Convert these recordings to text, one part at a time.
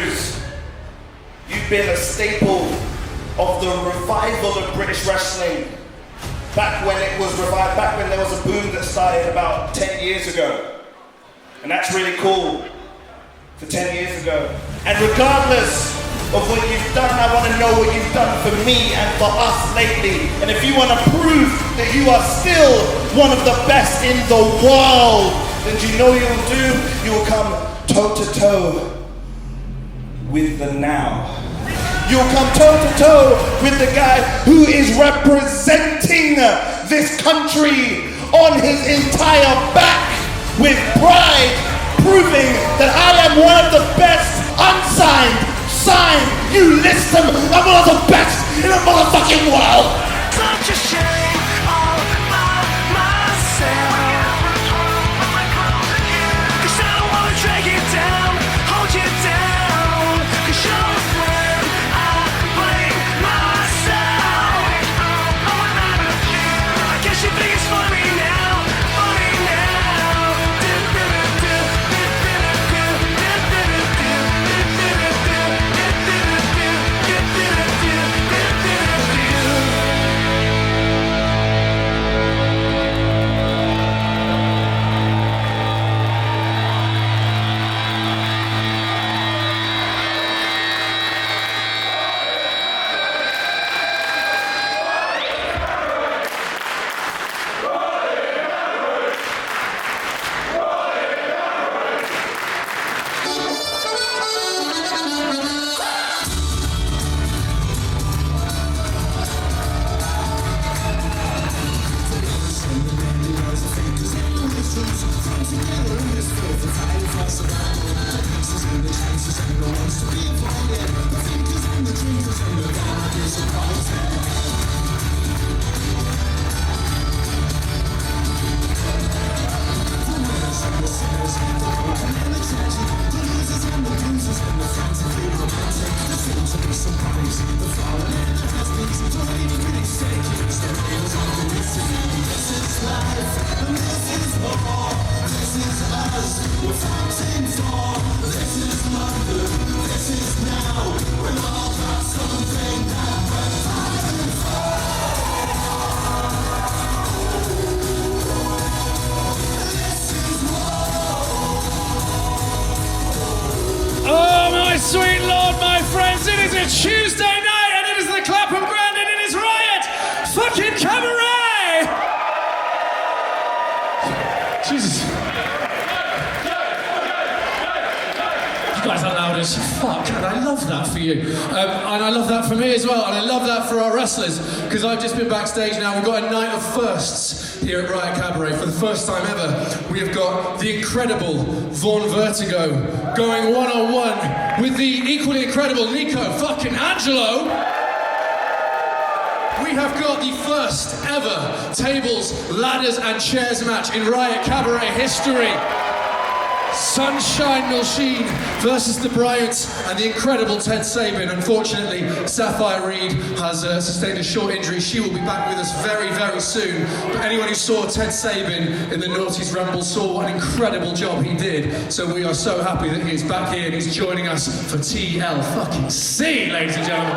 TUES, you've been a staple of the revival of British wrestling. Back when it was revived, back when there was a boom that started about 10 years ago. And that's really cool, for 10 years ago. And regardless of what you've done, I want to know what you've done for me and for us lately. And if you want to prove that you are still one of the best in the world, then you know you'll do, you will come toe to toe with the now. You'll come toe to toe with the guy who is representing this country on his entire back with pride, proving that I am one of the best unsigned, signed, you listen, I'm one of the best in the motherfucking world. Such a shame all by myself. 'Cause I don't wanna drag you down, hold you down. 'Cause you're a friend, I blame myself. I guess you think it's funny now, funny now. Sweet Lord, my friends, it is a Tuesday night and it is the Clapham Grand and it is Riot fucking Cabaret! Jesus. You guys are loud as fuck, and I love that for you. And I love that for me as well, and I love that for our wrestlers, because I've just been backstage now. We've got a night of firsts here at Riot Cabaret. For the first time ever, we have got the incredible Vaughn Vertigo going one-on-one with the equally incredible Nico fucking Angelo. We have got the first ever tables, ladders and chairs match in Riot Cabaret history. Sunshine Mills-chine versus the Bryants and the incredible Tate Sabin. Unfortunately, Sapphire Reed has sustained a short injury. She will be back with us very, very soon. But anyone who saw Tate Sabin in the Naughties Rumble saw what an incredible job he did. So we are so happy that he is back here and he's joining us for TLC, ladies and gentlemen.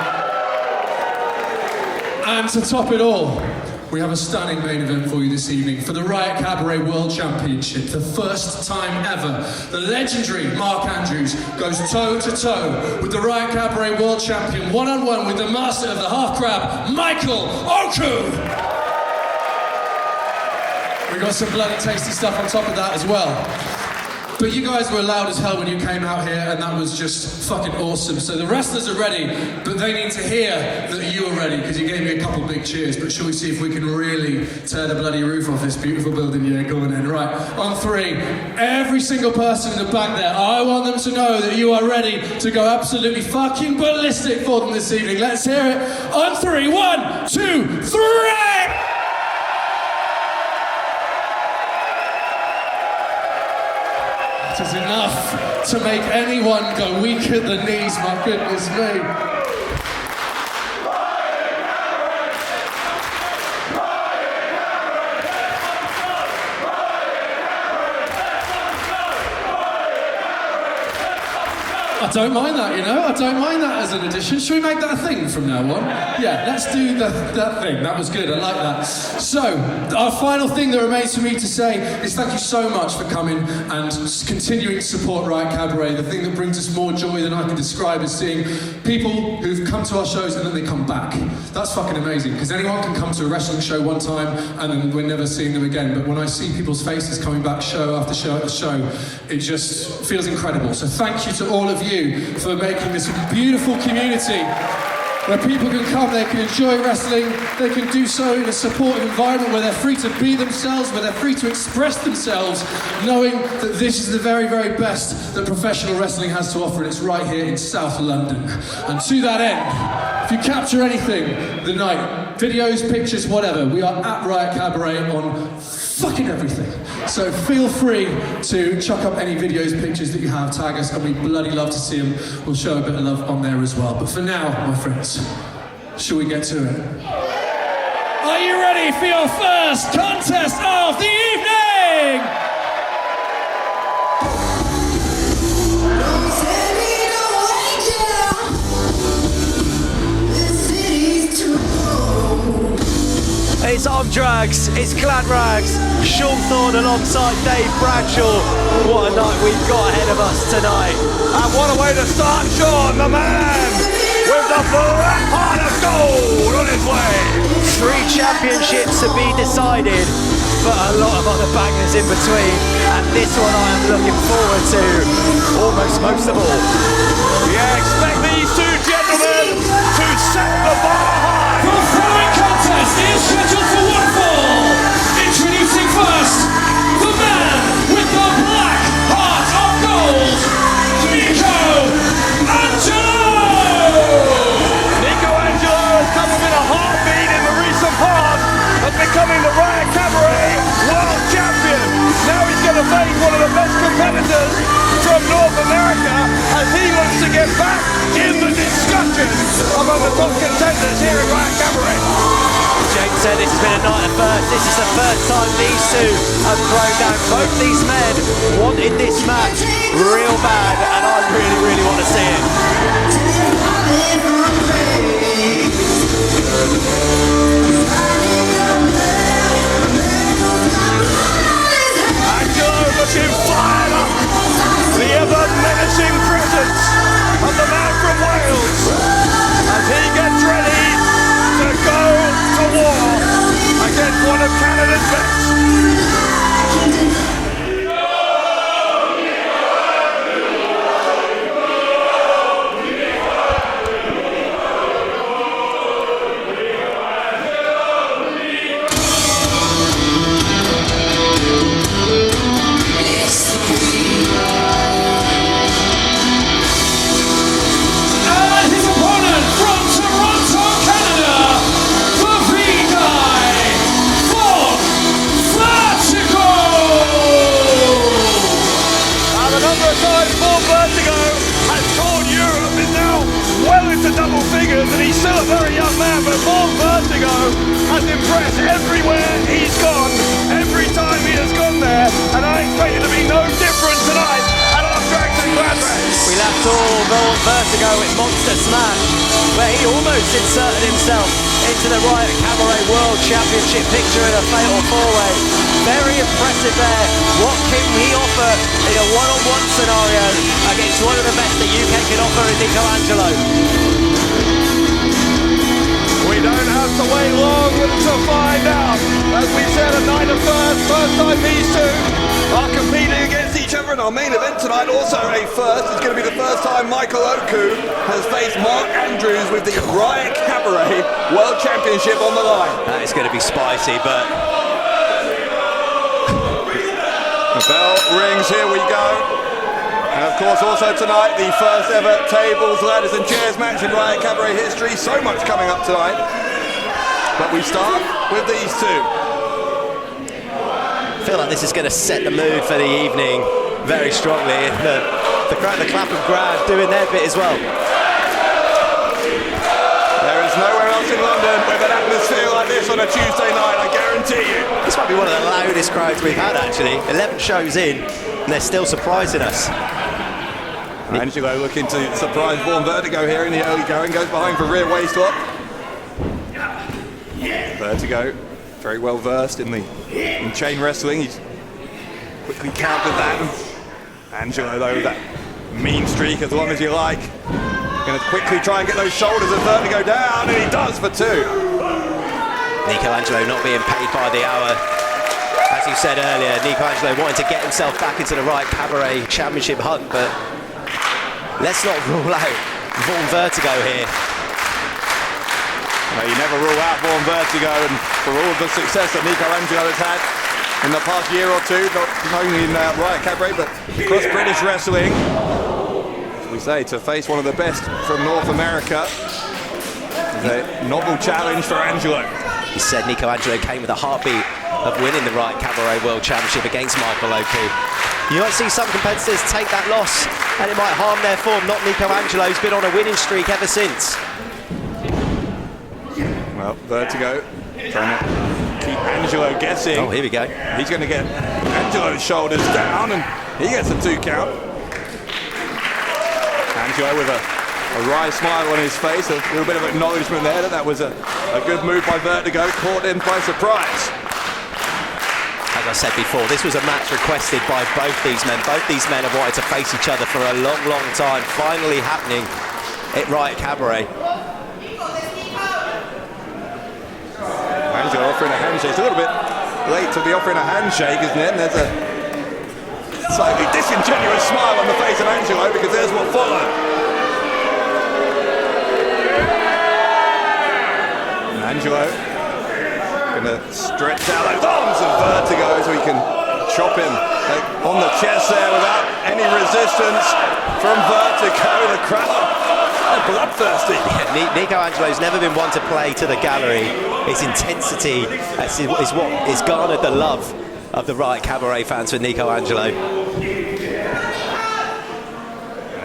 And to top it all, we have a stunning main event for you this evening for the Riot Cabaret World Championship. The first time ever, the legendary Mark Andrews goes toe-to-toe with the Riot Cabaret World Champion, one-on-one with the master of the half crab, Michael Oku. We got some bloody tasty stuff on top of that as well. But you guys were loud as hell when you came out here, and that was just fucking awesome. So the wrestlers are ready, but they need to hear that you are ready, because you gave me a couple big cheers. But shall we see if we can really tear the bloody roof off this beautiful building? Yeah, go on then. Right, on three. Every single person in the back there, I want them to know that you are ready to go absolutely fucking ballistic for them this evening. Let's hear it. On three. 1, 2, 3! Is enough to make anyone go weak at the knees, my goodness me. I don't mind that, you know? I don't mind that as an addition. Should we make that a thing from now on? Yeah, let's do that thing. That was good, I like that. So, our final thing that remains for me to say is thank you so much for coming and continuing to support Riot Cabaret. The thing that brings us more joy than I can describe is seeing people who've come to our shows and then they come back. That's fucking amazing, because anyone can come to a wrestling show one time and then we're never seeing them again. But when I see people's faces coming back show after show after show, it just feels incredible. So thank you to all of you for making this a beautiful community where people can come, they can enjoy wrestling, they can do so in a supportive environment where they're free to be themselves, where they're free to express themselves, knowing that this is the very, very best that professional wrestling has to offer, and it's right here in South London. And to that end, if you capture anything the night, videos, pictures, whatever, we are at Riot Cabaret on fucking everything. So feel free to chuck up any videos, pictures that you have, tag us, and we bloody love to see them. We'll show a bit of love on there as well. But for now, my friends, shall we get to it? Are you ready for your first contest of the evening? It's Drags, it's GLADRAGS, Sean Thorne alongside Dave Bradshaw. What a night we've got ahead of us tonight. And what a way to start, Sean, the man, with the black heart of gold on his way. 3 championships to be decided, but a lot of other bangers in between. And this one I am looking forward to, almost most of all. Yeah, expect these two gentlemen to set the bar high. The following contest is scheduled for one fall. Introducing first, the man with the black heart of gold, Nico Angelo! Nico Angelo has come within a heartbeat in the recent past of becoming the Riot Cabaret World Champion. Now he's going to face one of the best competitors from North America as he looks to get back in the discussion among the top contenders here at Riot Cabaret. James said this has been a night of first. This is the first time these two have thrown down. Both these men wanted this match real bad, and I really, really want to see it. Angelo looking fired up. The ever menacing presence of the man from Wales as he gets ready to go to war against one of Canada's best. Vertigo has toured Europe, is now well into double figures, and he's still a very young man, but Vaughn Vertigo has impressed everywhere he's gone, every time he has gone there, and I expect it to be no different tonight at Drags and GLADRAGS. We left all Vaughn Vertigo with Monster Smash, where he almost inserted himself into the Riot Cabaret World Championship picture in a fatal 4-way. Very impressive there. What can he offer in a one-on-one scenario against one of the best that UK can offer in Nico Angelo? We don't have to wait long to find out. As we said, a night of first time these two are competing against each other in our main event tonight. Also a first. It's going to be the first time Michael Oku has faced Mark Andrews with the Riot Cabaret World Championship on the line. That is going to be spicy, but the bell rings, here we go. And of course also tonight the first ever tables, ladders and chairs match in Riot Cabaret history. So much coming up tonight. But we start with these two. I feel like this is going to set the mood for the evening very strongly. The Clapham Grand doing their bit as well. There is nowhere else in London with an atmosphere like this on a Tuesday night, I guarantee you. This might be one of the loudest crowds we've had actually. 11 shows in and they're still surprising us. Angelo looking to surprise Vaughn. Vertigo here in the early going, goes behind for rear waist lock. Vertigo, very well versed in chain wrestling. He's quickly countered that. Angelo though, with that mean streak, as long as you like. Going to quickly try and get those shoulders of Vertigo down, and he does for 2. Nico Angelo not being paid by the hour. As you said earlier, Nico Angelo wanting to get himself back into the Riot Cabaret Championship hunt, but let's not rule out Vaughn Vertigo here. No, you never rule out Vaughn Vertigo, and for all of the success that Nico Angelo has had in the past year or two, not only in Riot Cabaret, but across British wrestling, as we say, to face one of the best from North America is a novel challenge for Angelo. He said Nico Angelo came with a heartbeat of winning the Riot Cabaret World Championship against Michael Oku. You might see some competitors take that loss and it might harm their form. Not Nico Angelo, who's been on a winning streak ever since. Well, Vertigo trying to keep Angelo guessing. Oh, here we go. He's going to get Angelo's shoulders down and he gets a 2 count. Angelo with a wry smile on his face, a little bit of acknowledgement there that was a good move by Vertigo, caught in by surprise. As I said before, this was a match requested by both these men. Both these men have wanted to face each other for a long, long time. Finally happening at Riot Cabaret. Angelo offering a handshake. It's a little bit late to be offering a handshake, isn't it? And there's a slightly disingenuous smile on the face of Angelo because there's what followed. And Angelo going to stretch out those arms of Vertigo so he can chop him on the chest there without any resistance from Vertigo. The crowd are bloodthirsty. Yeah, Nico Angelo's never been one to play to the gallery. His intensity is what has garnered the love of the Riot Cabaret fans for Nico Angelo.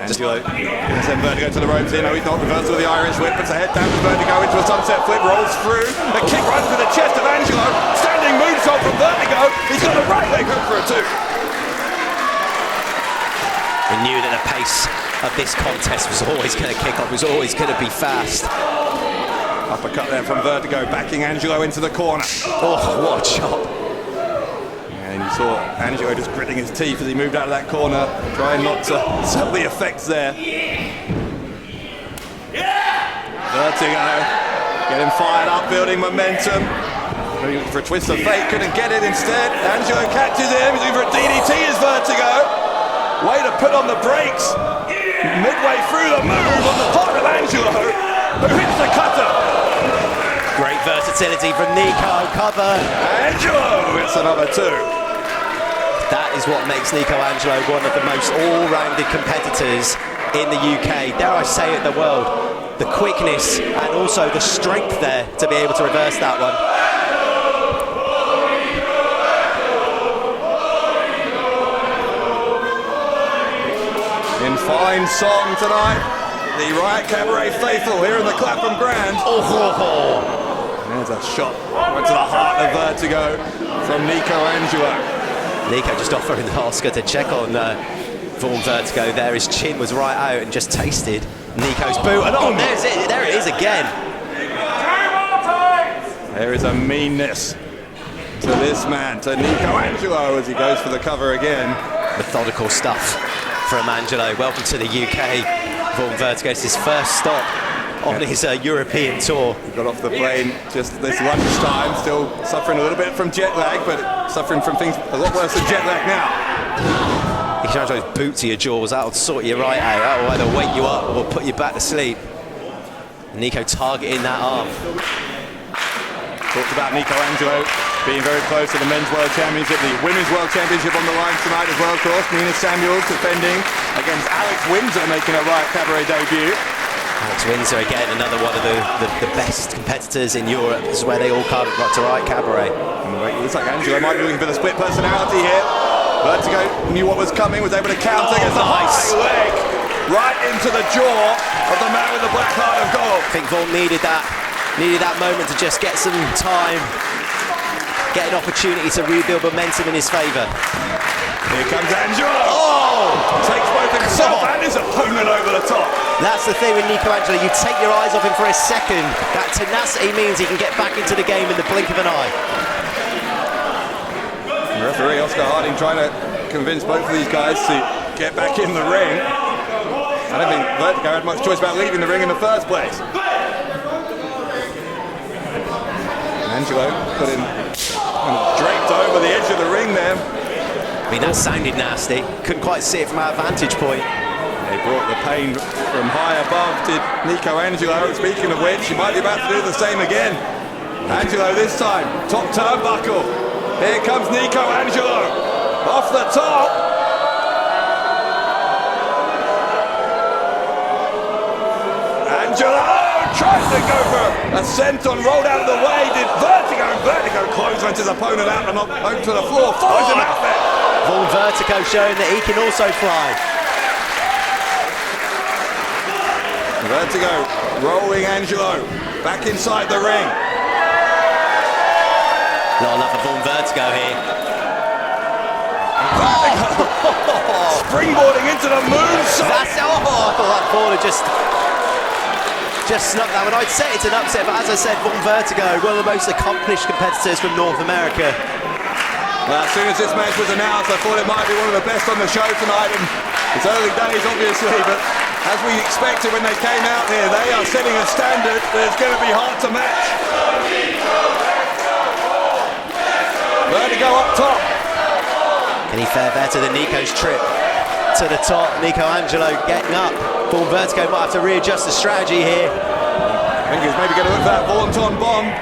Angelo going to send Vertigo to the ropes here. No, he's not. Reversal of the Irish whip, puts a head down to Vertigo into a sunset flip, rolls through. A kick right through the chest of Angelo. Standing moonsault from Vertigo. He's got a right leg hook for a 2. We knew that the pace of this contest was always going to kick off, was always going to be fast. Uppercut there from Vertigo, backing Angelo into the corner. Oh, what a chop. And you saw Angelo just gritting his teeth as he moved out of that corner, trying not to sell the effects there. Vertigo getting fired up, building momentum. Looking for a twist of fate, couldn't get it instead. Angelo catches him, he's looking for a DDT as Vertigo. Way to put on the brakes. Midway through the move on the part of Angelo, who hits the cutter. Great versatility from Nico. Cover. Angelo gets another 2. That is what makes Nico Angelo one of the most all-rounded competitors in the UK. Dare I say it, the world. The quickness and also the strength there to be able to reverse that one. In fine song tonight, the Riot Cabaret faithful here in the Clapham Grand. Oh. There's a shot right to the heart of Vertigo from Nico Angelo. Nico just offering the Oscar to check on Vaughn Vertigo there. His chin was right out and just tasted Nico's boot. And oh, there it is again. There is a meanness to this man, to Nico Angelo, as he goes for the cover again. Methodical stuff from Angelo. Welcome to the UK. Vaughn Vertigo, it's his first stop on his European tour. He got off the plane just this lunchtime, still suffering a little bit from jet lag, but suffering from things a lot worse than jet lag now. You can those boot to your jaws, that'll sort you right out. That'll either wake you up or put you back to sleep. Nico targeting that arm. Talked about Nico Angelo being very close to the Men's World Championship, the Women's World Championship on the line tonight as well, of course. Nina Samuels defending against Alex Windsor, making a Riot Cabaret debut. Alex Windsor again, another one of the best competitors in Europe. This is where they all come to Riot Cabaret. It looks like Angelo might be looking for the split personality here. Vertigo knew what was coming, was able to counter, gets a nice high leg right into the jaw of the man with the black heart of gold. I think Vaughn needed that moment to just get some time, get an opportunity to rebuild momentum in his favour. Here comes Angelo. Oh! Takes both himself and his opponent over the top. That's the thing with Nico Angelo. You take your eyes off him for a second. That tenacity means he can get back into the game in the blink of an eye. The referee Oscar Harding trying to convince both of these guys to get back in the ring. I don't think Vertigo had much choice about leaving the ring in the first place. Angelo put him draped over the edge of the ring there. I mean, that sounded nasty. Couldn't quite see it from our vantage point. They brought the pain from high above to Nico Angelo. Speaking of which, he might be about to do the same again. Angelo this time, top turnbuckle. Here comes Nico Angelo. Off the top. Angelo tries to go for a senton, rolled out of the way. Did Vertigo. Vertigo clotheslines his opponent out and onto the floor. Follows him out there. Vaughn Vertigo showing that he can also fly. Vertigo rolling Angelo back inside the ring. Not enough of Vaughn Vertigo here. Vertigo springboarding into the moonsault. That's, I thought that ball had just snuck that one. I'd say it's an upset, but as I said, Vaughn Vertigo, one of the most accomplished competitors from North America. Well, as soon as this match was announced, I thought it might be one of the best on the show tonight. And it's early days, obviously, but as we expected when they came out here, they are setting a standard that is going to be hard to match. Vertigo up top. Can he fare better than Nico's trip to the top? Nico Angelo getting up. Vaughn Vertigo might have to readjust the strategy here. I think he's maybe going to look for that Vaughan bomb.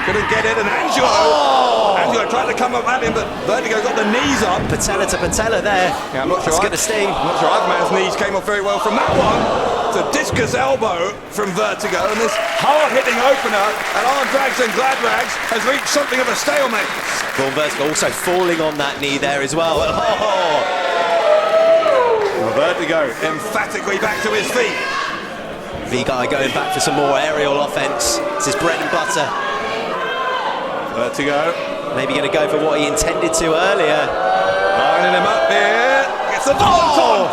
Couldn't get it, and Angelo! Angelo tried to come up at him, but Vertigo got the knees up. Patella to patella there. Yeah, I'm not sure. That's going to sting. I'm not sure either man's knees came off very well from that one. It's a discus elbow from Vertigo, and this hard-hitting opener at GLADRAGS and GLADRAGS has reached something of a stalemate. Vaughn Vertigo also falling on that knee there as well. Well, Vertigo emphatically back to his feet. V-Guy going back for some more aerial offense. This is bread and butter. Vertigo. Maybe going to go for what he intended to earlier. Lining him up here. It's a bomb!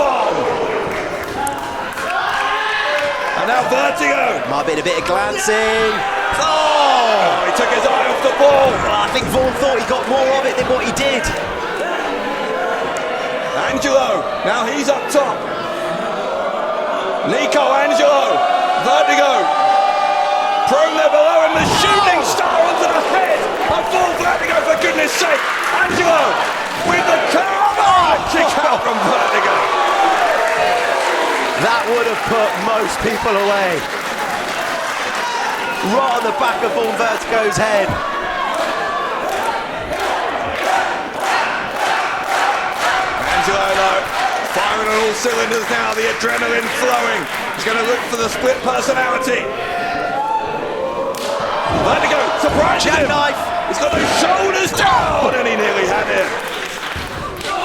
And now Vertigo. Might be a bit of glancing. Oh, he took his eye off the ball. I think Vaughn thought he got more of it than what he did. Angelo, now he's up top. Nico Angelo, Vertigo, prone there below, and the shooting star onto the head of Vaughn Vertigo, for goodness sake. Angelo with the kick out from Vertigo. That would have put most people away. Right on the back of Vaughn Vertigo's head. Angelo firing on all cylinders now, the adrenaline flowing. He's going to look for the split personality. Vertigo surprising him. Jackknife. He's got those shoulders down, and he nearly had him.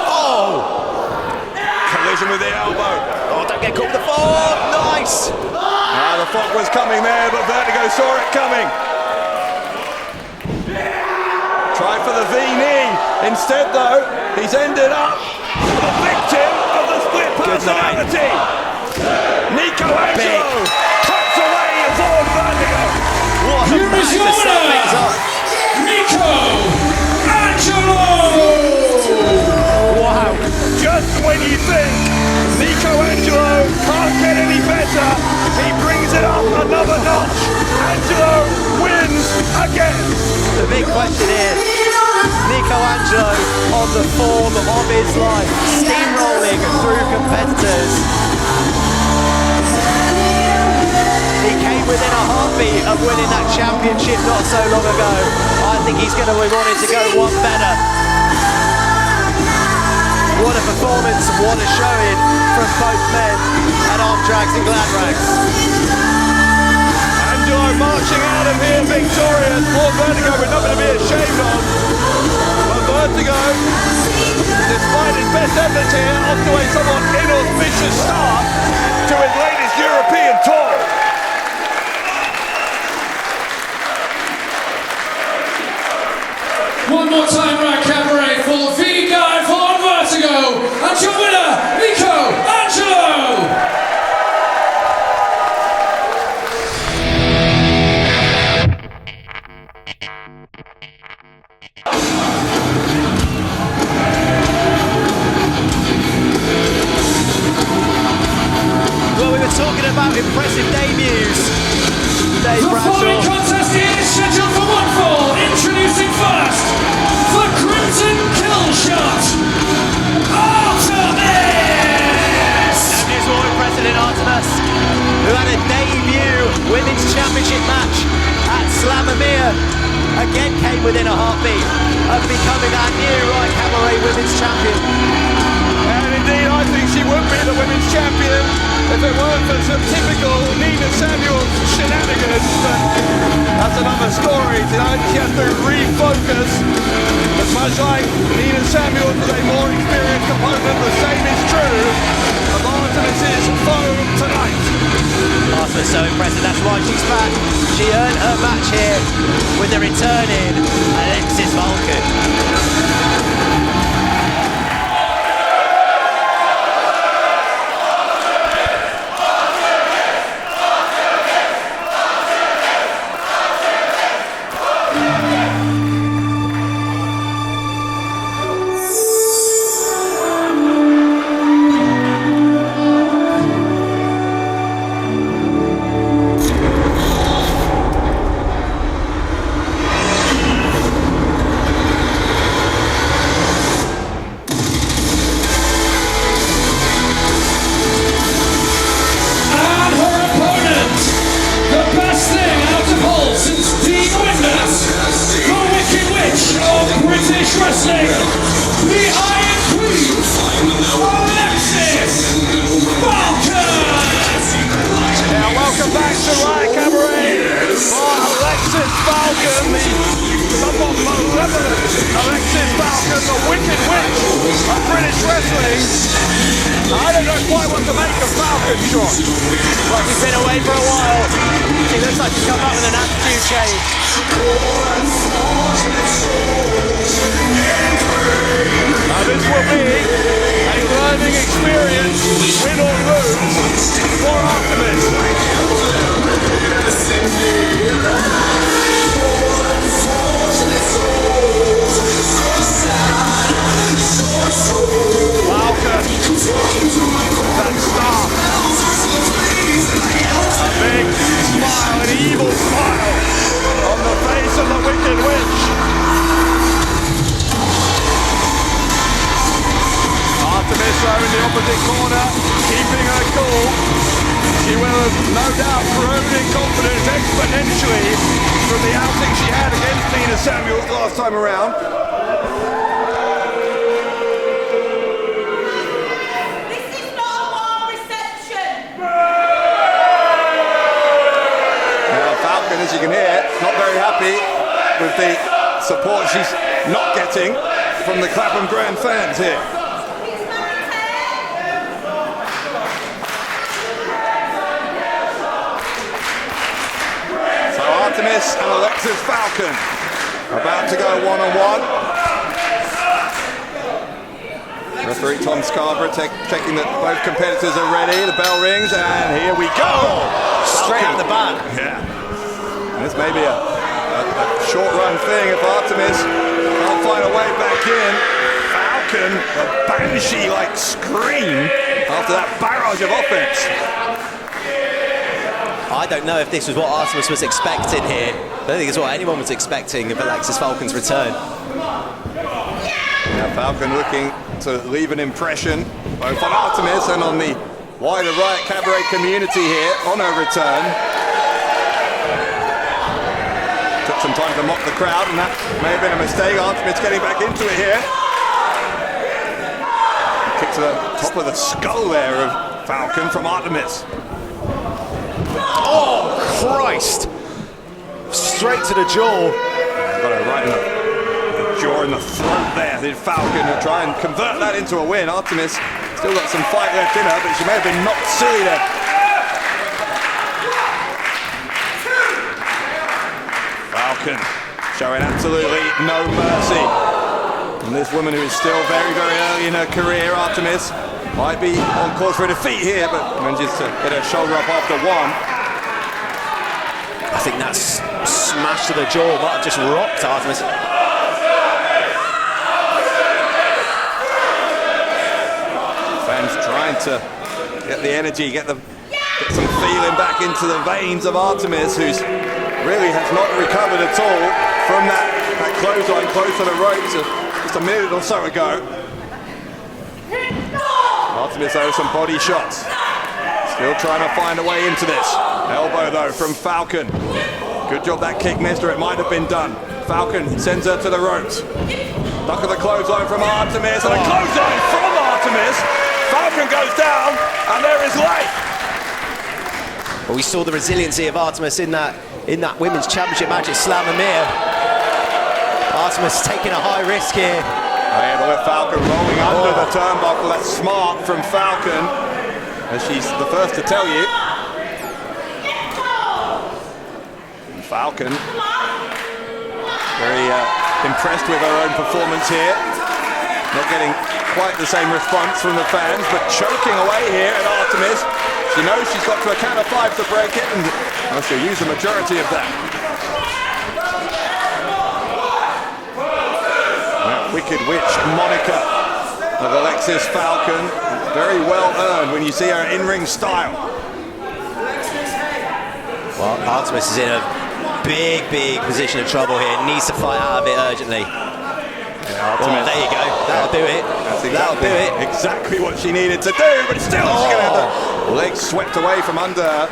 Oh! Collision with the elbow. Oh, don't get caught with the fog. Nice. The fog was coming there, but Vertigo saw it coming. Tried for the V-knee. Instead, though, he's ended up the victim of the split personality. Nico Angelo cuts away Vaughn Vertigo. What a match to set things up. Nico Angelo! Wow. Just when you think Nico Angelo can't get any better, he brings it up another notch. Angelo wins again. The big question is, Nico Angelo on the form of his life, steamrolling through competitors. He came within a heartbeat of winning that championship not so long ago. I think he's going to be wanting to go one better. What a performance, what a showing from both men at GLADRAGS and GLADRAGS. Angelo marching out of here victorious. Vaughn Vertigo with nothing to be ashamed of. But Vertigo, despite his best efforts here, off to a somewhat inauspicious start to his latest European tour. One more time, Riot Cabaret for V-Guy, Vaughn Vertigo. continues. Dave The following Bradshaw. contest is scheduled for one fall. Introducing first, the Crimson Kill Shot, Artemis! WSOY President Artemis, who had a debut Women's Championship match at Slamamere, again came within a heartbeat of becoming our new Riot Cabaret Women's Champion. And indeed, I think she would be the women's champion if it weren't for some typical Nina Samuels shenanigans. But that's another story. Tonight she has to refocus. As much like Nina Samuels was a more experienced opponent, the same is true of Artemis's foe tonight. Artemis so impressive, that's why she's back. She earned her match here with the returning Alexis Falcon. Wrestling, the Iron Queen, Alexis Falcon! Now welcome back to Riot Cabaret for Alexis Falcon, the somewhat malevolent Alexis Falcon, the Wicked Witch of British wrestling. I don't know quite what to make of Falcon, Sean. Well, she's been away for a while. She looks like she's come up with an attitude change. Now this will be a learning experience, win or lose, for Artemis. Falcon, that star. A big smile, an evil smile on the face of the Wicked Witch. Artemis in the opposite corner, keeping her cool. She will have no doubt grown in confidence exponentially from the outing she had against Nina Samuels last time around. This is not a warm reception. Now Falcon, as you can hear, not very happy with the support she's not getting from the Clapham Grand fans here. Artemis and Alexis Falcon about to go one-on-one. Referee Tom Scarborough checking that both competitors are ready. The bell rings and here we go! Straight out the back. Yeah. And this may be a short-run thing if Artemis can't find a way back in. Falcon, a banshee-like scream after that barrage of offense. I don't know if this was what Artemis was expecting here. I don't think it's what anyone was expecting of Alexis Falcon's return. Now Falcon looking to leave an impression both on Artemis and on the wider Riot Cabaret community here on her return. Took some time to mock the crowd and that may have been a mistake. Artemis getting back into it here. Kick to the top of the skull there of Falcon from Artemis. Oh, Christ! Straight to the jaw. Got her right in the jaw and the throat there. Did Falcon to try and convert that into a win. Artemis still got some fight left in her, but she may have been knocked silly there. Falcon showing absolutely no mercy. And this woman who is still very, very early in her career, Artemis, might be on course for a defeat here, but manages to get her shoulder up after one. I think that smash to the jaw might have just rocked Artemis. Fans trying to get the energy, get some feeling back into the veins of Artemis, who's really has not recovered at all from that clothesline close to the ropes just a minute or so ago. Artemis though, some body shots. Still trying to find a way into this. Elbow though from Falcon. Good job that kick missed, or it might have been done. Falcon sends her to the ropes. Duck of the clothesline from Artemis, and a clothesline from Artemis. Falcon goes down, and there is life. Well, we saw the resiliency of Artemis in that women's championship match at Slamamere. Artemis taking a high risk here. Yeah, but with Falcon rolling under the turnbuckle, that's smart from Falcon, as she's the first to tell you. And Falcon, very impressed with her own performance here. Not getting quite the same response from the fans, but choking away here at Artemis. She knows she's got to a count of 5 to break it, and she'll use the majority of that. Wicked Witch moniker of Alexis Falcon, very well earned when you see her in-ring style. Well, Artemis is in a big position of trouble here, needs to fight out of it urgently. Yeah, oh, there you go, that'll do it. That'll do it. Exactly what she needed to do, but still she's going to have the legs swept away from under her.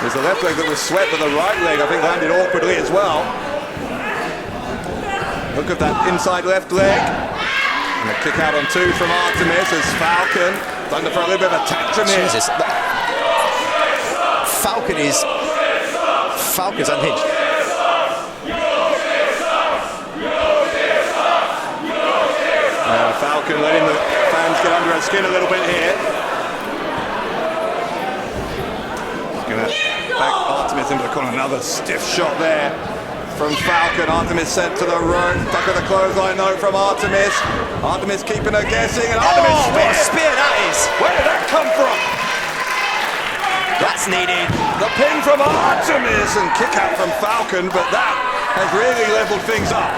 There's the left leg that was swept, but the right leg I think landed awkwardly as well. Look at that inside left leg. And a kick out on 2 from Artemis as Falcon under for a little bit of a tantrum here. Jesus. Falcon's unhinged. Falcon letting the fans get under her skin a little bit here. Gonna back Artemis into the corner. Another stiff shot there from Falcon. Artemis sent to the rope. Duck of the clothesline though from Artemis. Artemis keeping her guessing, and Artemis what a spear that is! Where did that come from? That's needed. The pin from Artemis and kick out from Falcon, but that has really leveled things up.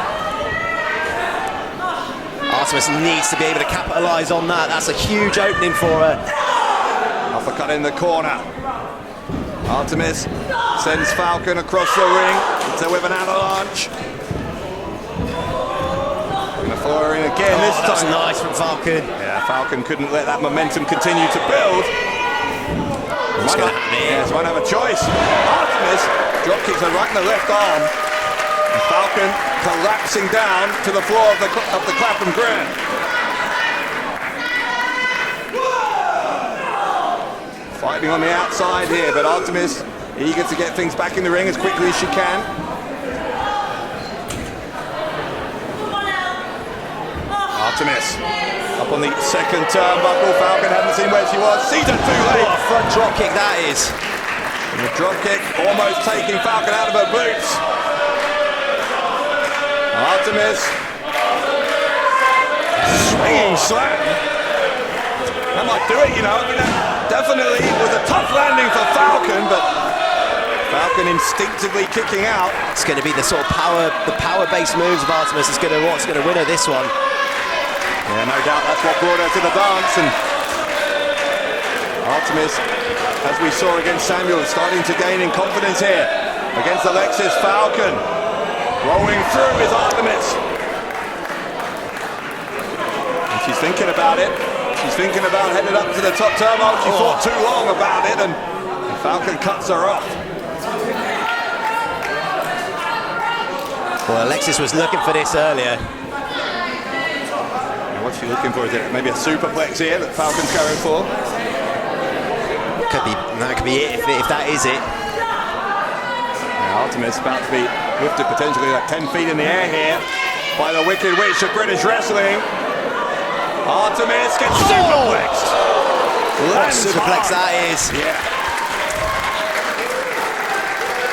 Artemis needs to be able to capitalise on that. That's a huge opening for her. Uppercut in the corner. Artemis sends Falcon across the ring. Hits her with an avalanche. Gonna follow her in again this time. That's nice from Falcon. Yeah, Falcon couldn't let that momentum continue to build. What's going to happen here? Yes, might have a choice. Artemis drop kicks her right in the left arm. And Falcon collapsing down to the floor of the Clapham Grand. Fighting on the outside here, but Artemis eager to get things back in the ring as quickly as she can. Artemis up on the second turnbuckle. Falcon hadn't seen where she was. Sees her too late. What a front drop kick that is. And the drop kick almost taking Falcon out of her boots. Artemis swinging slam. That might do it, you know. I mean, that definitely was a tough landing for Falcon, but Falcon instinctively kicking out. It's going to be the sort of power-based moves of Artemis is what's going to win her this one. Yeah, no doubt that's what brought her to the dance, and Artemis, as we saw against Samuel, starting to gain in confidence here against Alexis. Falcon rolling through is Artemis, and she's thinking about it. She's thinking about heading up to the top turnbuckle. She thought too long about it, and Falcon cuts her off. Well, Alexis was looking for this earlier. What's she looking for? Is it maybe a superplex here that Falcon's going for? That could be it if that is it. Yeah, Artemis about to be lifted potentially like 10 feet in the air here by the Wicked Witch of British Wrestling. Artemis gets superplexed. What a superplex that is. Yeah.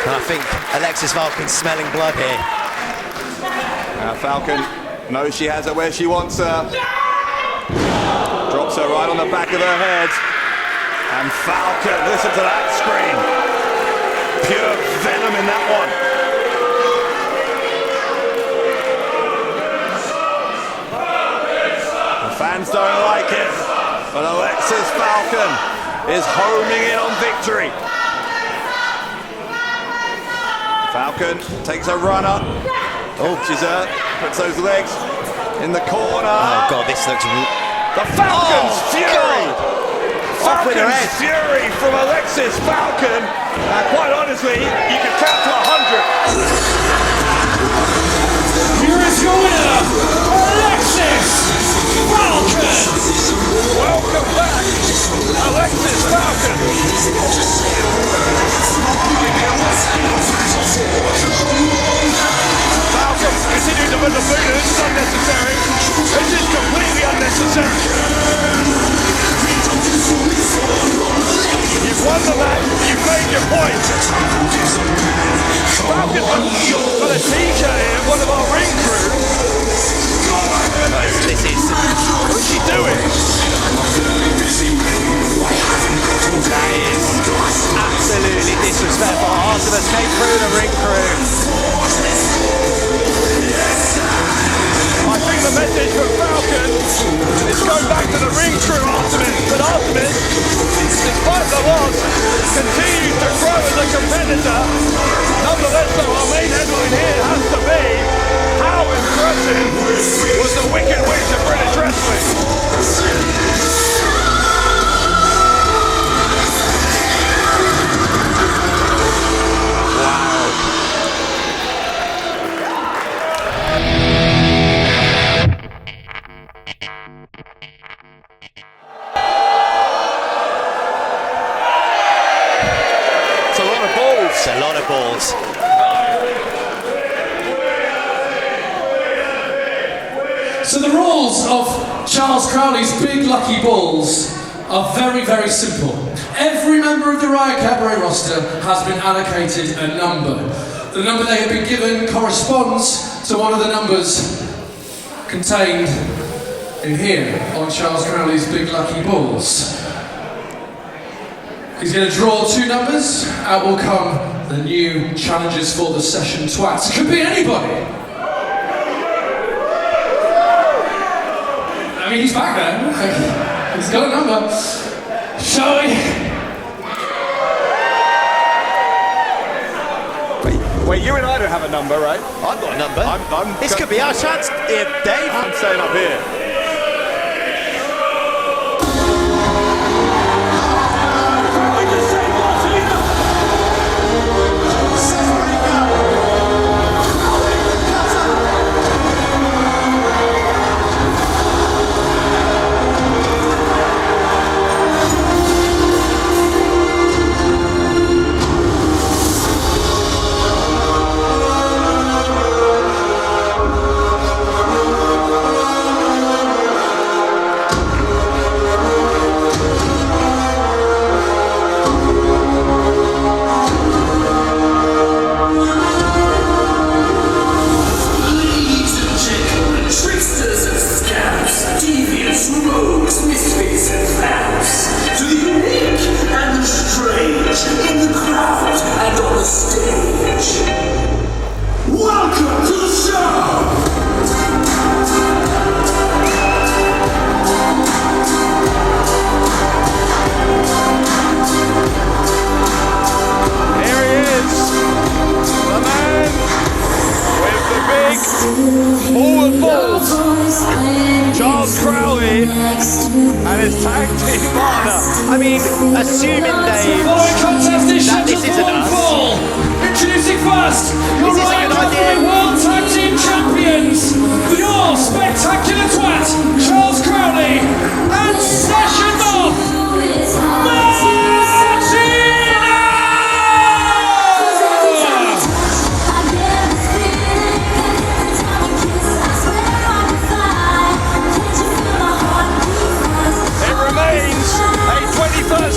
And I think Alexis Falcon's smelling blood here. Now Falcon knows she has her where she wants her. Drops her right on the back of her head. And Falcon, listen to that scream. Pure venom in that one. The fans don't like it, but Alexis Falcon is homing in on victory. Falcon takes a run up. Oh, puts those legs in the corner. Oh God, this looks... The Falcon's fury! Falcon's fury from Alexis Falcon. Quite honestly, you can count to 100. Here is your winner, Alexis Falcon! Welcome back, Alexis Falcon! Falcon continuing to put the boot in. This is unnecessary. This is completely unnecessary. You've won the match, you've made your point. Falcon's got a t-shirt here, one of our ring crew. This is... What's she doing? That is absolutely disrespectful. Artemis came through the ring crew. I think the message from Falcon is going back to the ring crew, Artemis. But Artemis, despite the loss, continues to grow as a competitor. Nonetheless, though, our main headline here has to be how impressive was the Wicked Witch of British Wrestling. It's a lot of balls. So the rules of Charles Crowley's Big Lucky Balls are very, very simple. Every member of the Riot Cabaret roster has been allocated a number. The number they have been given corresponds to one of the numbers contained in here on Charles Crowley's Big Lucky Balls. He's going to draw two numbers. Out will come the new challengers for the session twats. Could be anybody. I mean, he's back there. He's got a number. Shall we? Wait, you and I don't have a number, right? I've got a number. This could be our chance, Dave. I'm staying up here. Charles Crowley and his tag team partner. I mean, assuming, Dave, Following contest is that this scheduled isn't for one us. fall. Introducing first, your This is a Riot good Cabaret idea. World Tag Team Champions, your spectacular twat, Charles Crowley, and Session Moth,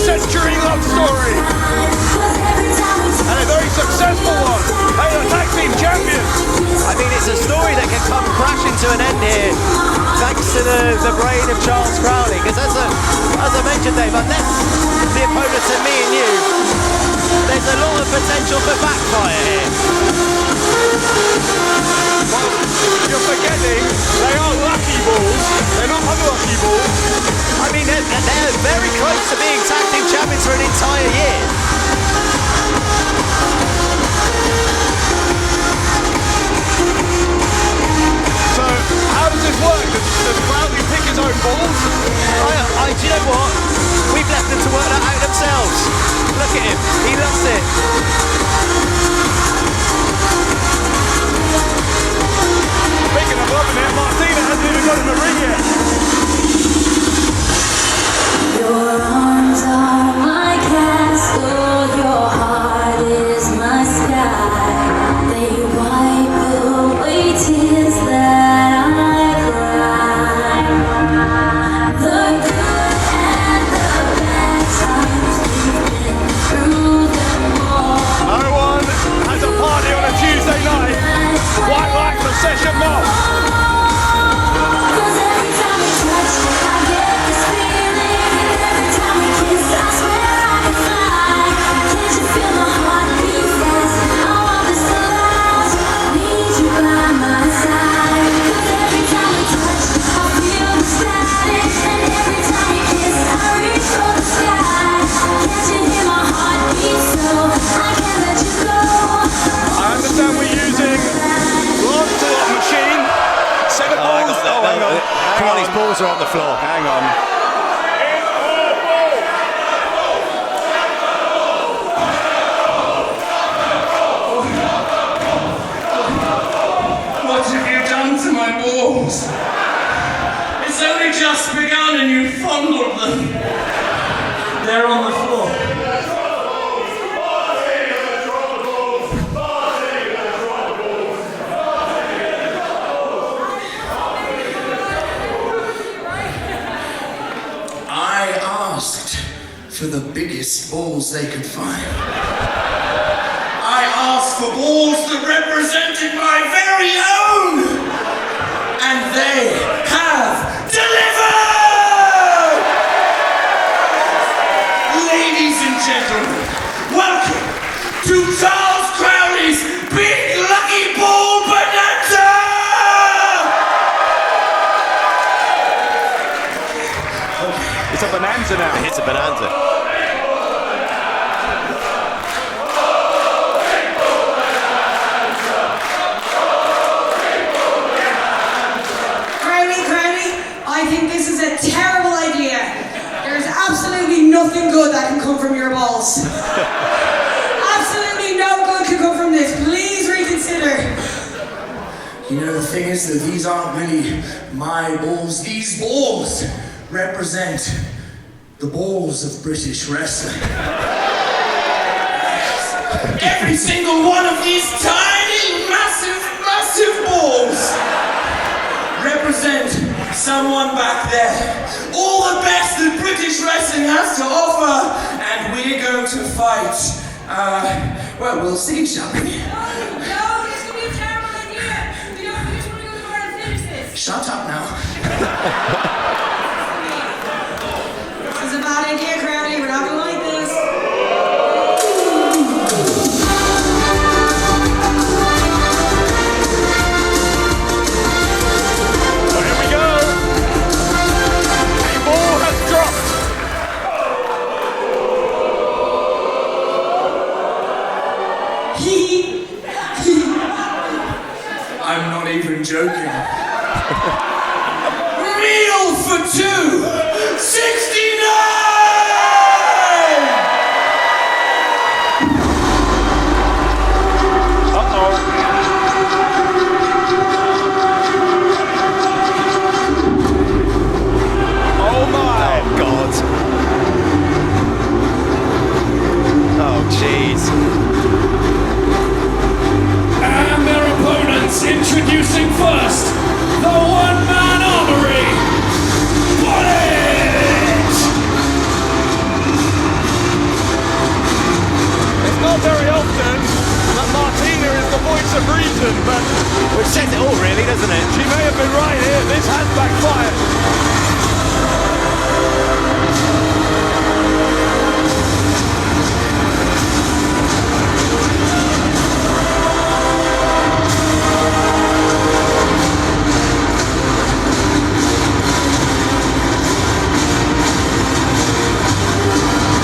century love story and a very successful one. Hey, the tag team champions. I mean, it's a story that can come crashing to an end here thanks to the brain of Charles Crowley, because as I mentioned, Dave, unless the opponents are me and you, there's a lot of potential for backfire here. Well, you're forgetting they are lucky balls. They're not unlucky balls. I mean, they're very close to being tag team champions. Crowley's balls are on the floor. Hang on. What have you done to my balls? It's only just begun and you fondled them. They're on the floor. I asked for the biggest balls they could find. I asked for balls that represented my very own, and they have delivered! Ladies and gentlemen, welcome to Charles Crowley's Big Lucky Ball Bonanza! It's a bonanza now. It's a bonanza. Crowley, I think this is a terrible idea. There's absolutely nothing good that can come from your balls. Absolutely no good can come from this. Please reconsider. You know, the thing is that these aren't really my balls. These balls represent the balls of British wrestling. Every single one of these tiny, massive balls represent someone back there. All the best that British wrestling has to offer, and we're going to fight. Well, we'll see, shall we? No, this could be a terrible idea. We just want to go to the and finish this. Shut up now. This is a bad idea, Crowley. We're not going to like this. Well, here we go. A ball has dropped. I'm not even joking. Meal for two! 69! Uh-oh. Oh my. Oh, God. Oh, jeez. And their opponents, introducing first, the one-man armory, Bryants! It's not very often that Martina is the voice of reason, but Which says it all, really, doesn't it? she may have been right here. This has backfired.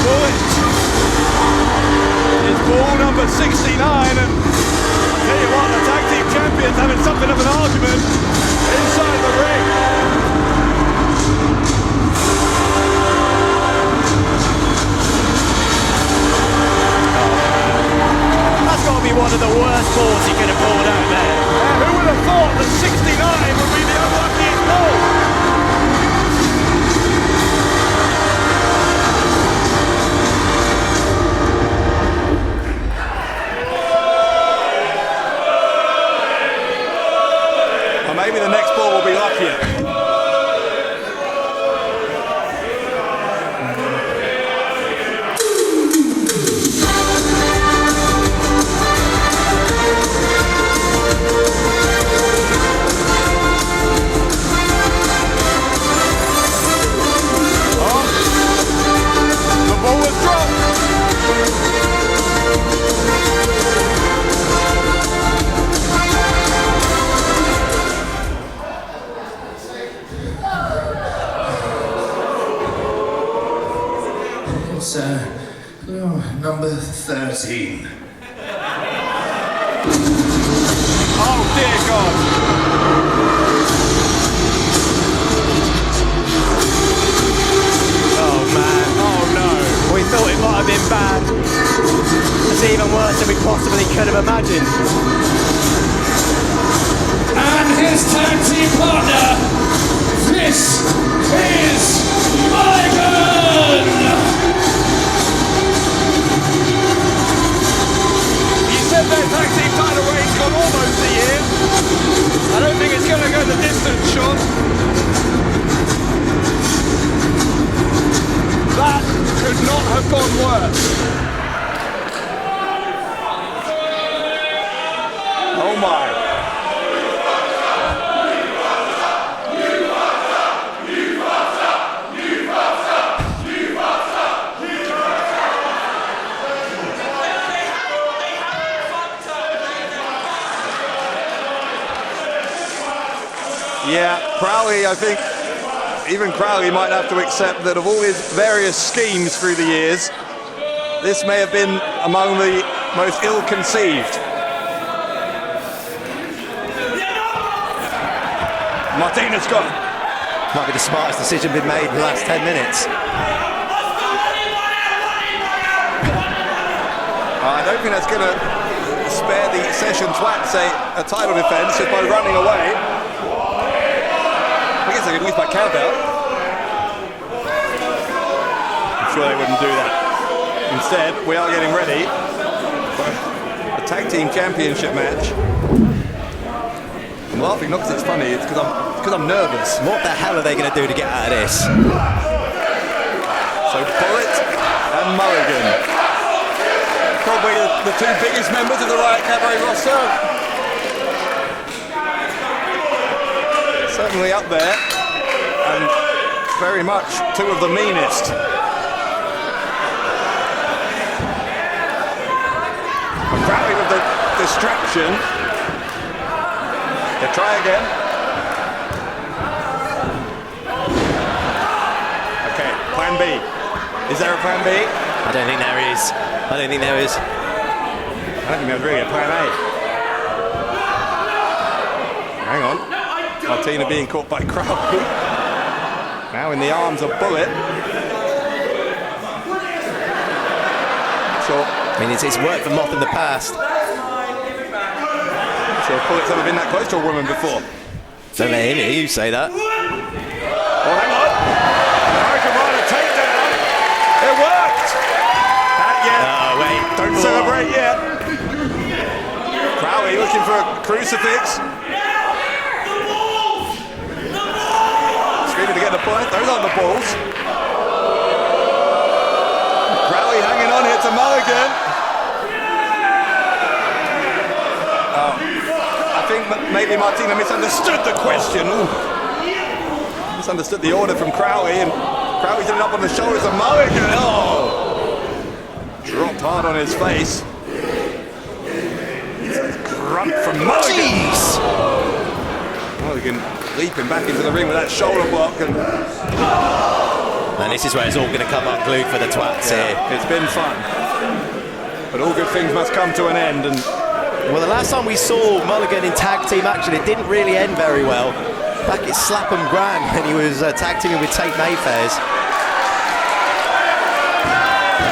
Bullet is ball number 69, and I'll tell you what, the tag team champions having something of an argument inside the ring. That's got to be one of the worst balls you could have pulled out there. Yeah, who would have thought that 69 would be the unluckiest ball? Or maybe the next ball will be luckier. have imagined. And his tag team partner, this is Mulligan! You said their tag team title reign's gone almost a year. I don't think it's going to go the distance, Sean. That could not have gone worse. Oh my. Yeah, Crowley, I think, even Crowley might have to accept that of all his various schemes through the years, this may have been among the most ill-conceived. Martina's gone. Might be the smartest decision been made in the last 10 minutes. I don't think that's going to spare the Session Twats a title defence just by running away. I guess they could lose by count out. I'm sure they wouldn't do that. Instead, we are getting ready for a tag team championship match. I'm laughing not because it's funny, it's because I'm nervous. What the hell are they going to do to get out of this? So Bullet and Mulligan, probably the two biggest members of the Riot Cabaret roster. Certainly up there, and very much two of the meanest. And Crowley with the distraction. They try again. Okay, plan B. Is there a plan B? I don't think there is. I don't think there is. I don't think there's really a plan A. Hang on. Martina being caught by Crowley. Now in the arms of Bullet. Sure. I mean, it's worked for Moth in the past. Sure, Bullet's ever been that close to a woman before. Don't let him hear you say that. Oh, hang on. American Rider takedown. It worked. Not yet. Oh, wait. Don't celebrate yet. Crowley looking for a crucifix. Screaming to get the point. Those aren't the balls. Crowley hanging on here to Mulligan. I think maybe Martina misunderstood the question. Ooh. Misunderstood the order from Crowley, and Crowley's ended up on the shoulders of Mulligan. Oh! Dropped hard on his face. Grunt from Mulligan. Jeez! Mulligan leaping back into the ring with that shoulder block, and this is where it's all going to come unglued for the twats here. it's been fun. But all good things must come to an end, and Well, the last time we saw Mulligan in tag team action, it didn't really end very well. Back at Clapham Grand when he was tag teaming with Tate Mayfairs.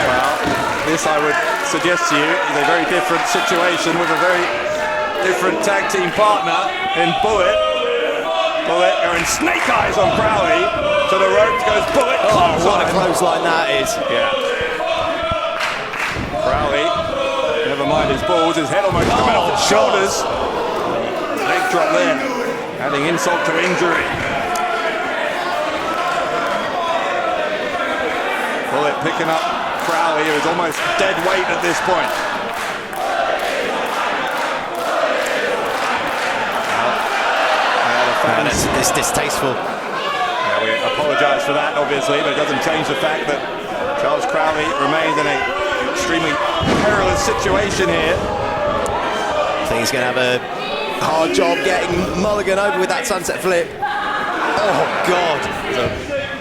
well, this I would suggest to you is a very different situation with a very different tag team partner in Bullet. Bullet going snake eyes on Crowley. To the ropes goes Bullet. Oh, what a clothesline that is. Yeah. Crowley, never mind his balls, his head almost coming off his shoulders. Leg drop there, adding insult to injury. Bullet picking up Crowley, who is almost dead weight at this point. It's distasteful. Yeah, we apologise for that, obviously, but it doesn't change the fact that Charles Crowley remains in an extremely perilous situation here. I think he's going to have a hard job getting Mulligan over with that sunset flip. Oh, God.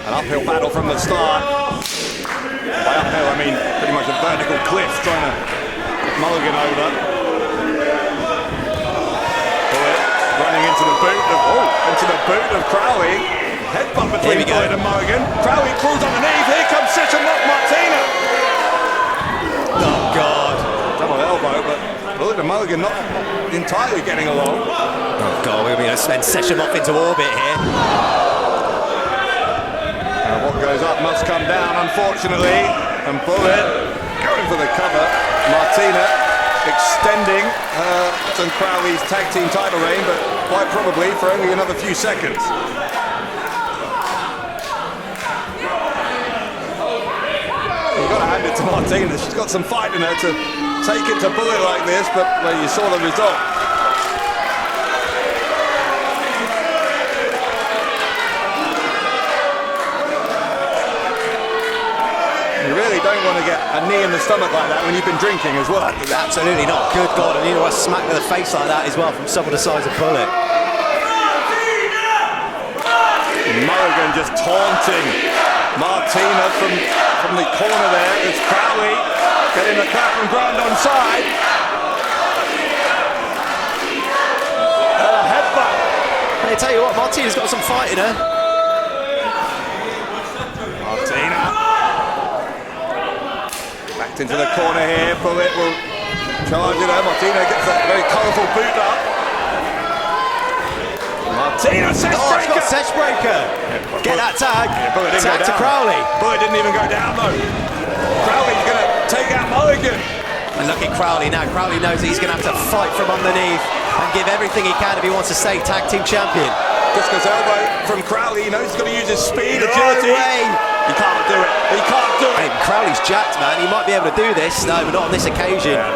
An uphill battle from the start. By uphill, I mean pretty much a vertical cliff trying to get Mulligan over. Bullet running into the boot of Crowley. Headbutt between Bullet and Mulligan. Crowley crawls underneath. Here comes Martina. Oh, God. Double elbow, but Bullet Bullet and Mulligan not entirely getting along. Oh God, we're going to send him off into orbit here. What goes up must come down, unfortunately. And Bullet going for the cover. Martina extending and Crowley's tag team title reign, but quite probably for only another few seconds. You've got to hand it to Martina. She's got some fight in her to take it to Bullet like this, but well, you saw the result. You really don't want to get a knee in the stomach like that when you've been drinking as well. Absolutely not. Good God, and you know, a smack to the face like that as well from someone the size of Bullet. Mulligan just taunting Martina from the corner there. It's Crowley getting the Clapham Grand on side. And a headbutt. Hey, tell you what, Martina's got some fight in her. Martina. Backed into the corner here. Bullet will charge it her. Martina gets that very colourful boot up. Martina, sesh breaker! She's got sesh breaker. Get that tag. Yeah, Bullet didn't tag go to down. Crowley. Bullet didn't even go down though. Crowley's going to take out Mulligan. And look at Crowley now. Crowley knows that he's going to have to fight from underneath and give everything he can if he wants to stay tag team champion. Discus elbow from Crowley. He knows he's got to use his speed, agility. He can't do it. He can't do it. Hey, Crowley's jacked, man. He might be able to do this. No, but not on this occasion. Yeah.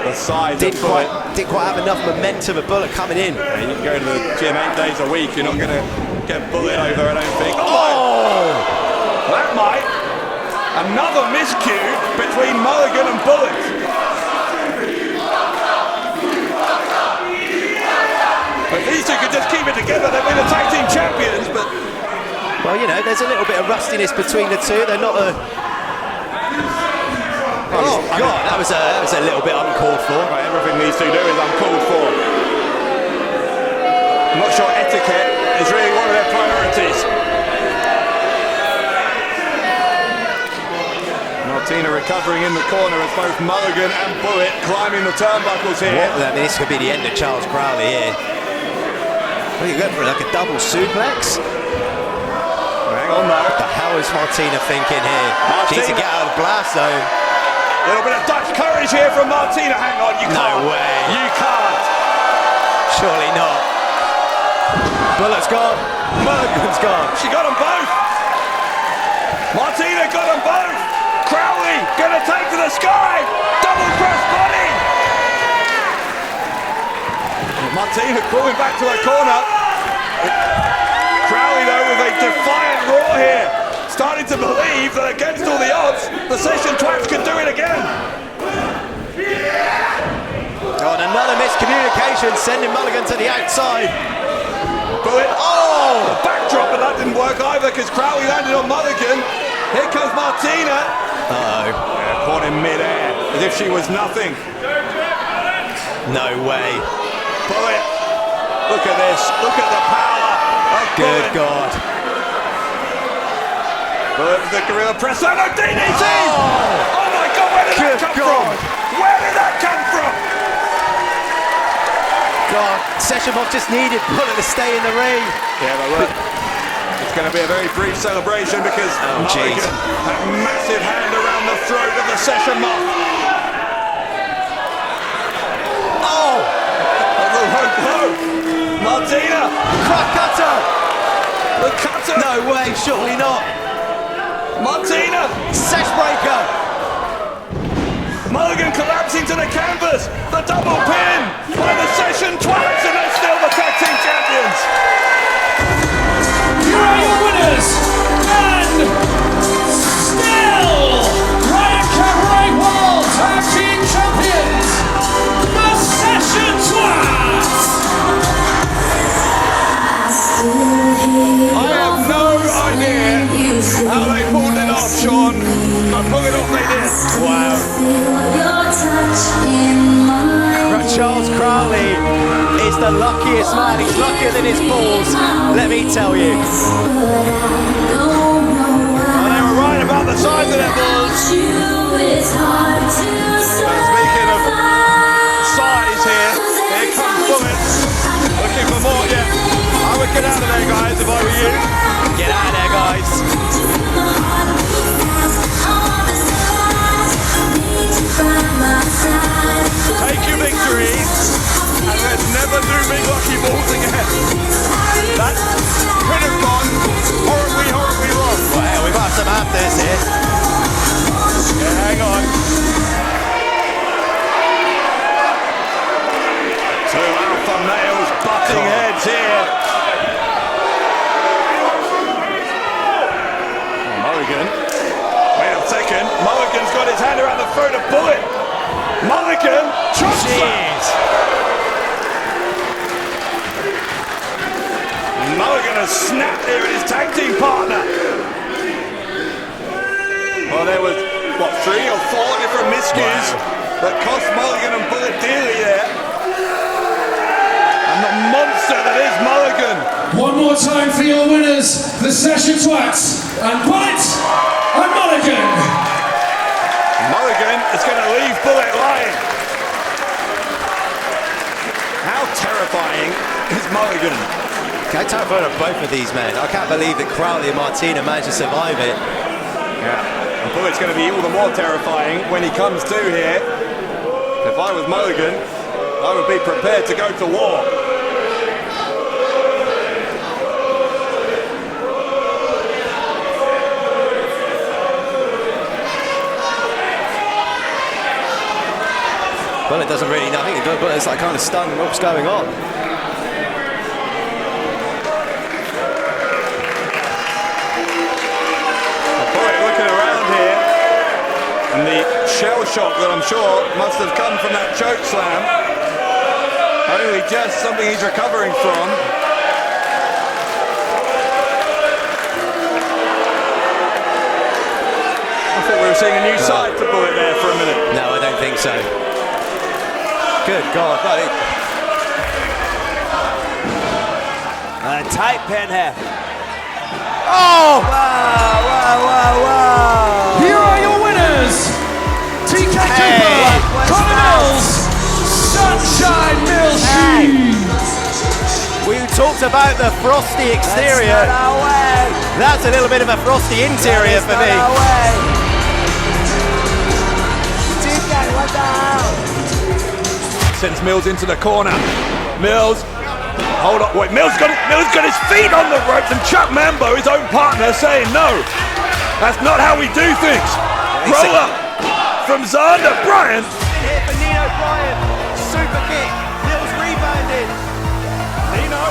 The size Didn't of Bullet. quite have enough momentum of Bullet coming in. Yeah, you can go to the gym 8 days a week. You're not going to get Bullet over, I don't think. Oh! That might. Another miscue between Mulligan and Bullet. If these two could just keep it together, they'd be the tag team champions, but... Well, you know, there's a little bit of rustiness between the two. They're not a... Oh, God, that was a little bit uncalled for. Right, everything these two do is uncalled for. I'm not sure etiquette is really one of their priorities. Martina recovering in the corner as both Mulligan and Bullet climbing the turnbuckles here. I mean, this could be the end of Charles Crowley here. What are you going for, like a double suplex? Hang on though. What the hell is Martina thinking here? She needs to get out of the blast though. A little bit of Dutch courage here from Martina. Hang on, you can't. No way. You can't. Surely not. Bullet's gone. Mulligan's gone. She got them both. Martina got them both. Crowley gonna take to the sky. Double cross body. Martina crawling back to her corner. Crowley though with a defiant roar here. Starting to believe that against all the odds, the Session Twats could do it again. Oh, and another miscommunication, sending Mulligan to the outside. Bullet. Oh! The backdrop, but that didn't work either because Crowley landed on Mulligan. Here comes Martina. Uh-oh. Yeah, caught in mid-air, as if she was nothing. No way. Bullet. Look at this. Look at the power of Good Bullet. God. Bullet with the gorilla press. Oh no, DDT! Oh my God, where did that come God. from? Where did that come from? God, Seshimov just needed Bullet to stay in the ring. Yeah, but look, it's going to be a very brief celebration because jeez. Mulligan had a massive hand around the throat of the Session Moth. Oh! The low blow. Martina! Cutter! The cutter! No way, surely not. Martina! Sesh breaker! Mulligan collapsing to the canvas. The double pin by the Session Twats, and they're still the tag team champions. Here are your winners, and still Riot Cabaret World Tag Team Champions, the Session Twats! I have no idea how they pulled it off, Sean, but pull it off they did. Wow. Charles Crowley is the luckiest man. He's luckier than his balls, let me tell you. And they were right about the size of their balls. Speaking of size, get out of there, guys, if I were you. Get out of there, guys. Take your victories, and let's never do big lucky balls again. That could have gone horribly, horribly wrong. Well, we must have had this here. Yeah, hang on. Two alpha males butting heads here. Oh, Mulligan. Wait a second. Mulligan's got his hand around the throat of Bullet. Mulligan, chop slam. Mulligan has snapped here at his tag team partner. Well, there was, what, 3 or 4 different miscues that cost Mulligan and Bullet dearly there. And the monster that is Mulligan. One more time for your winners, the Session Twats, and Bullet and Mulligan. Mulligan is going to leave Bullet lying. How terrifying is Mulligan? Okay, terrifying of both of these men. I can't believe that Crowley and Martina managed to survive it. Yeah, and Bullet's going to be all the more terrifying when he comes to here. If I was Mulligan, I would be prepared to go to war. Well, it doesn't really, I think it's like kind of stunned what's going on. Looking around here, and the shell shock that I'm sure must have come from that choke slam, only just something he's recovering from. I thought we were seeing a new side to Bullet there for a minute. No, I don't think so. Good God. And tight pin here. Oh! Wow. Here are your winners, TK Cooper, Connor Mills, Sunshine Mills-chine. We talked about the frosty exterior. That's a little bit of a frosty interior for me. Sends Mills into the corner. Mills, hold on, wait, Mills got his feet on the ropes, and Chuck Mambo, his own partner, saying no. That's not how we do things. Roll up from Zander Bryant. Here for Nino Bryant, super kick. Mills rebounded. Nino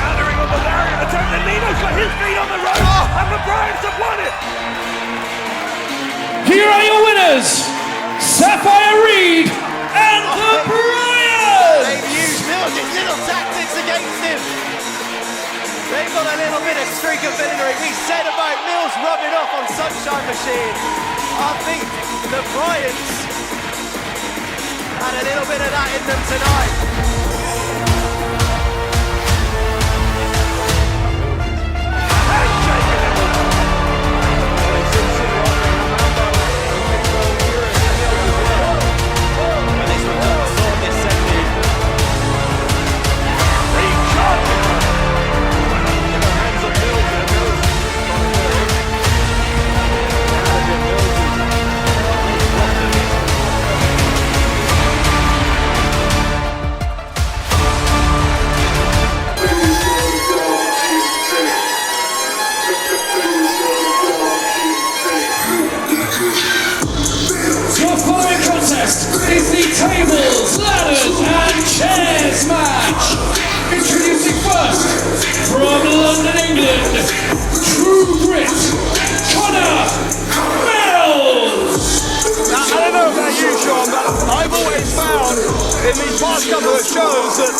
countering on the lariat attempt, and Nino's got his feet on the ropes, and the Bryants have won it. Here are your winners, Sapphire Reed and the Bryants. They've used Mills' little tactics against him. They've got a little bit of streak of villainy. We said about Mills rubbing off on Sunshine Machine. I think the Bryants had a little bit of that in them tonight. Is the tables, ladders and chairs match. Introducing first, from London, England, True Grit, Connor Mills. Now, I don't know about you, Sean, but I've always found in these past couple of shows that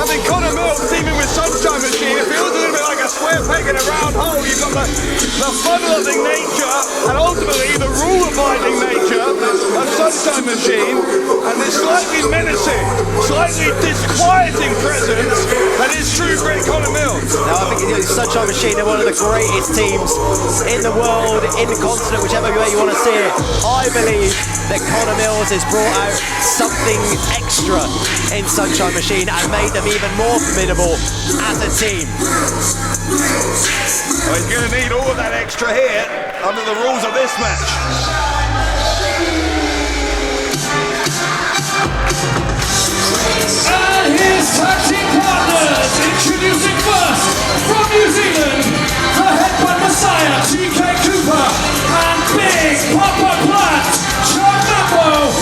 having Connor Mills teaming with Sunshine Machine, it feels a little bit like a square peg in a round hole. You've got the fun-loving nature and ultimately the rule-abiding nature of Sunshine Machine, and this slightly menacing, slightly disquieting presence that is True Grit Connor Mills. Now, I think Sunshine Machine are one of the greatest teams in the world, in the continent, whichever way you want to see it. I believe that Connor Mills has brought out something extra in Sunshine Machine and made them even more formidable as a team. Well, he's going to need all of that extra here under the rules of this match. And his tag team partners, introducing first from New Zealand, the Headbutt Messiah, TK Cooper, and Big Papa Plant, John Mambo.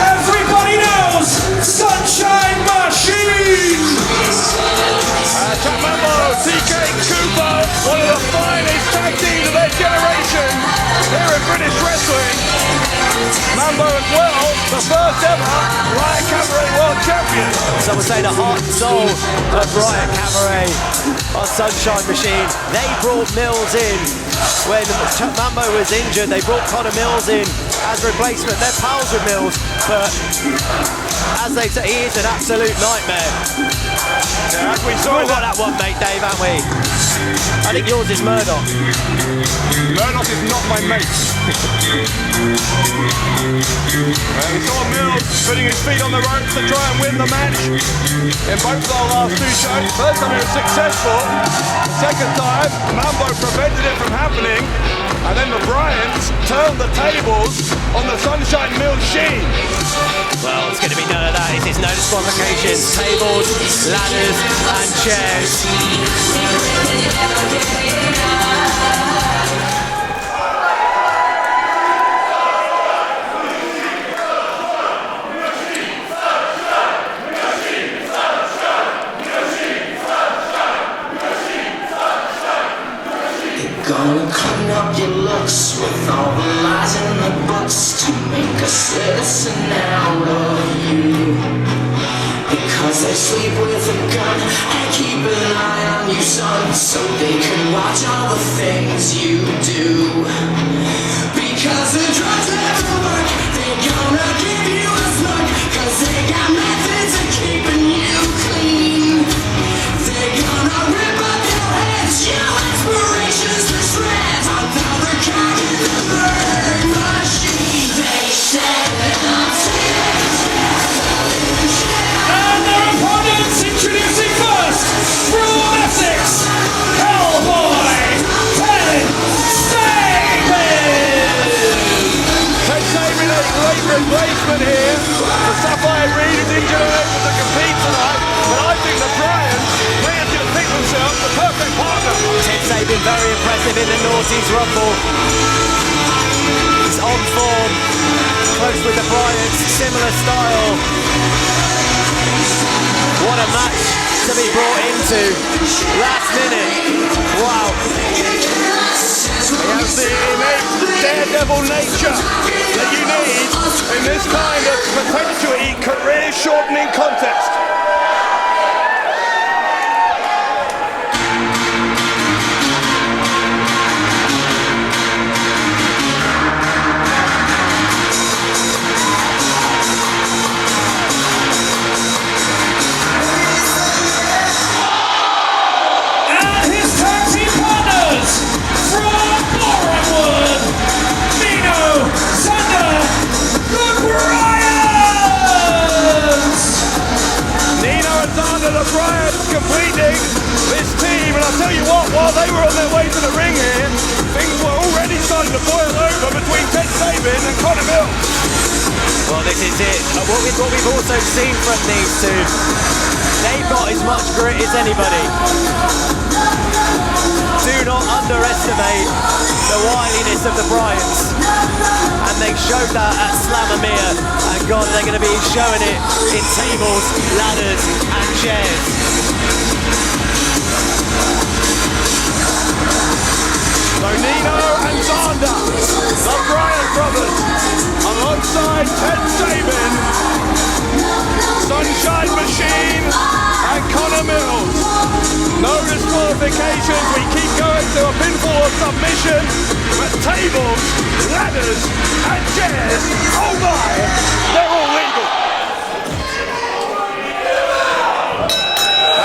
Everybody knows Sunshine Machine. John Mambo, TK Cooper, one of the finest tag teams of their generation here in British wrestling. Mambo as well, the first ever Riot Cabaret World Champion. Some would say the heart and soul of Riot Cabaret on Sunshine Machine. They brought Mills in when Mambo was injured. They brought Connor Mills in as replacement. They're pals with Mills, but as they say, he is an absolute nightmare. Yeah, as we saw We've got that one, mate, Dave, haven't we? I think yours is Murdoch. Murdoch is not my mate. We saw Mills putting his feet on the ropes to try and win the match in both of our last two shows. First time he was successful. The second time, Mambo prevented it from happening. And then the Bryants turned the tables on the Sunshine Mills-chine. Well, it's going to be none of that. It is no disqualifications. Tables, ladders, and chairs. Gonna clean up your looks with all the lies in the books to make a citizen out of you. Because they sleep with a gun and keep an eye on you, son, so they can watch all the things you do. Because the drugs never work, they're gonna give you a slug, cause they got methods of keeping you clean. They're gonna rip up your heads, your aspirations to shreds. Another cog in the murder machine. They said And their opponents, introducing first from Essex, Hellboy, Tate Sabin. Tate Sabin, a great replacement here for Sapphire Reed, who's injured and able to compete tonight. But I think the Bryants may have just picked themselves the perfect partner. Tate Sabin very impressive in the noughties rumble. He's on form, close with the Bryants, similar style. What a match to be brought into last minute. Wow. He has the innate daredevil nature that you need in this kind of potentially career-shortening contest. And his tag team partners from Bournemouth, Nino, Sander, the Bryants. Nino and Zander, the Bryants, completing this team. And I'll tell you what, while they were on their way to the ring here, things were already starting to boil over between Tate Sabin and Connor Mills. Well, this is it. What we've also seen from these two, they've got as much grit as anybody. Do not underestimate the wiliness of the Bryants. And they showed that at Slamamere. And God, they're going to be showing it in tables, ladders, and chairs. So Nino and Zander, the Bryant brothers, alongside Tate Sabin, Sunshine Machine, and Connor Mills. No disqualifications, we keep going to a pinfall of submission, but tables, ladders, and chairs, oh my, they're all legal.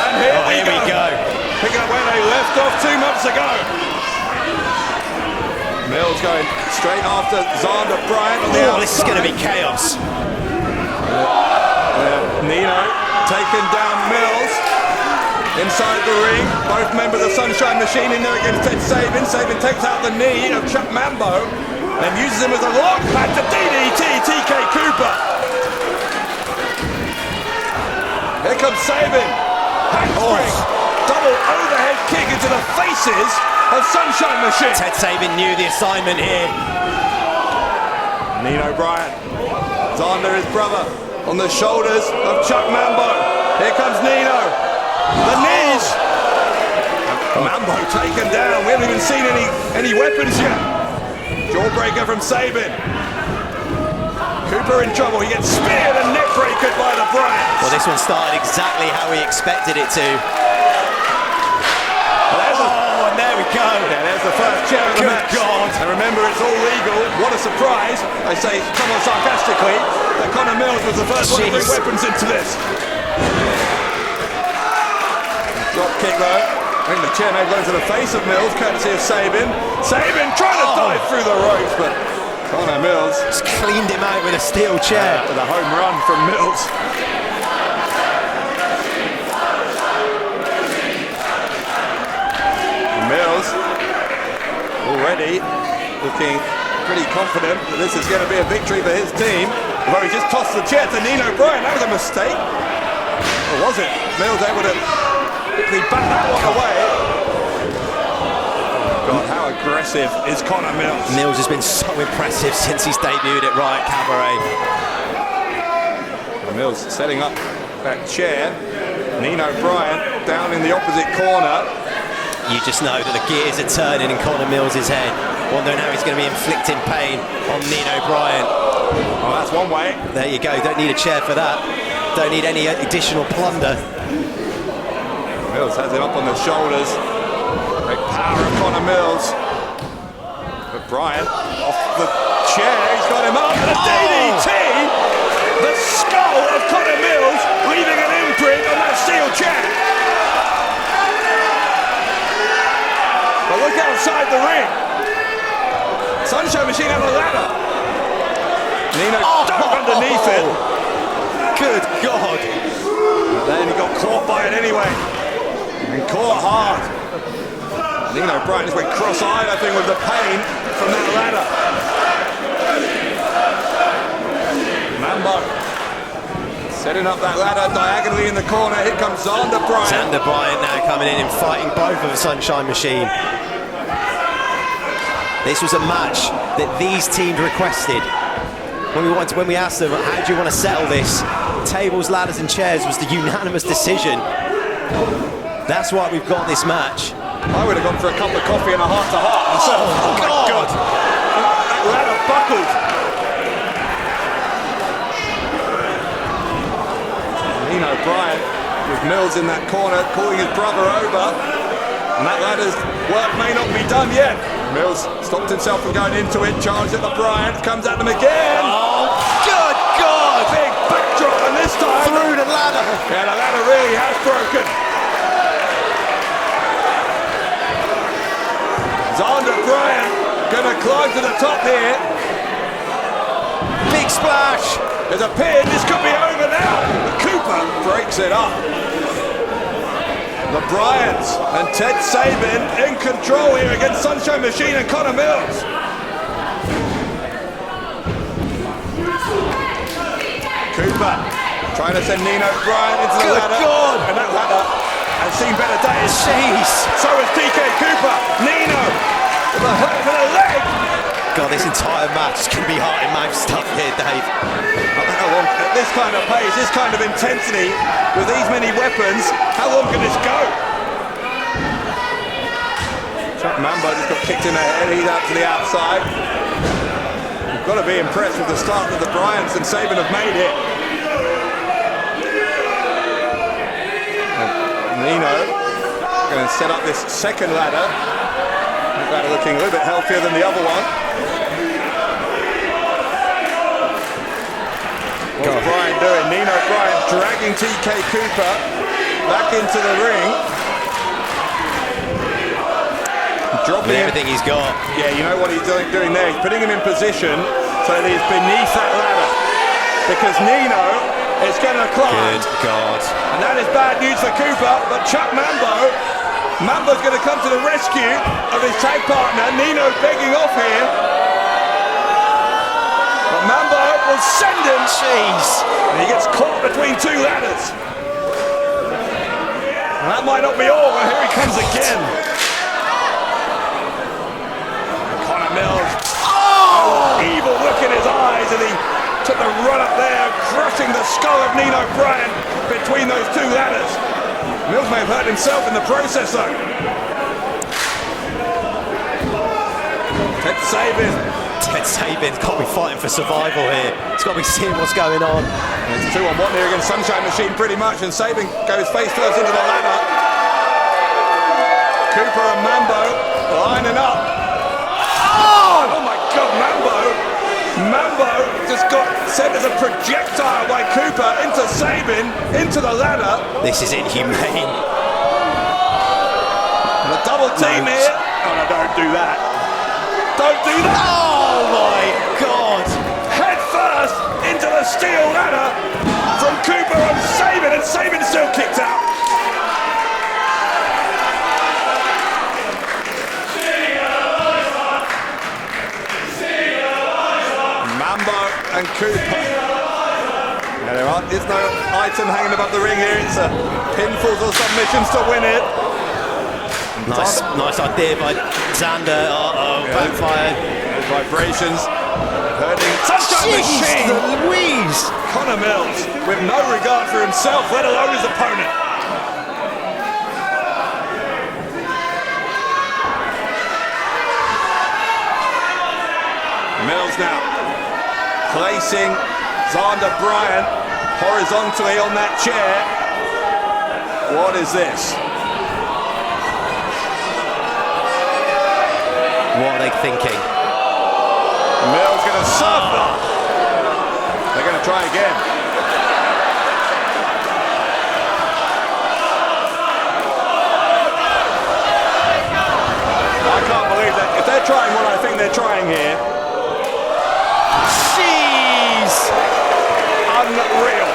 And here we go. Picking up where they left off 2 months ago. Mills going straight after Zander Bryant on the outside. This is going to be chaos. Yeah. Nino taking down Mills. Inside the ring, both members of Sunshine Machine in there against Ted Sabin. Sabin takes out the knee of Chuck Mambo and uses him as a long pad to DDT TK Cooper. Here comes Sabin. Handspring. Double overhead kick into the faces of Sunshine Machine. Ted Sabin knew the assignment here. Nino Bryant is under his brother on the shoulders of Chuck Mambo. Here comes Nino. The knees. Mambo taken down. We haven't even seen any weapons yet. Jawbreaker from Sabin. Cooper in trouble. He gets speared and neckbreakered by the Bryants. Well, this one started exactly how we expected it to. Oh, and there we go. Yeah, there's the first chair of the match. God. And remember, it's all legal. What a surprise. I say somewhat sarcastically that Connor Mills was the first one to bring weapons into this. Drop kick though. I think the chair may go into the face of Mills, courtesy of Sabin. Sabin trying to dive through the ropes, but Connor Mills just cleaned him out with a steel chair. With a home run from Mills. Mills already looking pretty confident that this is going to be a victory for his team. Although he just tossed the chair to Nino Bryant. That was a mistake. Or was it? Mills able to quickly back that one away. God, how aggressive is Connor Mills? Mills has been so impressive since he's debuted at Riot Cabaret. Mills setting up that chair. Nino Bryant down in the opposite corner. You just know that the gears are turning in Connor Mills' head, wondering how he's going to be inflicting pain on Nino Bryant. Oh, that's one way. There you go, don't need a chair for that. Don't need any additional plunder. Mills has him up on the shoulders. Great power of Connor Mills. But Bryant off the chair, he's got him up. And a DDT! The skull of Connor Mills leaving an imprint on that steel chair. But look outside the ring. Sunshine Machine have a ladder. Nino dove underneath it. Good God. But then he got caught by it anyway. And caught hard. Nino Bryant just went cross-eyed, I think, with the pain from that ladder. Mambo setting up that ladder diagonally in the corner. Here comes Xander Bryant. Xander Bryant now coming in and fighting both of the Sunshine Machine. This was a match that these teams requested. When we asked them, how do you want to settle this? Tables, ladders and chairs was the unanimous decision. That's why we've got this match. I would have gone for a cup of coffee and a heart-to-heart myself. Oh my God! That ladder buckled. Nino Bryant with Mills in that corner, calling his brother over. And that ladder's work may not be done yet. Mills stopped himself from going into it, charged at the Bryant, comes at them again. Oh, good God! Big backdrop, and this time through the ladder. Yeah, the ladder really has broken. Xander Bryant gonna climb to the top here. Big splash. There's a pin, this could be over now. But Cooper breaks it up. The Bryants and Ted Sabin in control here against Sunshine Machine and Connor Mills. Cooper trying to send Nino Bryant into the ladder. God. And that ladder has seen better days. Jeez. So has TK Cooper. Nino with a hook for the leg. God, this entire match is going to be heart and mouth stuff here, Dave. I don't know how long, at this kind of pace, this kind of intensity, with these many weapons, how long can this go? Chuck Mambo just got kicked in the head, he's out to the outside. You've got to be impressed with the start that the Bryants and Sabin have made here. And Nino going to set up this second ladder. Ladder looking a little bit healthier than the other one. What's Bryant doing? Nino Bryant dragging TK Cooper back into the ring. Dropping everything he's got. Yeah, you know what he's doing there? He's putting him in position so that he's beneath that ladder. Because Nino is going to climb. Good God. And that is bad news for Cooper, but Chuck Mambo's going to come to the rescue of his tag partner. Nino begging off here. But Mambo will send him. Jeez. And he gets caught between two ladders. And that might not be all, but here he comes again. Connor Mills. Oh! Evil look in his eyes, and he took the run up there, crushing the skull of Nino Bryant between those two ladders. Mills may have hurt himself in the process, though. Ted Sabin's got to be fighting for survival here. He's got to be seeing what's going on. And it's 2-on-1 here against Sunshine Machine pretty much, and Sabin goes face first into the ladder. Cooper and Mambo lining up. Oh my God, Mambo just got sent as a projectile by Cooper into Sabin, into the ladder. This is inhumane. And a double team here. Oh no, don't do that. Don't do that. Oh my God. Head first into the steel ladder from Cooper on Sabin, and Sabin still kicked out. Mambo and Cooper. Now there is no item hanging above the ring here. It's pinfalls or submissions to win it. Nice idea by Xander. Backfire. Vibrations. Hurting. Sunshine Machine. Louise. Connor Mills with no regard for himself, let alone his opponent. Mills now placing Xander Bryant horizontally on that chair. What is this? What are they thinking? Mills going to suffer. They're going to try again. I can't believe that. If they're trying what I think they're trying here. Jeez! Unreal.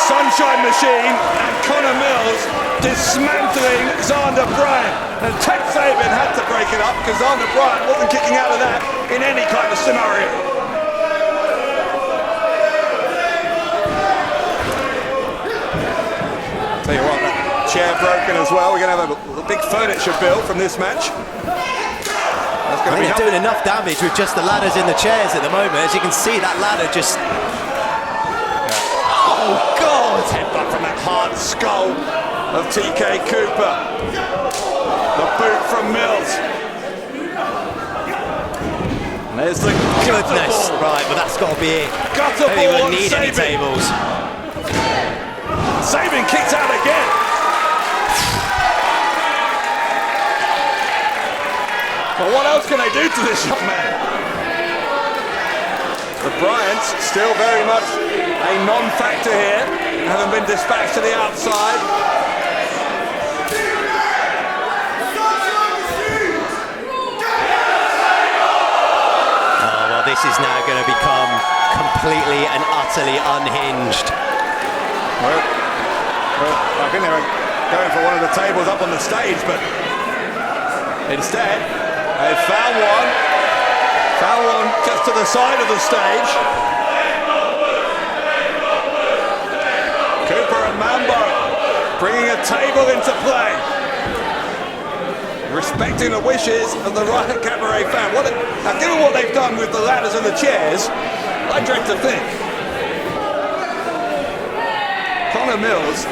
Sunshine Machine and Connor Mills dismantling Xander Bryant, and Tate Sabin had to break it up because Xander Bryant wasn't kicking out of that in any kind of scenario. Tell you what, that chair broken as well. We're going to have a big furniture bill from this match. That's going to be they're doing enough damage with just the ladders in the chairs at the moment. As you can see, that ladder just... Oh God! Headbutt from that hard skull of TK Cooper. The boot from Mills. And there's the Goodness. gutter ball. Right, but that's got to be it. Gutter Maybe we ball won't on need any Sabin. tables. Sabin kicked out again. Well, what else can they do to this young man? The Bryants still very much a non-factor here, having been dispatched to the outside. Oh, well, this is now going to become completely and utterly unhinged. Well, I think they were going for one of the tables up on the stage, but instead, they found one just to the side of the stage. Cooper and Mambo bringing a table into play, respecting the wishes of the Riot Cabaret fan. Now, given what they've done with the ladders and the chairs, I dread to think. Connor Mills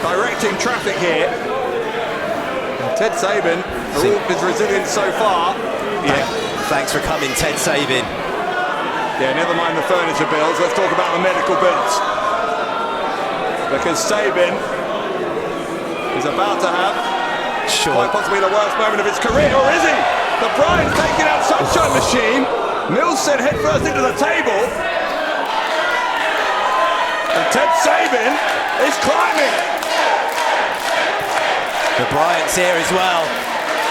directing traffic here. And Ted Sabin, for all of his resilience so far. Yeah. Thanks for coming, Ted Sabin. Yeah, never mind the furniture bills, let's talk about the medical bills. Because Sabin is about to have quite possibly the worst moment of his career, or is he? The Bryant's taking out Sunshine Machine. Mills sent head first into the table. And Ted Sabin is climbing. The Bryants here as well.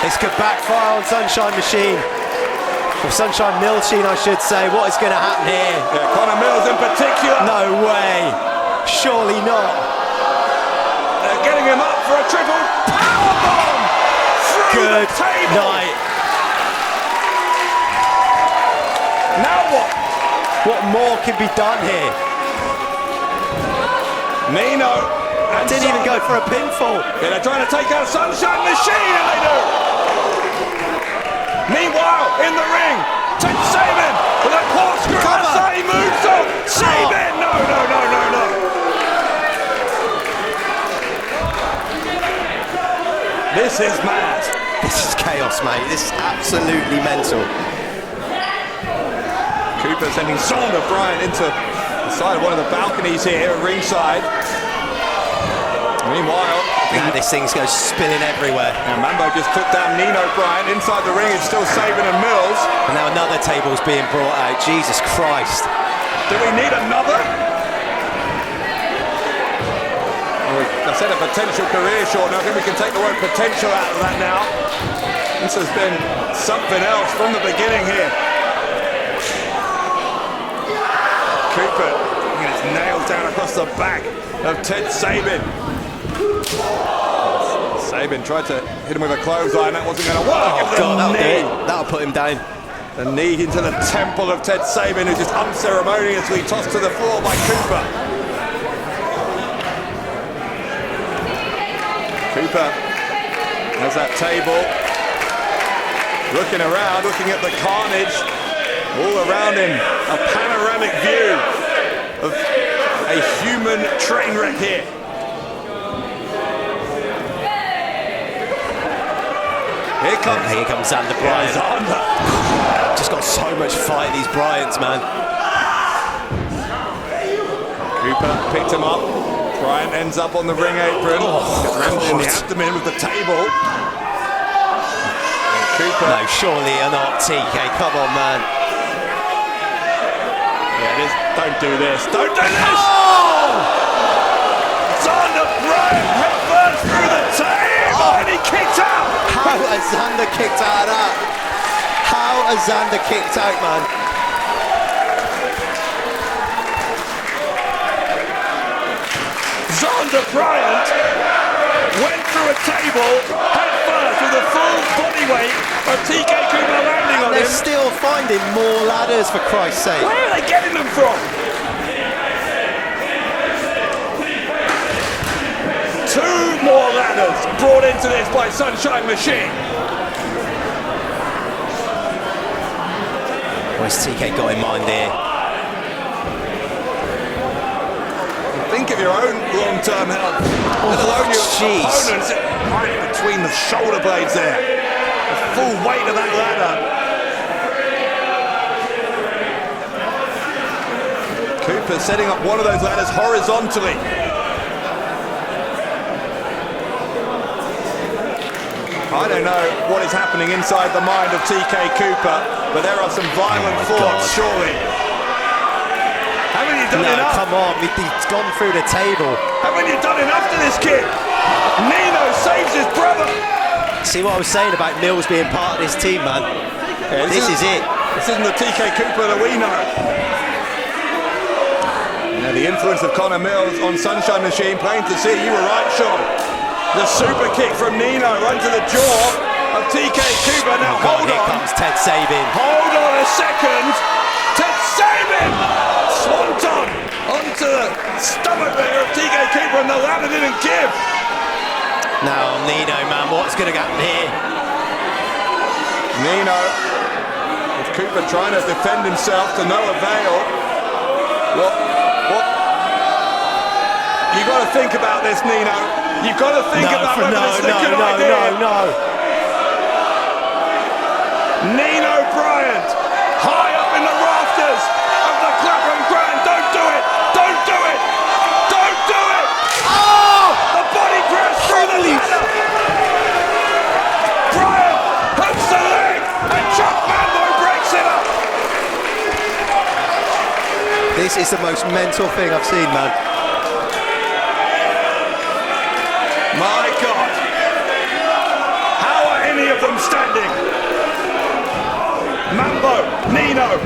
This could backfire on Sunshine Machine. Well, Sunshine Mills-chine, I should say. What is going to happen here? Yeah, Connor Mills in particular. No way. Surely not. They're getting him up for a triple powerbomb through Good the table. night. Now what? What more can be done here? Nino and Didn't even go for a pinfall. Yeah, they're trying to take out Sunshine Machine, and they do. Meanwhile, in the ring, Tate Sabin with a corkscrew outside moonsault. Sabin! No. This is mad. This is chaos, mate. This is absolutely mental. Cooper sending Sander Bryant into the side of one of the balconies here at ringside. Meanwhile, This thing goes spilling everywhere. and Mambo just took down Nino Bryant. Inside the ring, it's still Sabin and Mills. And now another table's being brought out. Jesus Christ. Do we need another? I said a potential career short. I think we can take the word potential out of that now. This has been something else from the beginning here. Cooper getting his nails down across the back of Tate Sabin. Sabin tried to hit him with a clothesline. That wasn't going to work. Oh, God, that'll put him down. The knee into the temple of Tate Sabin, who's just unceremoniously tossed to the floor by Cooper. Cooper has that table, looking around, looking at the carnage all around him. A panoramic view of a human train wreck here. Here comes Xander Bryant. Just got so much fight, these Bryants, man. Cooper picked him up. Bryant ends up on the ring apron. Rammed in the abdomen with the table. And Cooper. No, surely not, TK. Come on, man. Yeah, don't do this. Don't do this! Oh! Xander Bryant head first through the table and he kicked out! How has Xander kicked out of that? How has Xander kicked out, man? Xander Bryant went through a table head first with a full body weight of TK Cooper landing on They're him. still finding more ladders, for Christ's sake. Where are they getting them from? Two more ladders brought into this by Sunshine Machine. What's TK got in mind here? Think of your own long-term health, let alone your opponents right between the shoulder blades there. The full weight of that ladder. Cooper setting up one of those ladders horizontally. I don't know what is happening inside the mind of TK Cooper, but there are some violent thoughts, surely. Haven't you done enough? Come on, he's gone through the table. Haven't you done enough to this kid? Nino saves his brother. See what I was saying about Mills being part of this team, man? Yeah, this is it. This isn't the TK Cooper that we know. Now the influence of Connor Mills on Sunshine Machine, plain to see. You were right, Sean. The super kick from Nino right to the jaw of TK Cooper. Now hold Here on. comes Tate Sabin. Hold on a second. Tate Sabin! Swanton onto the stomach there of TK Cooper, and the ladder didn't give. Now Nino, man, what's going to happen here? Nino, with Cooper trying to defend himself to no avail. What? You got to think about this, Nino. You've got to think about whether this is a good idea. No. Nino Bryant, high up in the rafters of the Clapham Grand. Don't do it! Don't do it! Don't do it! Oh! The body press through the ladder. Bryant hooks the leg, and Chuck Mambo breaks it up. This is the most mental thing I've seen, man. My God! How are any of them standing? Mambo Nino.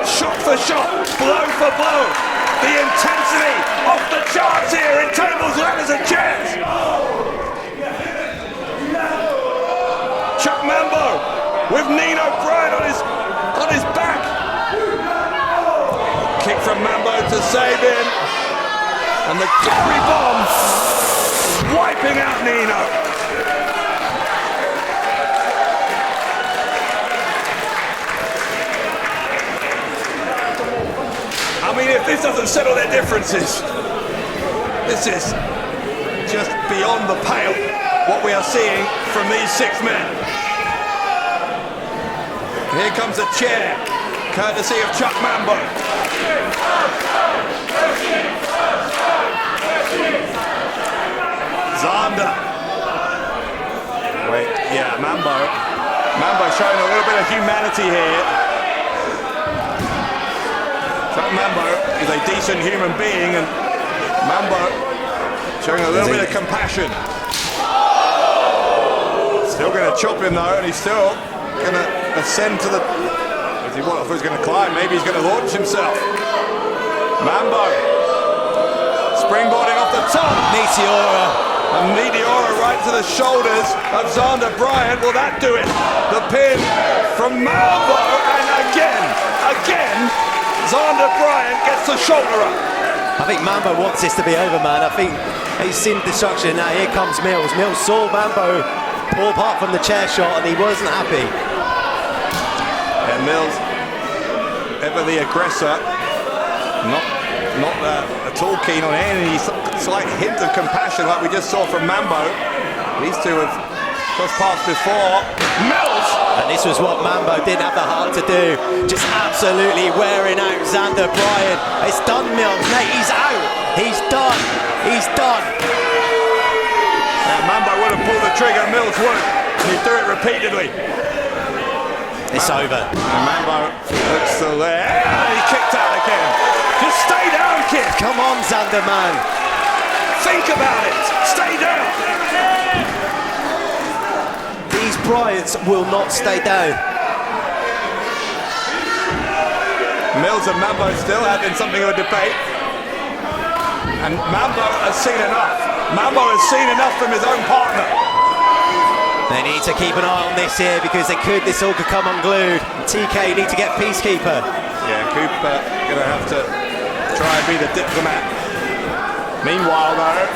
Shot for shot, blow for blow. The intensity off the charts here in tables, ladders and chairs. Chuck Mambo with Nino Bryant on his back. Kick from Mambo to Sabin. And the Gary bomb wiping out Nino. I mean, if this doesn't settle their differences, this is just beyond the pale what we are seeing from these 6 men. Here comes a chair, courtesy of Chuck Mambo. Zander. Wait, yeah, Mambo. Mambo showing a little bit of humanity here. Chuck Mambo is a decent human being, and Mambo showing a little bit of compassion. Still going to chop him though, and he's still going to ascend to the... If he's going to climb, maybe he's going to launch himself. Mambo springboarding off the top. Meteora. A Meteora right to the shoulders of Zander Bryant. Will that do it? The pin from Mambo, and again, Zander Bryant gets the shoulder up. I think Mambo wants this to be over, man. I think he's seen destruction. Now here comes Mills. Mills saw Mambo pull apart from the chair shot, and he wasn't happy. And Mills, ever the aggressor, not at all keen on any slight hint of compassion like we just saw from Mambo. These two have crossed paths before. Mills! And this was what Mambo didn't have the heart to do. Just absolutely wearing out Zander Bryant. It's done, Mills. Mate, he's out. He's done. He's done. Now Mambo would have pulled the trigger, Mills wouldn't. And he'd do it repeatedly. It's over. And Mambo looks to there. And he kicked out again. Just stay down, kid. Come on, Zander, man. Think about it. Stay down. These Bryants will not stay down. Mills and Mambo still having something of a debate. And Mambo has seen enough. Mambo has seen enough from his own partner. They need to keep an eye on this here because this all could come unglued. TK need to get Peacekeeper. Yeah, Cooper gonna have to try and be the diplomat. Meanwhile, though,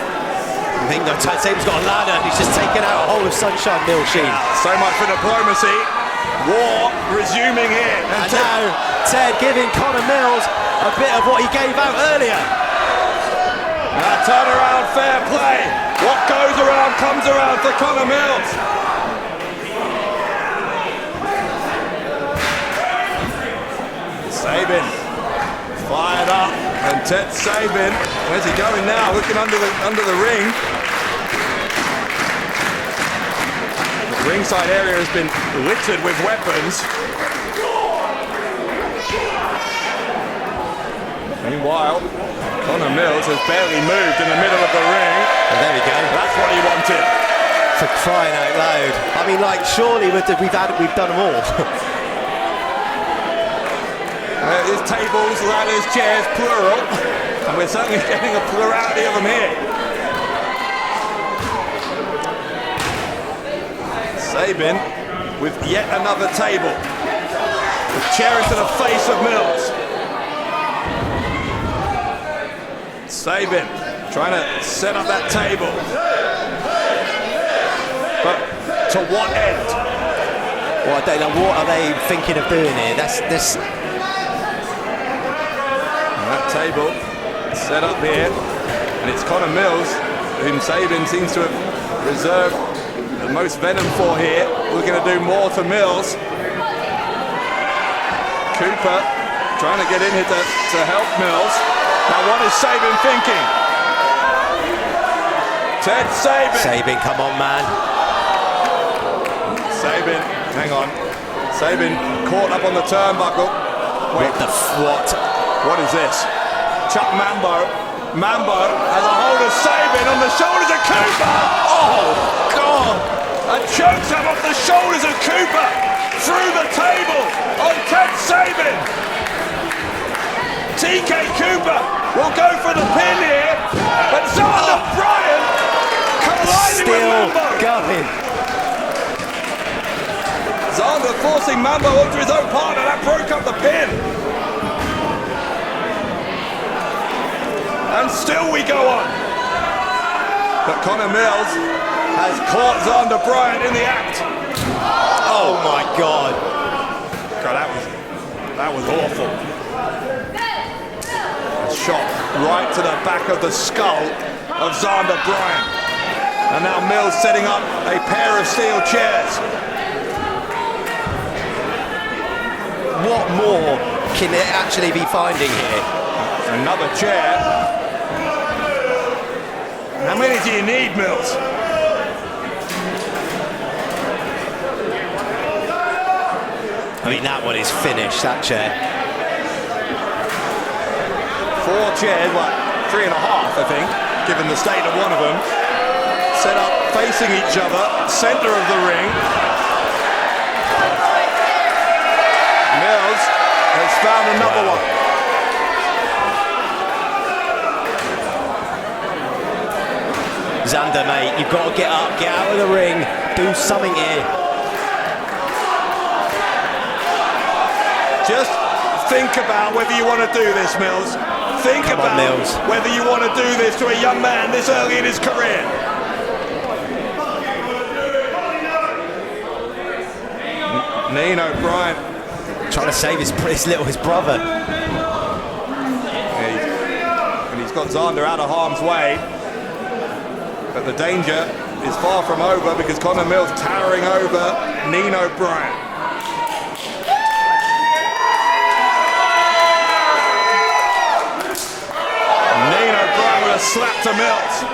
I think Tate's got a ladder. He's just taken out a whole of Sunshine Mills-chine. So much for diplomacy. War resuming here. And now Ted giving Connor Mills a bit of what he gave out earlier. Now turn around, fair play. What goes around comes around for Connor Mills. Sabin fired up, and Ted Sabin, where's he going now? Looking under the ring. The ringside area has been littered with weapons. Meanwhile, Connor Mills has barely moved in the middle of the ring. Well, there we go. That's what he wanted. For crying out loud. I mean, like, surely we've done them all. There's tables, ladders, chairs, plural, and we're certainly getting a plurality of them here. Sabin with yet another table. A chair into the face of Mills. Sabin trying to set up that table. But to what end? Well, I don't know, what are they thinking of doing here? That's That table set up here, and it's Connor Mills, whom Sabin seems to have reserved the most venom for here. We're going to do more to Mills. Cooper trying to get in here to help Mills. Now what is Sabin thinking? Ted Sabin. Sabin, come on, man. Sabin, hang on. Sabin caught up on the turnbuckle. Wait, what is this? Chuck Mambo. Mambo has a hold of Sabin on the shoulders of Cooper. Oh, God. and chokes him off the shoulders of Cooper through the table on Tate Sabin. TK Cooper will go for the pin here, but Xander Bryant colliding with Mambo. Going. Xander forcing Mambo onto his own partner, that broke up the pin. And still we go on. But Connor Mills has caught Xander Bryant in the act. Oh my God. God, that was awful. A shot right to the back of the skull of Xander Bryant. And now Mills setting up a pair of steel chairs. What more can it actually be finding here? Another chair. How many do you need, Mills? I mean, that one is finished, that chair. 4 chairs, what, 3.5, I think, given the state of one of them. Set up facing each other, center of the ring. Mills has found another one. Xander, mate, you've got to get up, get out of the ring, do something here. Just think about whether you want to do this, Mills. Think Come on, about Mills. whether you want to do this to a young man this early in his career. Nino Bryant Trying to save his brother. and he's got Xander out of harm's way. But the danger is far from over because Connor Mills towering over Nino Bryant. Nino Bryant with a slap to Mills.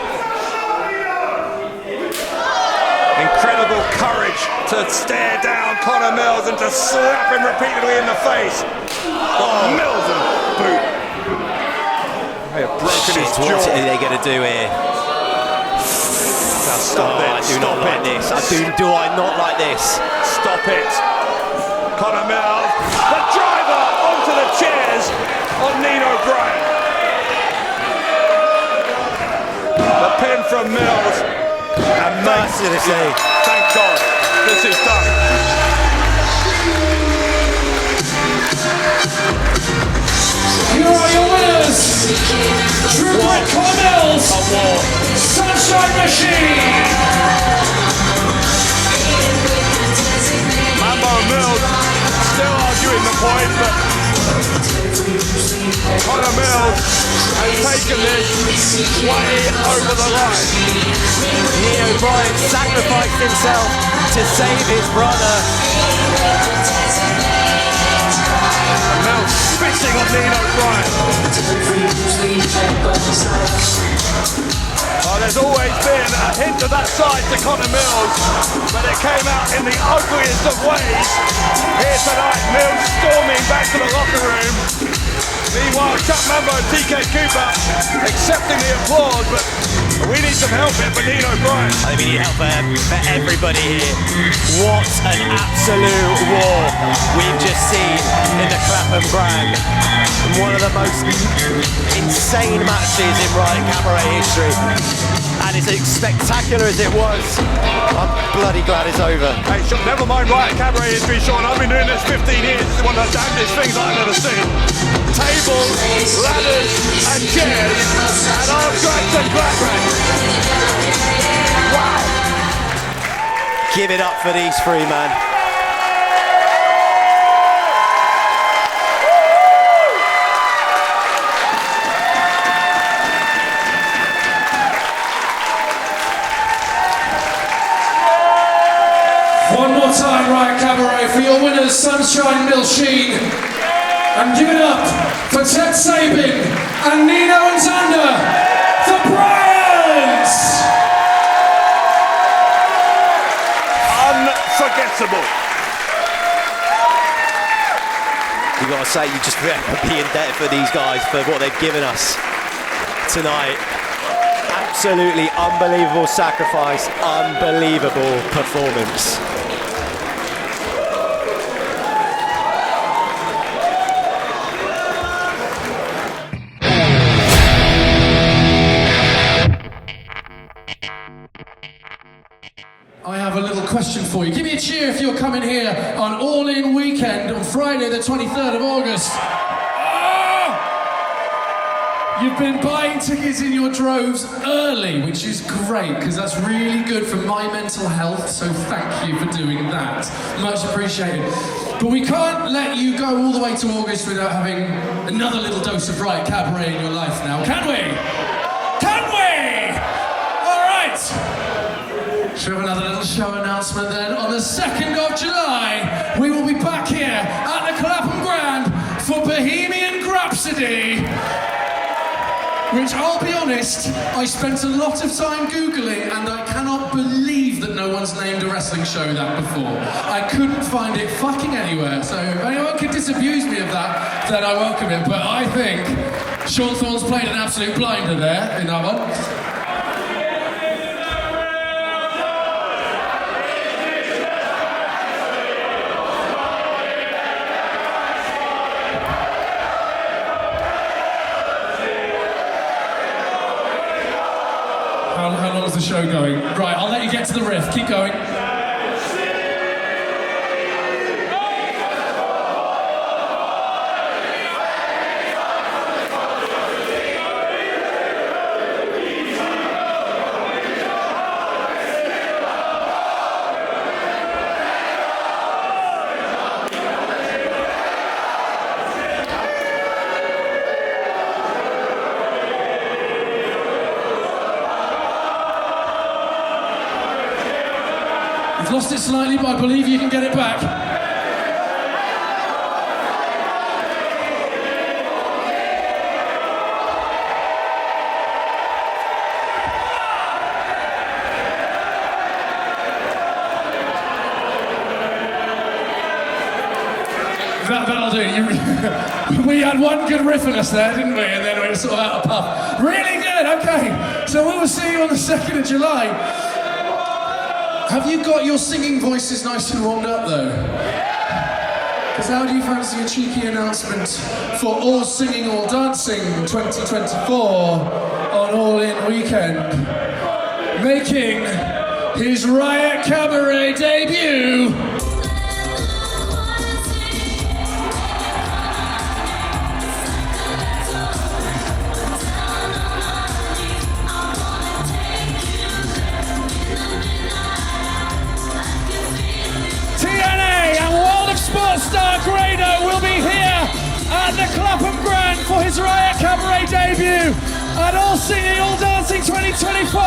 Incredible courage to stare down Connor Mills and to slap him repeatedly in the face. Oh, Mills and boot. They have broken his jaw. What are they going to do here? Now stop it. I do not like this. Do I not like this? Stop it. Connor Mills, the driver onto the chairs on Nino Bryant. The pin from Mills. And Mercilessly. Thank God, this is done. Here are your winners! True Connor Mills, Sunshine Machine! Mambo Mills still arguing the point, but Connor Mills has taken this way over the line. Nino Bryant sacrificed himself to save his brother. And Mills spitting on Nino Bryant. Oh, there's always been a hint of that side to Connor Mills, but it came out in the ugliest of ways. Here tonight, Mills storming back to the locker room. Meanwhile, Chuck Mambo and TK Cooper accepting the applause, but we need some help here for Nino Bryant. I think we need help for everybody here. What an absolute war we've just seen in the Clapham Grand. One of the most insane matches in Riot Cabaret history. And as spectacular as it was, I'm bloody glad it's over. Hey, Sean, never mind Riot Cabaret history, Sean. I've been doing this 15 years. This is one of the damnedest things I've ever seen. Tables, ladders, and chairs, and arm-drags and GLADRAGS. Wow. Give it up for these three, man. One more time, Riot Cabaret, for your winners, Sunshine Mills-chine. And give it up for Tate Sabin and Nino and Xander, the Bryants! Unforgettable. You got to say, you just be indebted for these guys for what they've given us tonight. absolutely unbelievable sacrifice, unbelievable performance. I have a little question for you. Give me a cheer if you're coming here on All In Weekend on Friday the 23rd of August. You've been buying tickets in your droves early, which is great, because that's really good for my mental health, so thank you for doing that. Much appreciated. But we can't let you go all the way to August without having another little dose of Riot Cabaret in your life now, can we? Can we? All right. Should we have another little show announcement then? On the 2nd of July, we will be back here at the Clapham Grand for Bohemian Grapsody. Which, I'll be honest, I spent a lot of time Googling and I cannot believe that no one's named a wrestling show that before. I couldn't find it fucking anywhere, so if anyone could disabuse me of that, then I welcome it. But I think Sean Thorne's played an absolute blinder there in that one. How long is the show going? Right, I'll let you get to the riff. Keep going. You've lost it slightly, but I believe you can get it back. That'll do. We had one good riff in us there, didn't we? And then we were sort of out of puff. Really good, okay. So we will see you on the 2nd of July. Have you got your singing voices nice and warmed up though? Because how do you fancy a cheeky announcement for All Singing All Dancing 2024 on All In Weekend? Making his Riot Cabaret debut. Star Grado will be here at the Clapham Grand for his Riot Cabaret debut at All Singing All Dancing 2024,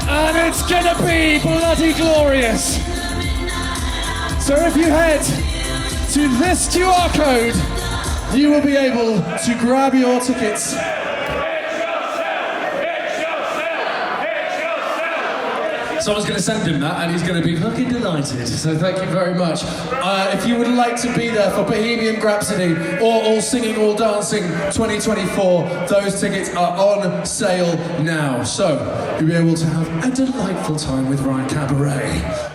and it's gonna be bloody glorious. So if you head to this QR code, you will be able to grab your tickets. Someone's going to send him that and he's going to be fucking delighted. So thank you very much. If you would like to be there for Bohemian Grapsody or All Singing All Dancing 2024, those tickets are on sale now. So you'll be able to have a delightful time with Riot Cabaret.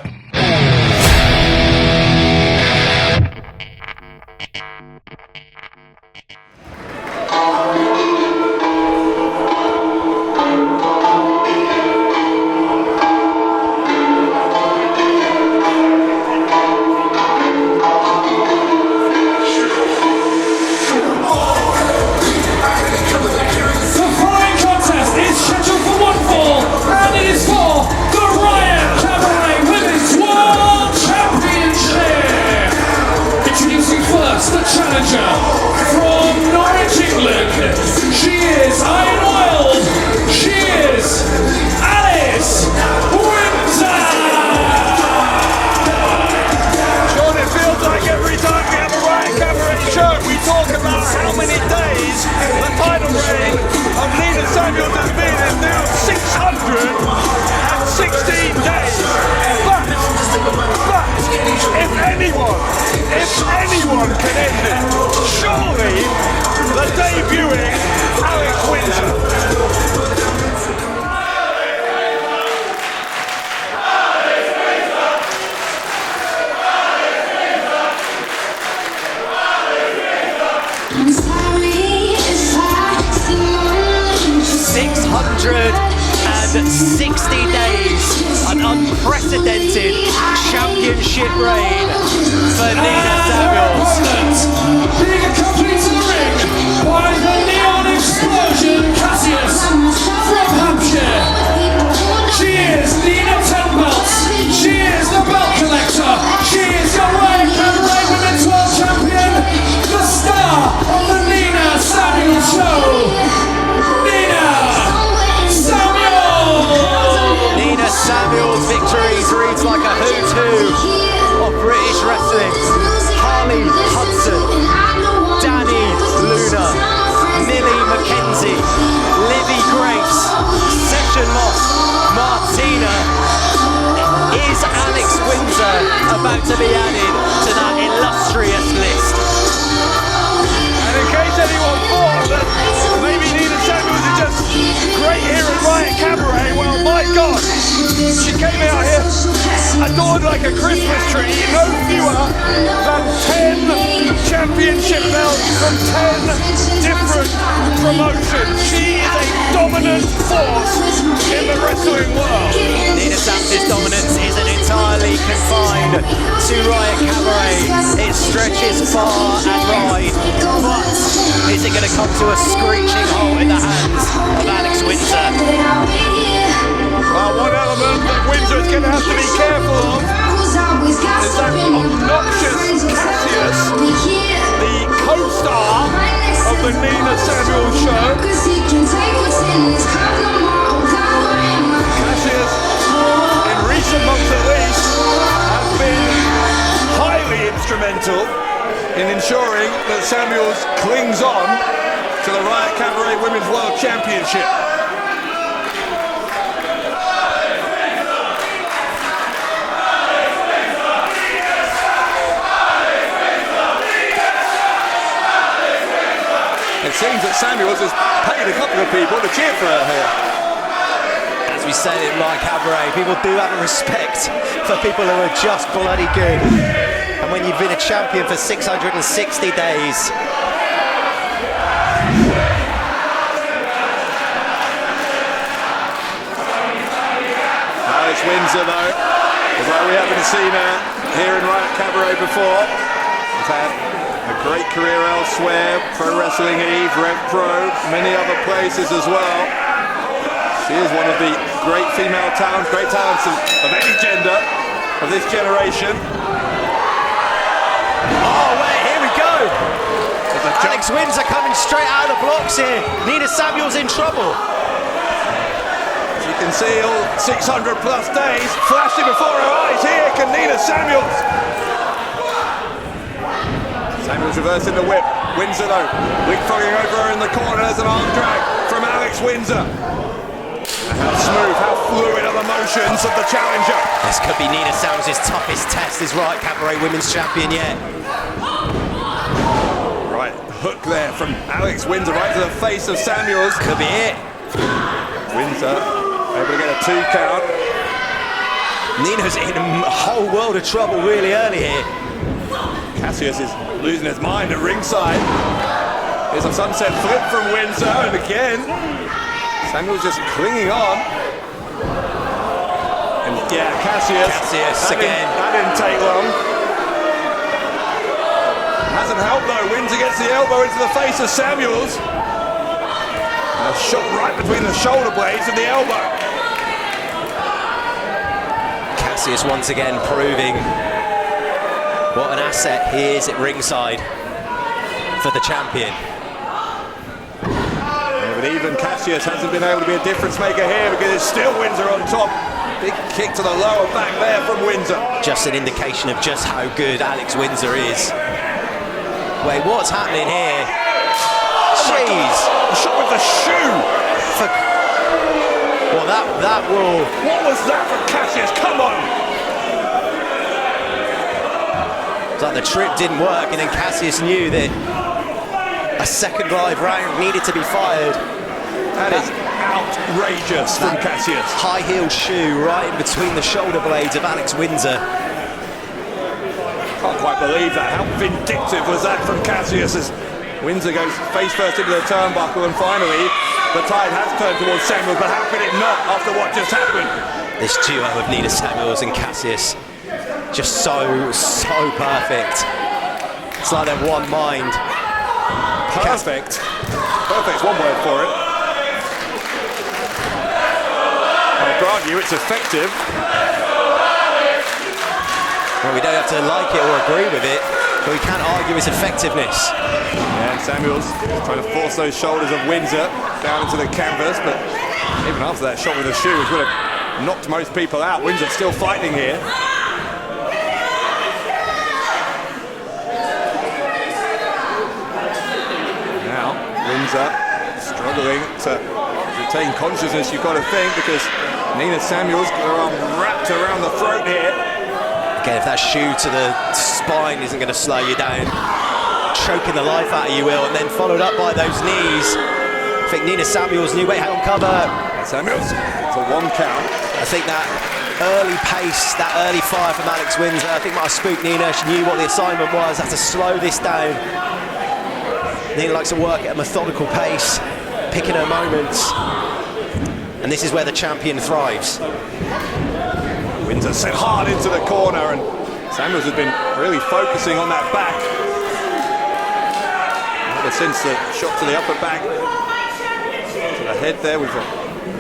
If anyone can end it, surely the debuting Windsor. days, an unprecedented championship reign for Nina Samuels. Being accompanied to the ring by the neon explosion Cassius from Hampshire. She is Nina 10 belts. She is the belt collector. She is your Riot Cabaret Women's World Champion, the star of the Nina Samuels Show. Nina Samuels' victories reads like a who's who of British wrestling. Harley Hudson, Danny Luna, Millie McKenzie, Livy Grace, Session Moss, Martina. Is Alex Windsor about to be added to that illustrious list? And in case anyone thought that maybe Nina Samuels is just great here at Riot Cabaret, well, my God, she came out here adored like a Christmas tree, no fewer than 10 championship belts from 10 different promotions. She is a dominant force in the wrestling world. Nina Samuels' dominance isn't entirely confined to Riot Cabaret. It stretches far and wide. But is it going to come to a screeching halt in the hands of Alex Windsor? Well, one element that Windsor is going to have to be careful of is that obnoxious Cassius, the co-star of the Nina Samuels show. Cassius, in recent months at least, has been highly instrumental in ensuring that Samuels clings on to the Riot Cabaret Women's World Championship. It seems that Samuels has paid a couple of people to cheer for her here. As we said in Riot Cabaret, people do have a respect for people who are just bloody good. And when you've been a champion for 660 days. Alex Windsor, though, although we haven't seen her here in Riot Cabaret before, has had a great career elsewhere, Pro Wrestling Eve, Rev Pro, many other places as well. She is one of the great female talents, great talents of any gender of this generation. Oh, wait, here we go. Alex Windsor coming straight out of the blocks here. Nina Samuels in trouble. As you can see, all 600 plus days flashing before her eyes. Here can Nina Samuels. Samuels reversing the whip. Windsor, though, leapfrogging over her in the corner. There's an arm drag from Alex Windsor. And how smooth, how fluid are the motions of the challenger. This could be Nina Samuels' toughest test as Riot Cabaret Women's Champion yet. Right, hook there from Alex Windsor right to the face of Samuels. Could be it. Windsor able to get a 2 count. Nina's in a whole world of trouble really early here. Cassius is losing his mind at ringside. Here's a sunset flip from Windsor, and again, Samuel's just clinging on. And yeah, Cassius again. That didn't take long. Hasn't helped though. Windsor gets the elbow into the face of Samuels. And a shot right between the shoulder blades of the elbow. Cassius once again proving what an asset he is at ringside for the champion. Yeah, but even Cassius hasn't been able to be a difference maker here because it's still Windsor on top. Big kick to the lower back there from Windsor. Just an indication of just how good Alex Windsor is. Wait, what's happening here? Jeez. A shot with the shoe. Well, that will... What was that from Cassius? Come on. It's like the trip didn't work, and then Cassius knew that a second live round needed to be fired. That is outrageous from Cassius. High heel shoe right in between the shoulder blades of Alex Windsor. Can't quite believe that. How vindictive was that from Cassius as Windsor goes face first into the turnbuckle, and finally the tide has turned towards Samuels, but how could it not after what just happened? This duo of Nina Samuels and Cassius, just so perfect. It's like they're one mind. Perfect. Perfect's one word for it. I'll grant you it's effective. Well, we don't have to like it or agree with it, but we can't argue its effectiveness. Yeah, and Samuels trying to force those shoulders of Windsor down into the canvas, but even after that shot with the shoe, which would have knocked most people out, Windsor still fighting here. Now, Windsor struggling to retain consciousness, you've got to think, because Nina Samuels got her arm wrapped around the throat here. Again, if that shoe to the spine isn't going to slow you down, choking the life out of you will, and then followed up by those knees. I think Nina Samuels knew weight on cover. Samuels, it's a 1 count. I think that early pace, that early fire from Alex Windsor, I think might have spooked Nina. She knew what the assignment was, have to slow this down. Nina likes to work at a methodical pace, picking her moments. And this is where the champion thrives. Windsor sent hard into the corner, and Samuels has been really focusing on that back. Ever since the shot to the upper back, to the head there with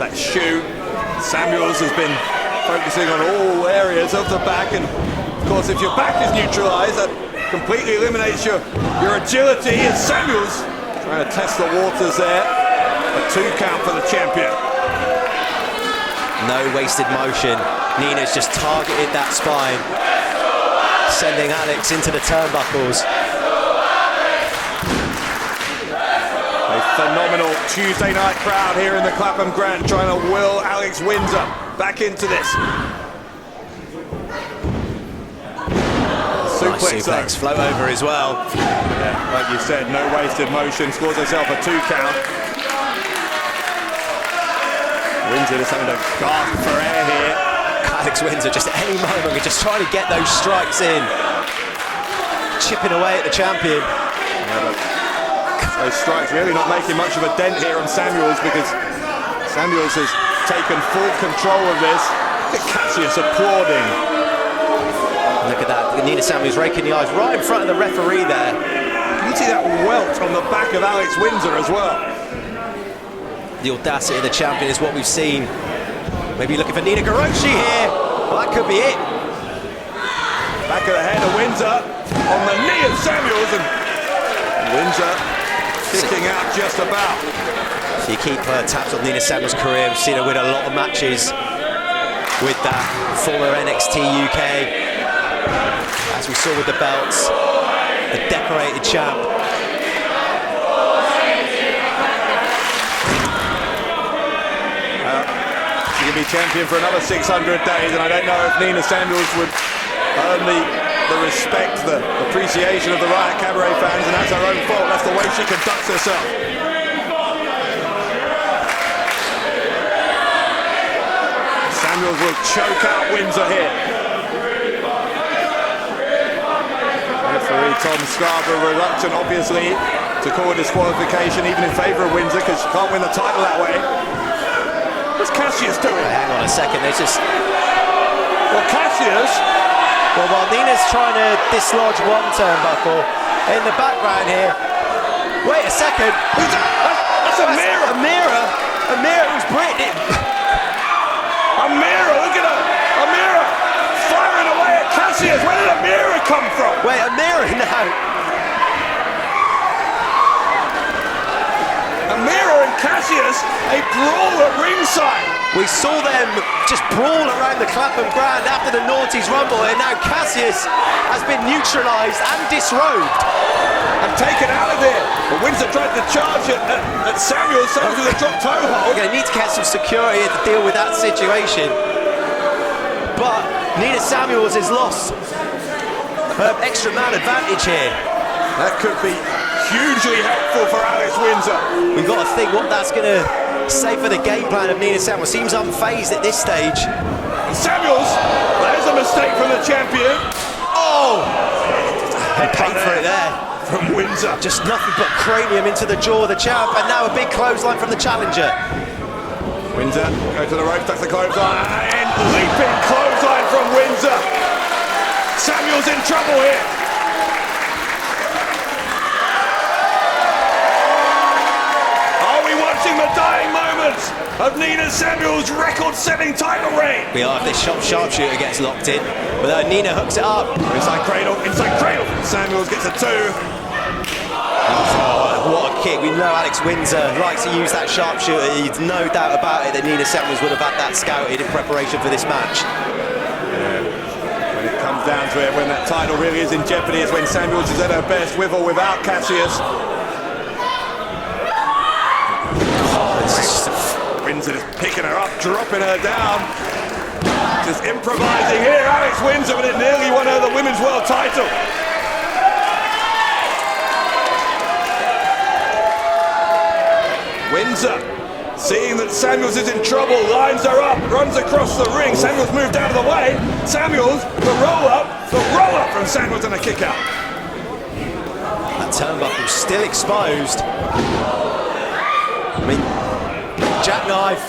that shoe, Samuels has been focusing on all areas of the back, and of course if your back is neutralised, that completely eliminates your agility, and Samuels trying to test the waters there. A 2 count for the champion. No wasted motion. Nina's just targeted that spine, sending Alex into the turnbuckles. A phenomenal Tuesday night crowd here in the Clapham Grand, trying to will Alex Windsor back into this. Nice suplex, float over as well. Yeah, like you said, no wasted motion, scores herself a 2 count. Windsor just having to gasp for air here. Alex Windsor just at any moment just trying to get those strikes in, chipping away at the champion. Yeah, those strikes really not making much of a dent here on Samuels, because Samuels has taken full control of this. Look at Cassius applauding. Look at that, Nina Samuels raking the eyes right in front of the referee there. You see that welt on the back of Alex Windsor as well. The audacity of the champion is what we've seen. Maybe looking for Nina Garoshi here. Well, that could be it. Back of the head of Windsor on the knee of Samuels, and Windsor kicking out just about. So you keep tabs on Nina Samuels' career. We've seen her win a lot of matches with that former NXT UK. As we saw with the belts, the decorated champ. She could be champion for another 600 days, and I don't know if Nina Samuels would earn the respect, the appreciation of the Riot Cabaret fans, and that's her own fault. That's the way she conducts herself. Samuels will choke out Windsor here. Referee Tom Scarborough reluctant, obviously, to call a disqualification, even in favour of Windsor, because she can't win the title that way. What's Cassius doing? Hang on a second, there's just... Well, Cassius... Well, while Nina's trying to dislodge one turnbuckle, in the background here... Wait a second! That's a mirror! A mirror? A mirror who's Brit... A mirror, look at her! A mirror! Firing away at Cassius! Where did a mirror come from? Wait, a mirror now! Mirror and Cassius, a brawl at ringside. We saw them just brawl around the Clapham Grand after the Naughties Rumble, and now Cassius has been neutralised and disrobed. And taken out of there. But Windsor tried to charge at Samuels, Samuels with a drop toe hold. We're going to need to get some security to deal with that situation. But Nina Samuels has lost her extra man advantage here. That could be hugely helpful for Alex Windsor. We've got to think what that's going to say for the game plan of Nina Samuels. Seems unfazed at this stage. Samuels, there's a mistake from the champion. Oh! He paid for it there. from Windsor. Just nothing but cranium into the jaw of the champ, and now a big clothesline from the challenger. Windsor, go to the ropes, tucks the clothesline, leaping clothesline from Windsor. Samuel's in trouble here. Are we watching the dying moments of Nina Samuel's record-setting title reign? We are if this sharpshooter gets locked in, but Nina hooks it up. Inside cradle, inside cradle. Samuels gets a 2. Oh, what a kick. We know Alex Windsor likes to use that sharpshooter. There's no doubt about it that Nina Samuels would have had that scouted in preparation for this match. Yeah. When it comes down to it, when that title really is in jeopardy, is when Samuels is at her best, with or without Cassius. Windsor is picking her up, dropping her down. Just improvising here, Alex Windsor, but it nearly won her the Women's World title. Windsor, seeing that Samuels is in trouble, lines her up, runs across the ring. Samuels moved out of the way. Samuels, the roll-up from Samuels and a kick-out. That turnbuckle's still exposed. I mean, jackknife.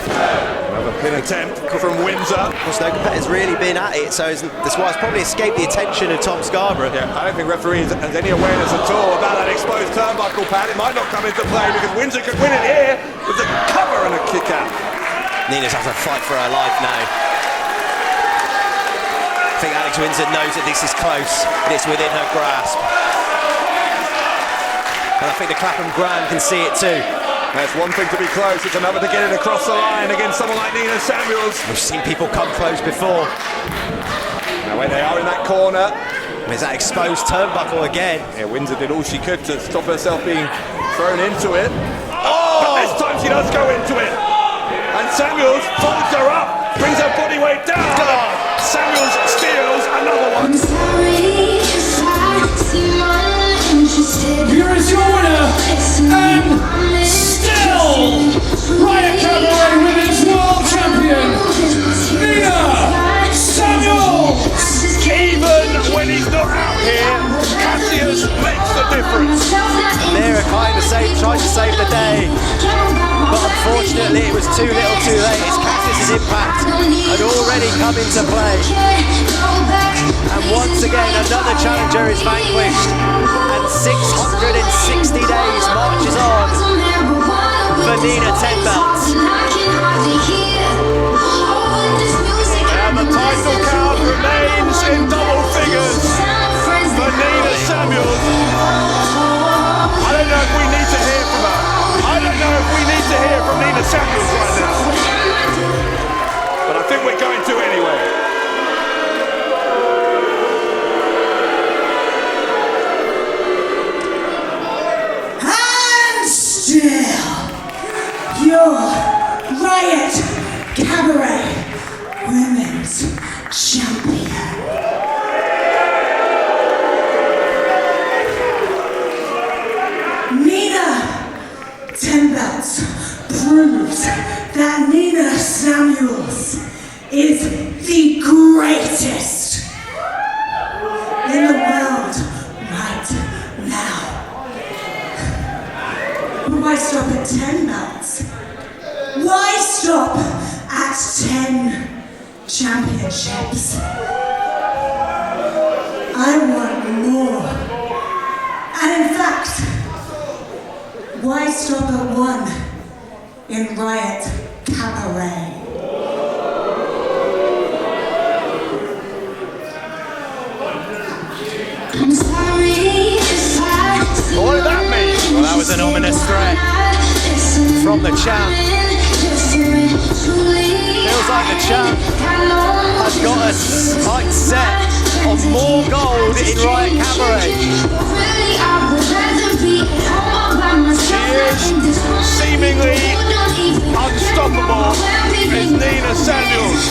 Another pin attempt from Windsor. Of course, no competitor's really been at it, so that's why it's probably escaped the attention of Tom Scarborough. Yeah, I don't think referee has any awareness at all about that exposed turnbuckle pad. It might not come into play because Windsor could win it here with the cover and a kick out. Nina's has to fight for her life now. I think Alex Windsor knows that this is close and it's within her grasp. And I think the Clapham Grand can see it too. That's one thing to be close, it's another to get it across the line against someone like Nina Samuels. We've seen people come close before. Now when they are in that corner, there's that exposed turnbuckle again. Yeah, Windsor did all she could to stop herself being thrown into it. Oh! But this time she does go into it. And Samuels folds her up, brings her body weight down. Samuels steals another one. Here is your winner, and still Riot Cabaret Women's World Champion, Nina Samuels! Even when he's not out here, Cassius makes the difference. Mira kind of tried to save the day, but unfortunately it was too little too late. It's Cassius' impact had already come into play. And once again, another challenger is vanquished, and 660 days marches on for Nina 10 belts. And the title count remains in double figures for Nina Samuels. I don't know if we need to hear from her. I don't know if we need to hear from Nina Samuels right now. But I think we're going to anyway. Your Riot Cabaret Women's Champion. Nina 10 belts proves that Nina Samuels is the greatest in the world right now. Why stop at 10 belts? Why stop at 10 championships? I want more. And in fact, why stop at 1 in Riot Cabaret? I'm sorry if I What did that mean? Well, that was an ominous threat from the champ. Feels like the champ has got a sight set on more gold in Riot Cabaret. She is seemingly unstoppable, is Nina Samuels.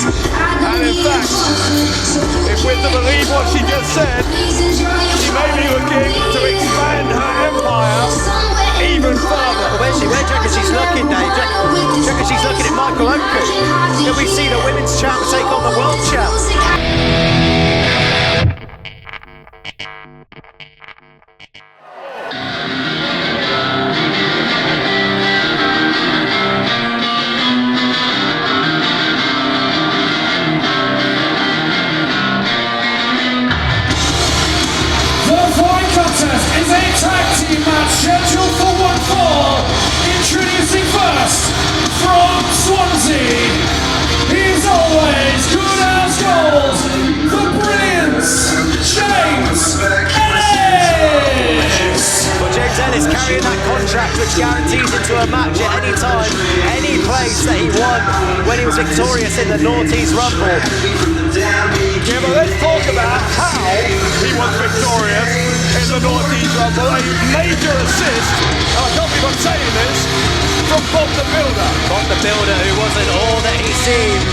And in fact, if we're to believe what she just said, she may be looking to expand her empire even further. Well, where do you reckon she's looking, Dave? Do you reckon she's looking at Michael Oakley? Can we see the women's champ take on the world champ? Is a tag team match scheduled for 1 fall. Introducing first, from Swansea, he's always good as gold, the Bryants, James Ellis! Well, James Ellis carrying that contract which guarantees him to a match at any time, any place that he won when he was victorious in the North East Rumble. Yeah, but let's talk about how he was victorious in the North East Rumble. A major assist, and I can't believe I'm saying this, from Bob the Builder. Bob the Builder, who wasn't all that he seemed.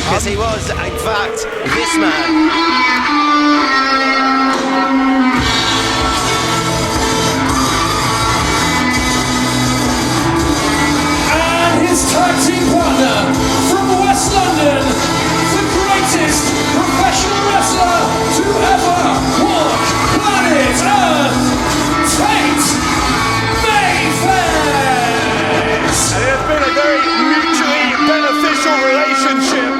Because he was, in fact, this man. His tag team partner from West London, the greatest professional wrestler to ever walk planet Earth, Tate Mayfairs! And it has been a very mutually beneficial relationship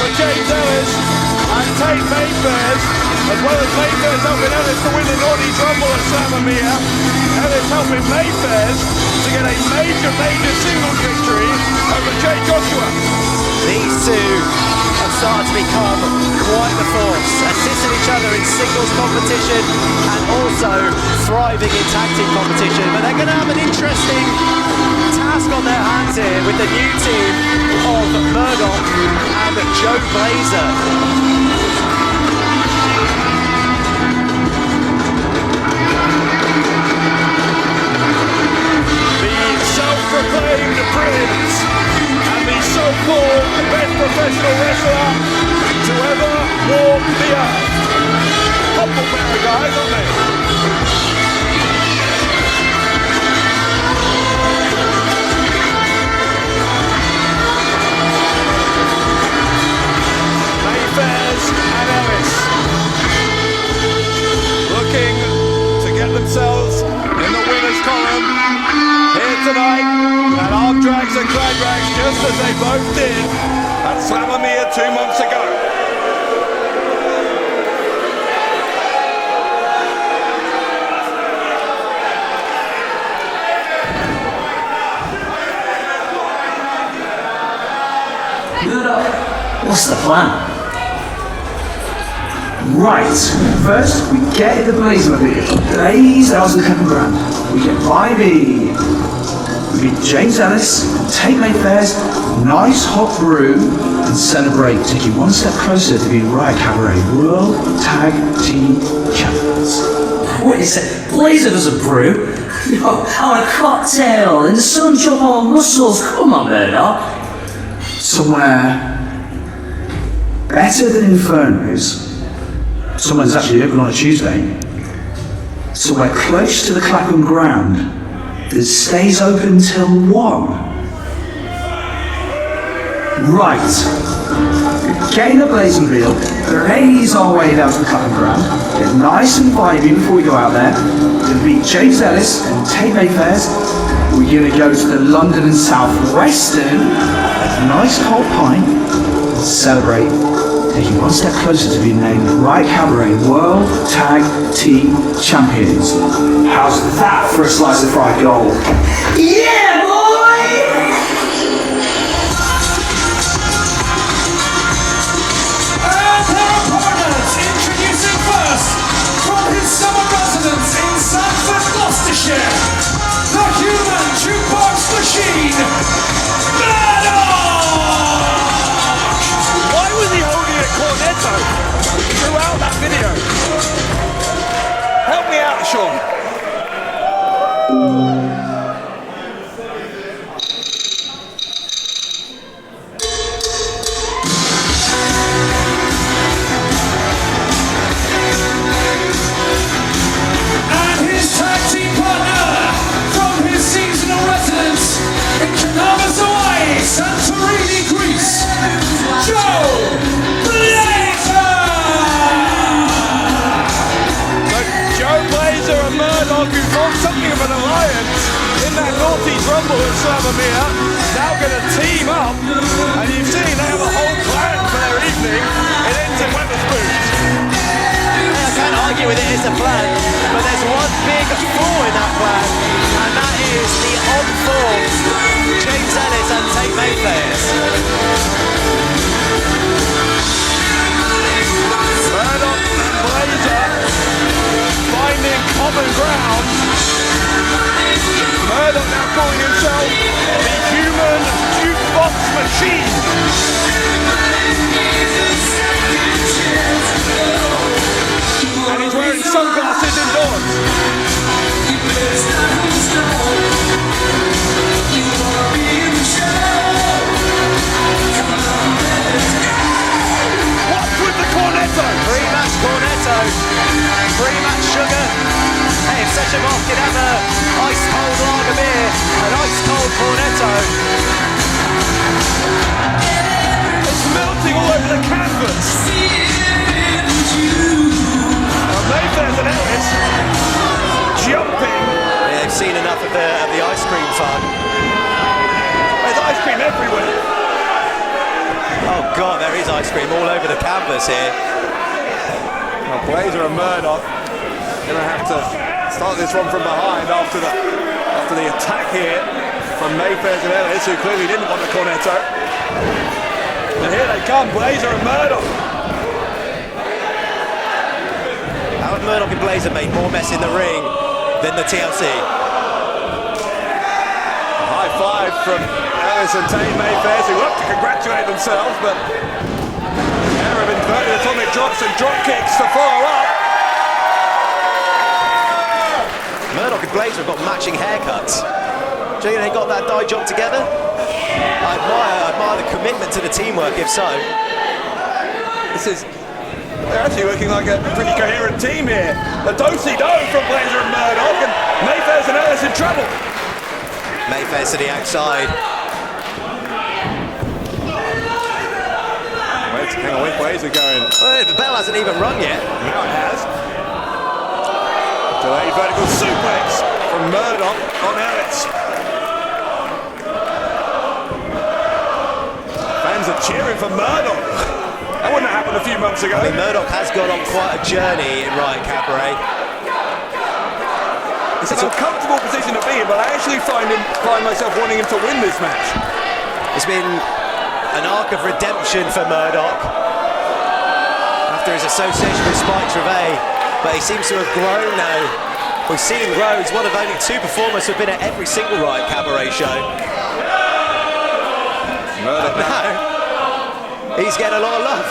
for James Ellis and Tate Mayfairs, as well as Mayfairs helping Ellis to win the North East Rumble at Slamamia. Ellis helping Mayfairs to get a major singles victory over Jay Joshua. These two have started to become quite the force, assisting each other in singles competition and also thriving in tag team competition. But they're going to have an interesting task on their hands here with the new team of Murdoch and Joe Blazr. Self-proclaimed Bryants and the so-called best professional wrestler to ever walk the earth. Couple pair of guys, aren't they? Mayfairs and Ellis looking to get themselves in the winner's column here tonight at Drags and GLADRAGS, just as they both did at Slamamia 2 months ago. Murdoch, what's the plan? Right, first we get the Blazr blaze out of the Clapham Grand. We get Ivy. We beat James Ellis, Tate Mayfairs, nice hot brew, and celebrate, taking one step closer to being Riot Cabaret World Tag Team Champions. What is it? Blazr doesn't brew. No, I want a cocktail and the sun jump on muscles. Come on, Murdoch. Somewhere better than Inferno's. Somewhere that's actually open on a Tuesday. Somewhere close to the Clapham Grand that stays open till 1. Right. Getting the blazing reel, blaze our way down to the Clapham Grand, get nice and vibey before we go out there, to beat James Ellis and Tate Mayfairs. We're going to go to the London and South Western, a nice cold pint, and celebrate, taking one step closer to being named Riot Cabaret World Tag Team Champions. How's that for a slice of fried gold? Yeah, boy! And their opponents, introducing first, from his summer residence in Sanford, Gloucestershire, the human jukebox machine, Murdoch! Why was he holding a cornetto throughout that video? Help me out, Sean. Rumble and Slamamere now going to team up, and you've seen they have a whole plan for their evening. It ends in Weatherspoons. I can't argue with it, it's a plan, but there's one big flaw in that plan, and that is the on-form James Ellis and Tate Mayfairs. Murdoch and Blazr finding common ground. Murdoch now calling himself the human jukebox machine. And he's wearing sunglasses indoors. What's with the cornetto? Pre-match cornetto, pre-match sugar. Hey, if Sechemov could have a ice-cold lager beer, an ice-cold cornetto. It's melting all over the canvas. Mayfairs and Ellis jumping. Yeah, they've seen enough of the ice cream fun. There's ice cream everywhere. Oh God, there is ice cream all over the canvas here. Well, Blazr and Murdoch going to have to start this one from behind after the attack here from Mayfairs and Ellis, who clearly didn't want the cornetto. And here they come, Blazr and Murdoch. How have Murdoch and Blazr made more mess in the ring than the TLC? A high five from Ellis and Tate Mayfairs, who look to congratulate themselves, but a pair of inverted atomic drops and drop kicks to follow up. Murdoch and Blazr have got matching haircuts. Do you think they got that dye job together? I admire the commitment to the teamwork, if so. They're actually looking like a pretty coherent team here. A do-si-do from Blazr and Murdoch, and Mayfairs and Ellis in trouble. Mayfairs to the outside. Hang on, where's Blazr going? Well, the bell hasn't even rung yet. Now it has. Delayed vertical suplex from Murdoch on Ellis. Fans are cheering for Murdoch. That wouldn't have happened a few months ago. I mean, Murdoch has gone on quite a journey in Riot Cabaret. It's an uncomfortable position to be in, but I actually find myself wanting him to win this match. It's been an arc of redemption for Murdoch after his association with Spike Trevay, but he seems to have grown now. We've seen him grow. He's one of only 2 performers who've been at every single Riot Cabaret show. Murdoch now. He's getting a lot of love.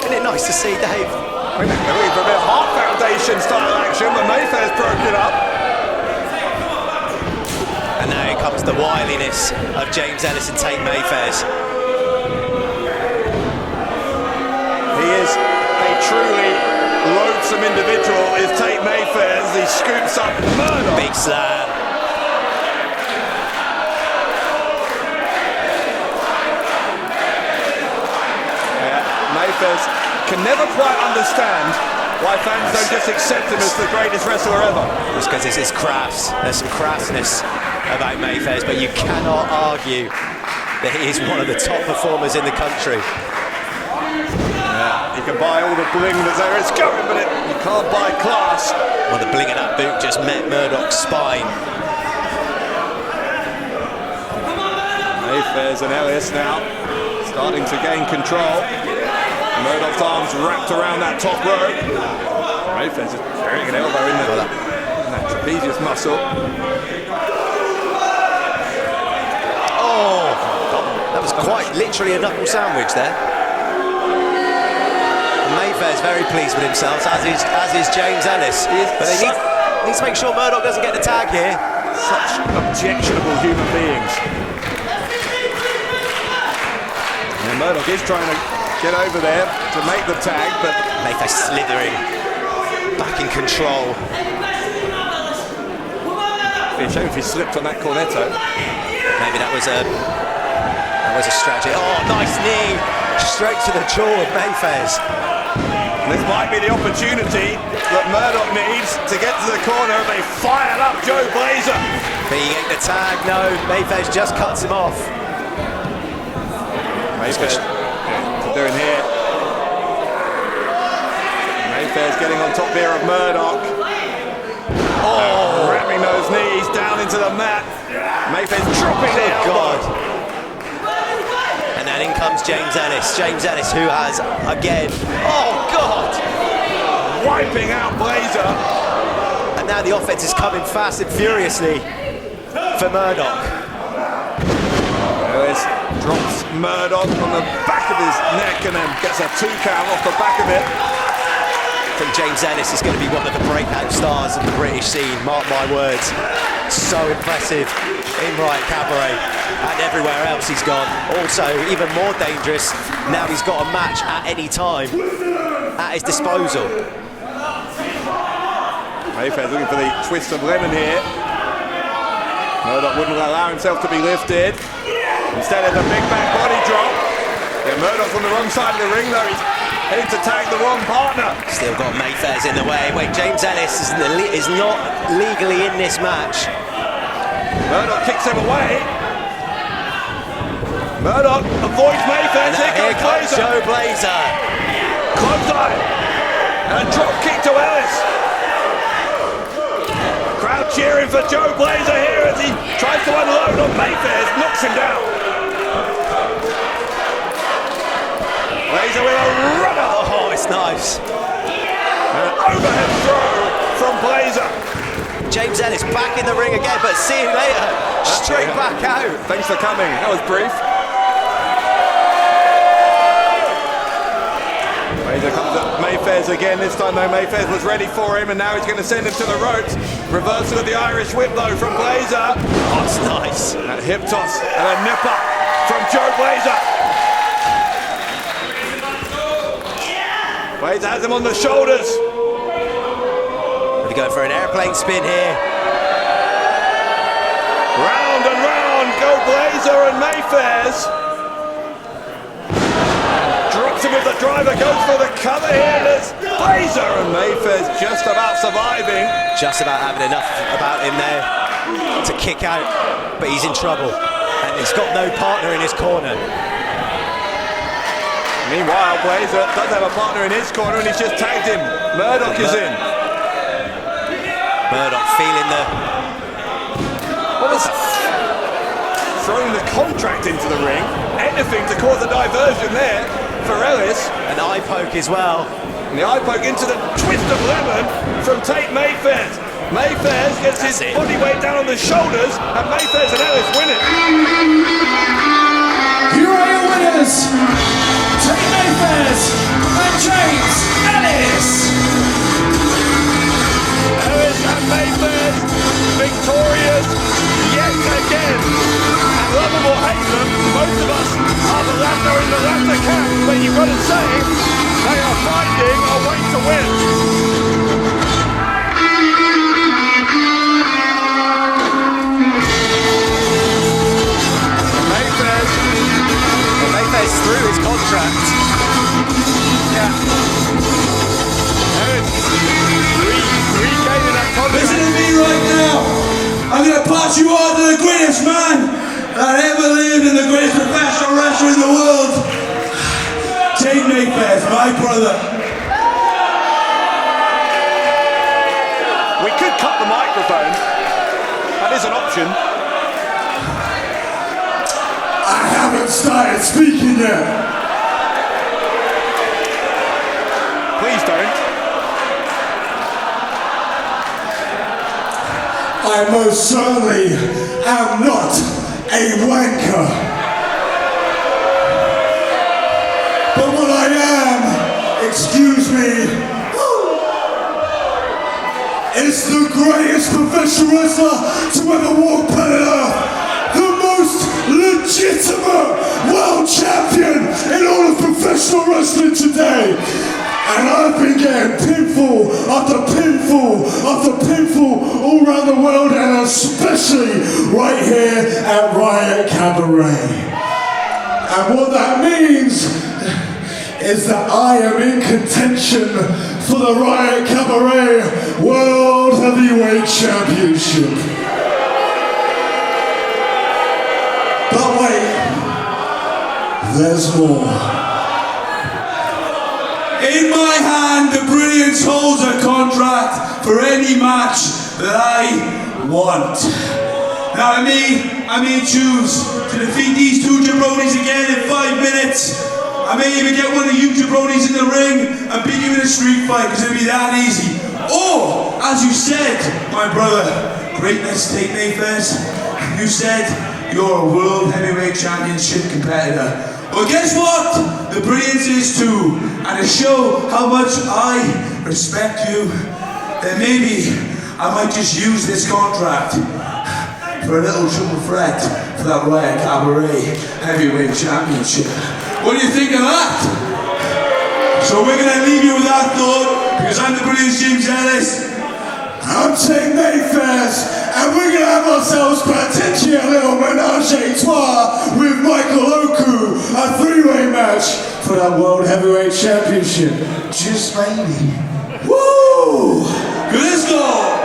Isn't it nice to see, Dave? I think they're looking for a bit of Heart Foundation style action, but Mayfairs broke it up. And now here comes the wiliness of James Ellis and Tate Mayfairs. He is a truly loathsome individual, is Tate Mayfairs. He scoops up Murdoch. Big slam. Mayfairs can never quite understand why fans don't just accept him as the greatest wrestler ever. It's because it's his craft. There's some craftness about Mayfairs, but you cannot argue that he is one of the top performers in the country. Yeah, you can buy all the bling that there is going, but you can't buy class. Well, the bling of that boot just met Murdoch's spine. Mayfairs and Ellis now starting to gain control. Murdoch's arms wrapped around that top rope. Mayfairs just burying an elbow in that trapezius muscle. Oh, that was quite literally a knuckle sandwich there. Mayfair's very pleased with himself, as is James Ellis. But they need to make sure Murdoch doesn't get the tag here. Such objectionable human beings. And Murdoch is trying to get over there to make the tag, but Mayfair slithering back in control. It'd be a shame if he slipped on that cornetto. Maybe that was a strategy. Oh, nice knee straight to the jaw of Mayfairs. This might be the opportunity that Murdoch needs to get to the corner. They fired up Joe Blazr. Being the tag, no. Mayfairs just cuts him off. Mayfairs doing here. Mayfairs getting on top here of Murdoch. Oh, ramming those knees down into the mat. Mayfairs dropping the elbow. And then in comes James Ellis. James Ellis, who has, again, oh God! Wiping out Blazr. And now the offense is coming fast and furiously for Murdoch. Ellis drops Murdoch on the back of his neck and then gets a 2 count off the back of it. I think James Ellis is going to be one of the breakout stars of the British scene, mark my words. So impressive in Riot Cabaret and everywhere else he's gone. Also, even more dangerous, now he's got a match at any time at his disposal. Mayfairs looking for the twist of lemon here. Murdoch wouldn't allow himself to be lifted. Instead of the big back body drop. Yeah, Murdoch's on the wrong side of the ring though. He's heading to tag the wrong partner. Still got Mayfairs in the way. Wait, James Ellis is not legally in this match. Murdoch kicks him away. Murdoch avoids Mayfairs. Here comes Joe Blazr. Clothesline. And a drop kick to Ellis. Crowd cheering for Joe Blazr here as he tries to unload on Mayfairs, knocks him down. Blazr with a rubber. Oh, it's nice. And an overhead throw from Blazr. James Ellis back in the ring again, but see you later. Straight back out. Thanks for coming. That was brief. Blazr comes at Mayfairs again. This time though, Mayfairs was ready for him and now he's going to send him to the ropes. Reversal of the Irish whip though from Blazr. Oh, it's nice. A hip toss and a nipper from Joe Blazr. Blazr has him on the shoulders. We're going for an airplane spin here. Round and round go Blazr and Mayfairs. Drops him with the driver, goes for the cover here. There's Blazr and Mayfairs just about surviving. Just about having enough about him there to kick out, but he's in trouble. And he's got no partner in his corner. Meanwhile, Blazr does have a partner in his corner and he's just tagged him. Murdoch is in. Murdoch feeling the... What was throwing the contract into the ring? Anything to cause a diversion there for Ellis. An eye poke as well. And the eye poke into the twist of lemon from Tate Mayfairs. Mayfairs gets his body weight down on the shoulders and Mayfairs and Ellis win it. Here are your winners, Tate Mayfairs and James Ellis. Ellis and Mayfairs victorious yet again. And love them or hate them, most of us are the latter in the latter camp, but you've got to say they are finding a way to win. Mayfairs through his contract. Yeah. Regaining that contract. Listen to me right now. I'm gonna pass you on to the greatest man that ever lived in the greatest professional wrestler in the world. Tate Mayfairs, my brother. We could cut the microphone. That is an option. I haven't started speaking yet. Please don't. I most certainly am not a wanker. But what I am, excuse me, is the greatest professional wrestler to ever walk planet Earth. The most legitimate world champion in all of professional wrestling today. And I've been getting pinfall after pinfall after pinfall all around the world and especially right here at Riot Cabaret. And what that means is that I am in contention for the Riot Cabaret World Heavyweight Championship. But wait, there's more. In my hand, the Bryants holds a contract for any match that I want. Now I may choose to defeat these two jabronis again in 5 minutes. I may even get one of you jabronis in the ring and beat you in a street fight, because it'll be that easy. Or, as you said, my brother, greatness Tate Mayfairs, you said you're a World Heavyweight Championship competitor. Well, guess what? The Bryants is too. And to show how much I respect you, then maybe I might just use this contract for a little triple threat for that Riot Cabaret Heavyweight Championship. What do you think of that? So we're gonna leave you with that thought, because I'm the brilliant James Ellis. I'm Tate Mayfairs, and we're gonna have ourselves potentially a little menage a trois with Michael Oku, a 3-way match for that World Heavyweight Championship. Just maybe. Woo! Let's go!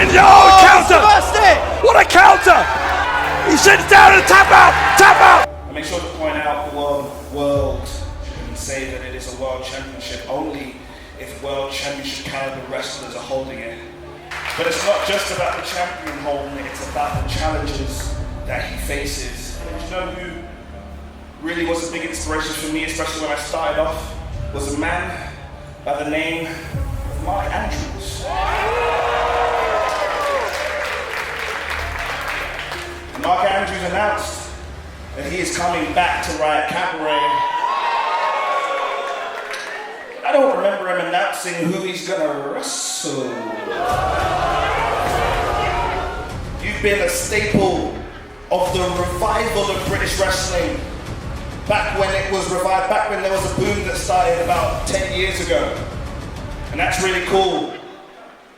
Angelo, counter! What a counter! He sits down and tap out! Tap out! I make sure to point out the world and say that it is a world championship only if world championship caliber wrestlers are holding it. But it's not just about the champion holding it, it's about the challenges that he faces. And you know who really was a big inspiration for me, especially when I started off, was a man by the name of Mark Andrews. Mark Andrews announced that he is coming back to Riot Cabaret. I don't remember him announcing who he's gonna wrestle. You've been a staple of the revival of British wrestling back when it was revived, back when there was a boom that started about 10 years ago. And that's really cool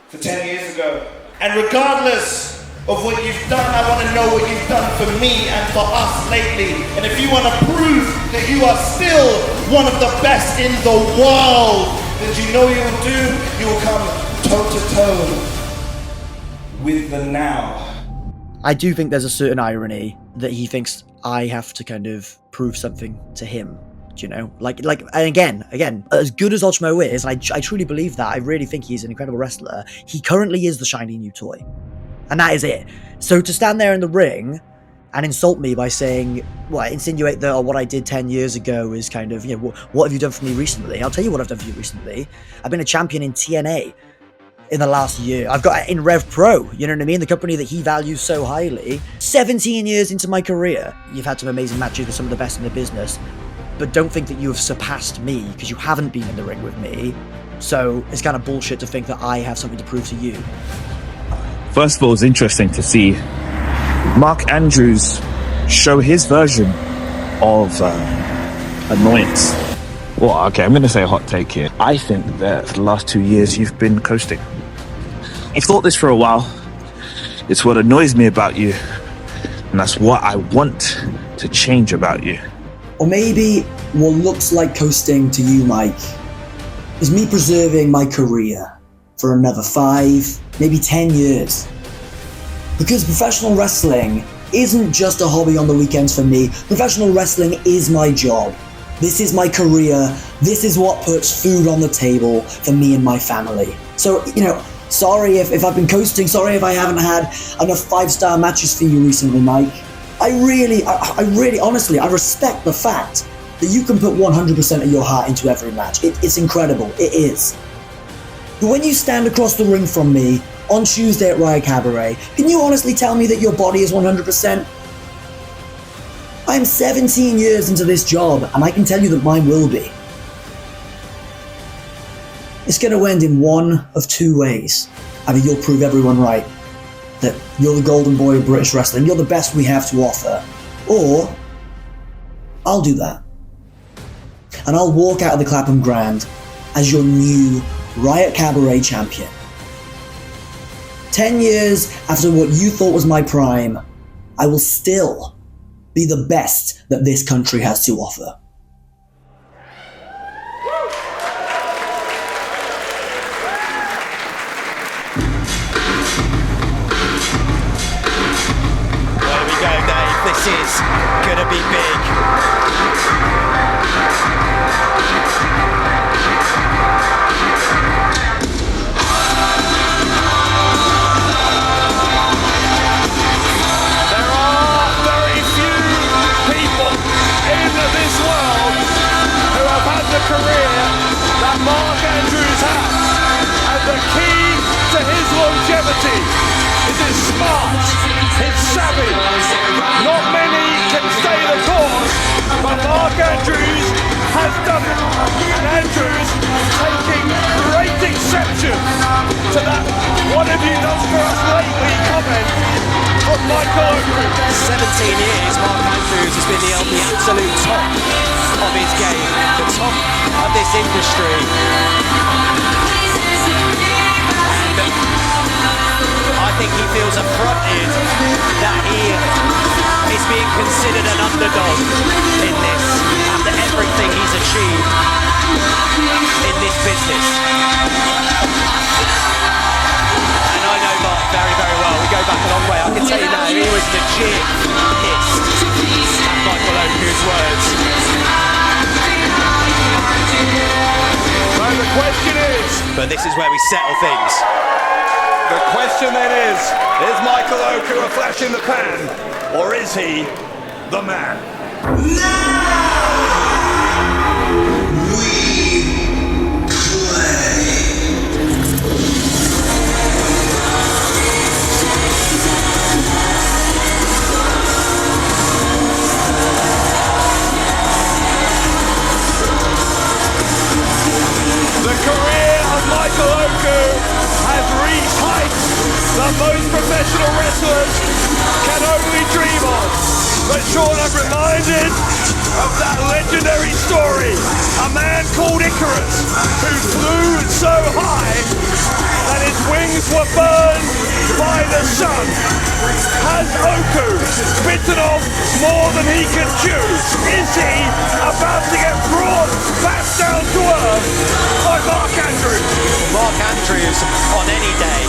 for 10 years ago. And regardless of what you've done, I want to know what you've done for me and for us lately. And if you want to prove that you are still one of the best in the world, then you know you will do, you will come toe to toe with the now. I do think there's a certain irony that he thinks I have to kind of prove something to him. You know, like, and again, as good as Ultimo is, and I truly believe that, I really think he's an incredible wrestler, he currently is the shiny new toy. And that is it. So to stand there in the ring and insult me by saying, well, insinuate that what I did 10 years ago is kind of, you know, what have you done for me recently? I'll tell you what I've done for you recently. I've been a champion in TNA in the last year. I've got in Rev Pro, you know what I mean? The company that he values so highly. 17 years into my career, you've had some amazing matches with some of the best in the business, but don't think that you have surpassed me because you haven't been in the ring with me. So it's kind of bullshit to think that I have something to prove to you. First of all, it's interesting to see Mark Andrews show his version of annoyance. Well, okay, I'm going to say a hot take here. I think that for the last 2 years, you've been coasting. I've thought this for a while. It's what annoys me about you, and that's what I want to change about you. Or maybe what looks like coasting to you, Mike, is me preserving my career for another 5, maybe 10 years. Because professional wrestling isn't just a hobby on the weekends for me. Professional wrestling is my job. This is my career. This is what puts food on the table for me and my family. So, you know, sorry if I've been coasting. Sorry if I haven't had enough 5-star matches for you recently, Mike. I really, honestly, I respect the fact that you can put 100% of your heart into every match. It's incredible. It is. But when you stand across the ring from me on Tuesday at Riot Cabaret, can you honestly tell me that your body is 100%? I'm 17 years into this job, and I can tell you that mine will be. It's going to end in one of 2 ways. Either you'll prove everyone right, that you're the golden boy of British wrestling, you're the best we have to offer, or I'll do that. And I'll walk out of the Clapham Grand as your new Riot Cabaret champion. 10 years after what you thought was my prime, I will still be the best that this country has to offer. There we go, Dave. This is gonna be big. Career that Mark Andrews had, and the key to his longevity is his smart, his savvy. Not many can stay the course, but Mark Andrews has done it. And Andrews taking great exception to that "what have you done for us lately" comment from Michael Oku. 17 years Mark Andrews has been the absolute top of his game, the top of this industry. And I think he feels affronted that he is being considered an underdog in this, after everything he's achieved in this business. And I know Mark very, very well. We go back a long way. I can tell you now, he was legit pissed at Michael Oku's words. So the question is... But this is where we settle things. The question then is Michael Oku a flash in the pan, or is he the man? The career of Michael Oku has reached heights that most professional wrestlers can only dream of. But Sean, I'm reminded of that legendary story, a man called Icarus, who flew so high that his wings were burned by the sun. Has Oku bitten off more than he can chew? Is he about to get brought back down to earth by Mark Andrews? Mark Andrews on any day,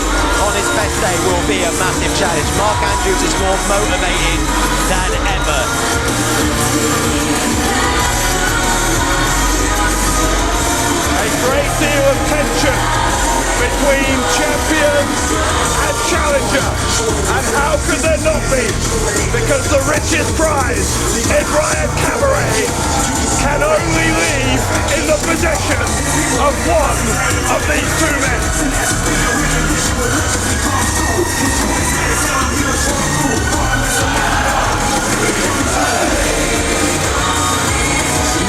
on his best day, will be a massive challenge. Mark Andrews is more motivated than ever. A great deal of tension between champion and challenger, and how could there not be? Because the richest prize in Riot Cabaret can only leave in the possession of one of these two men.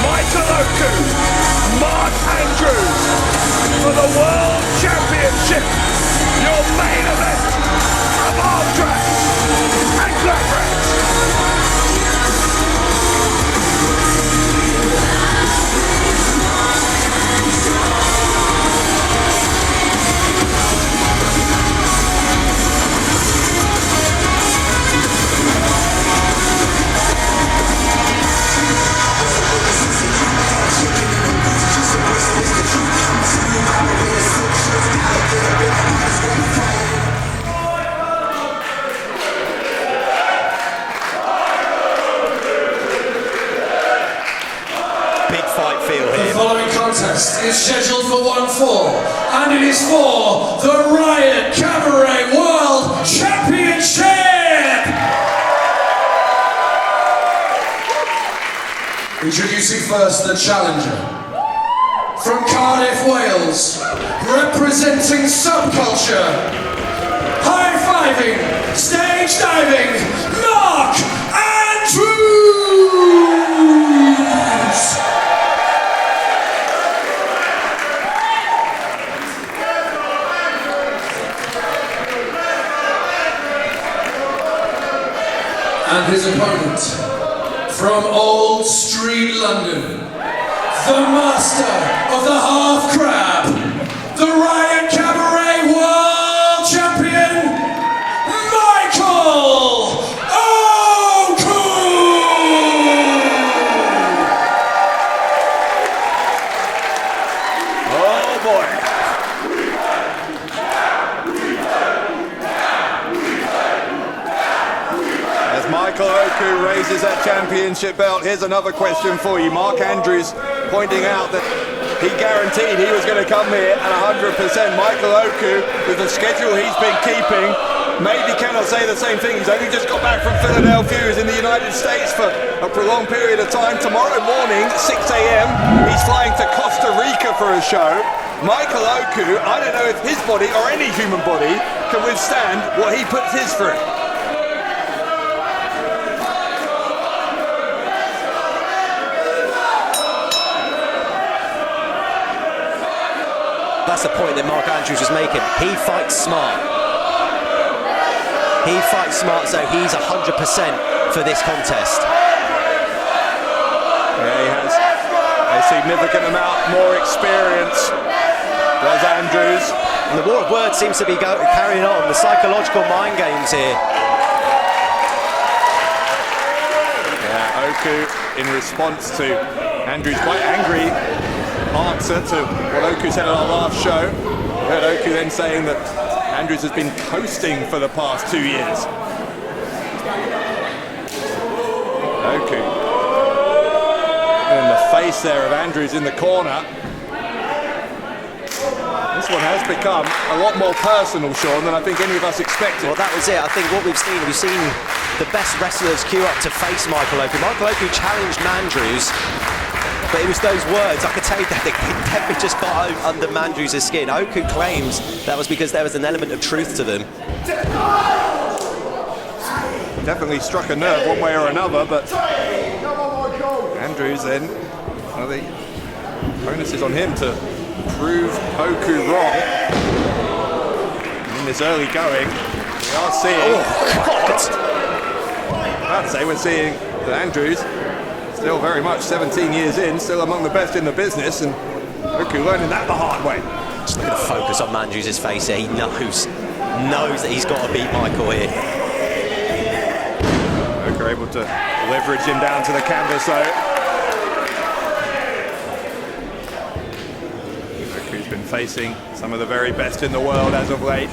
Michael Oku, Mark Andrews, for the World Championship, your main event of Artemis and GLADRAGS. Is scheduled for 1 fall, and it is for the Riot Cabaret World Championship! Introducing first the challenger. From Cardiff, Wales, representing subculture, high-fiving, stage diving, Mark Andrews! And his opponent, from Old Street London, the master of the half crab, the Riot Cabaret World Champion, Michael Oku! Oh boy. As Michael Oku raises that championship belt, here's another question for you. Mark Andrews pointing out that he guaranteed he was going to come here at 100%. Michael Oku, with the schedule he's been keeping, maybe cannot say the same thing. He's only just got back from Philadelphia. He was in the United States for a prolonged period of time. Tomorrow morning, 6 a.m., he's flying to Costa Rica for a show. Michael Oku, I don't know if his body or any human body can withstand what he puts his through. That's the point that Mark Andrews was making. He fights smart. He fights smart, so he's 100% for this contest. Yeah, he has a significant amount more experience, does Andrews. And the war of words seems to be carrying on. The psychological mind games here. Yeah, Oku, in response to Andrews' quite angry answer to what Oku said on our last show. We heard Oku then saying that Andrews has been coasting for the past 2 years. Oku in the face there of Andrews in the corner. This one has become a lot more personal, Sean, than I think any of us expected. Well, that was it. I think what we've seen the best wrestlers queue up to face Michael Oku. Michael Oku challenged Mandrews, but it was those words, I could tell you that they definitely just got under Mandrews' skin. Oku claims that was because there was an element of truth to them. Definitely struck a nerve one way or another, but Andrews then, well, the onus is on him to prove Oku wrong. In this early going, we are seeing... I'd say we're seeing that Andrews, still very much 17 years in, still among the best in the business, and Oku learning that the hard way. Just look at the focus on Mandrews' face here. He knows that he's got to beat Michael here. Oku able to leverage him down to the canvas though. Oku's been facing some of the very best in the world as of late.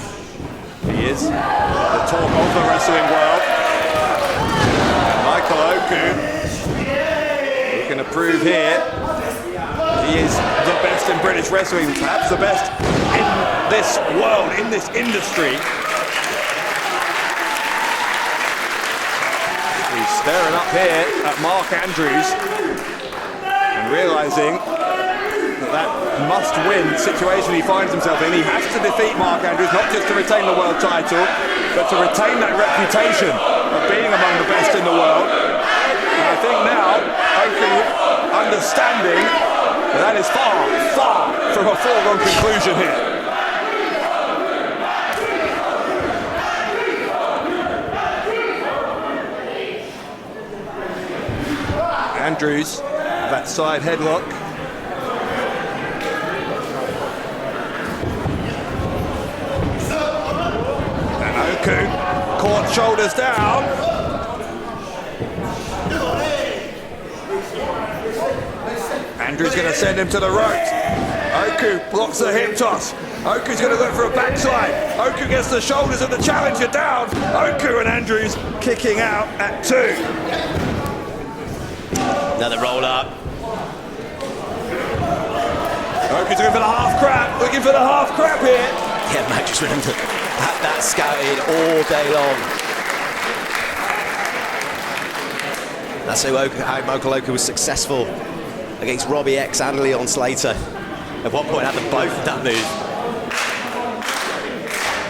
He is the talk of the wrestling world. And Michael Oku looking to prove here he is the best in British wrestling, perhaps the best in this world, in this industry. He's staring up here at Mark Andrews and realising that must-win situation he finds himself in. He has to defeat Mark Andrews, not just to retain the world title, but to retain that reputation of being among the best in the world. And I think now, Oku understanding that is far, far from a foregone conclusion here. Andrews, that side headlock. And Oku caught shoulders down. Andrews going to send him to the ropes. Oku blocks the hip toss. Oku's going to look for a backside. Oku gets the shoulders of the challenger down. Oku and Andrews kicking out at 2. Another roll up. Oku's looking for the half crab. Looking for the half crab here. Yeah, Mandrews would have had that scouted all day long. That's how Michael Oku was successful against Robbie X and Leon Slater. At one point had them both in that move.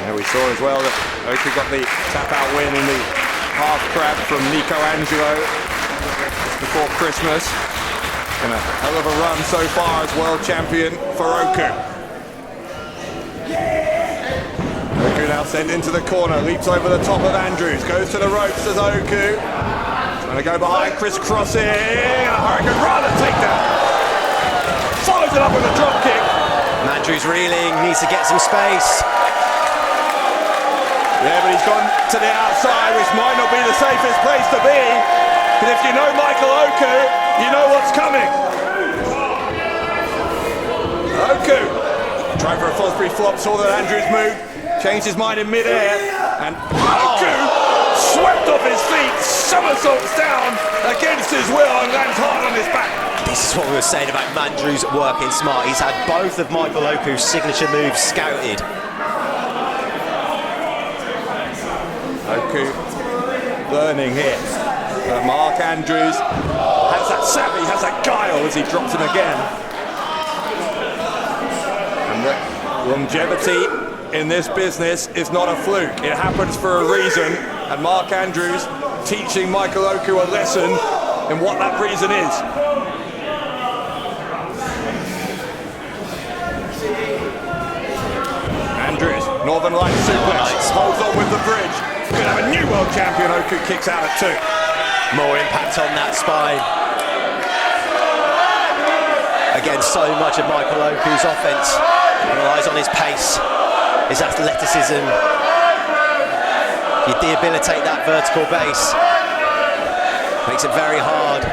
Yeah, we saw as well that Oku got the tap-out win in the half crab from Nico Angelo just before Christmas. And a hell of a run so far as world champion for Oku. Oku now Now sent into the corner, leaps over the top of Andrews, goes to the ropes as Oku. Trying to go behind, crisscrossing, a Hurricane Rana takedown. Follows it up with a drop kick. Andrews reeling, needs to get some space. Yeah, but he's gone to the outside, which might not be the safest place to be. But if you know Michael Oku, you know what's coming. Oku tried for a Fosbury flop, saw that Andrews moved, changed his mind in mid-air, and Oku swept off his feet, somersaults down against his will and lands hard on his back. This is what we were saying about Andrews working smart. He's had both of Michael Oku's signature moves scouted. Oku learning here. Mark Andrews has that savvy, has that guile as he drops him again. And the longevity in this business is not a fluke. It happens for a reason. And Mark Andrews teaching Michael Oku a lesson in what that reason is. Andrews, Northern Lights suplex, holds on with the bridge. Could have a new world champion. Oku kicks out at 2. More impact on that spine. Again, so much of Michael Oku's offense relies on his pace, his athleticism. You debilitate that vertical base, makes it very hard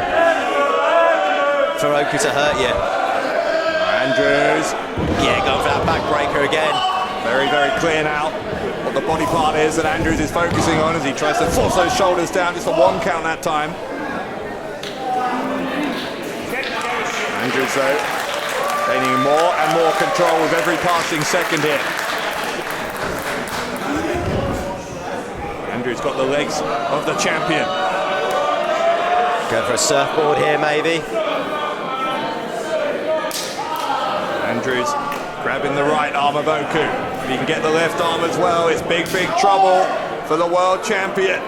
for Oku to hurt you. Andrews. Yeah, going for that backbreaker again. Very, very clear now what the body part is that Andrews is focusing on as he tries to force those shoulders down. Just a 1 count that time. Andrews, though, gaining more and more control with every passing second here. Andrews got the legs of the champion. Going for a surfboard here, maybe. Andrews grabbing the right arm of Oku. If he can get the left arm as well, it's big, big trouble for the world champion.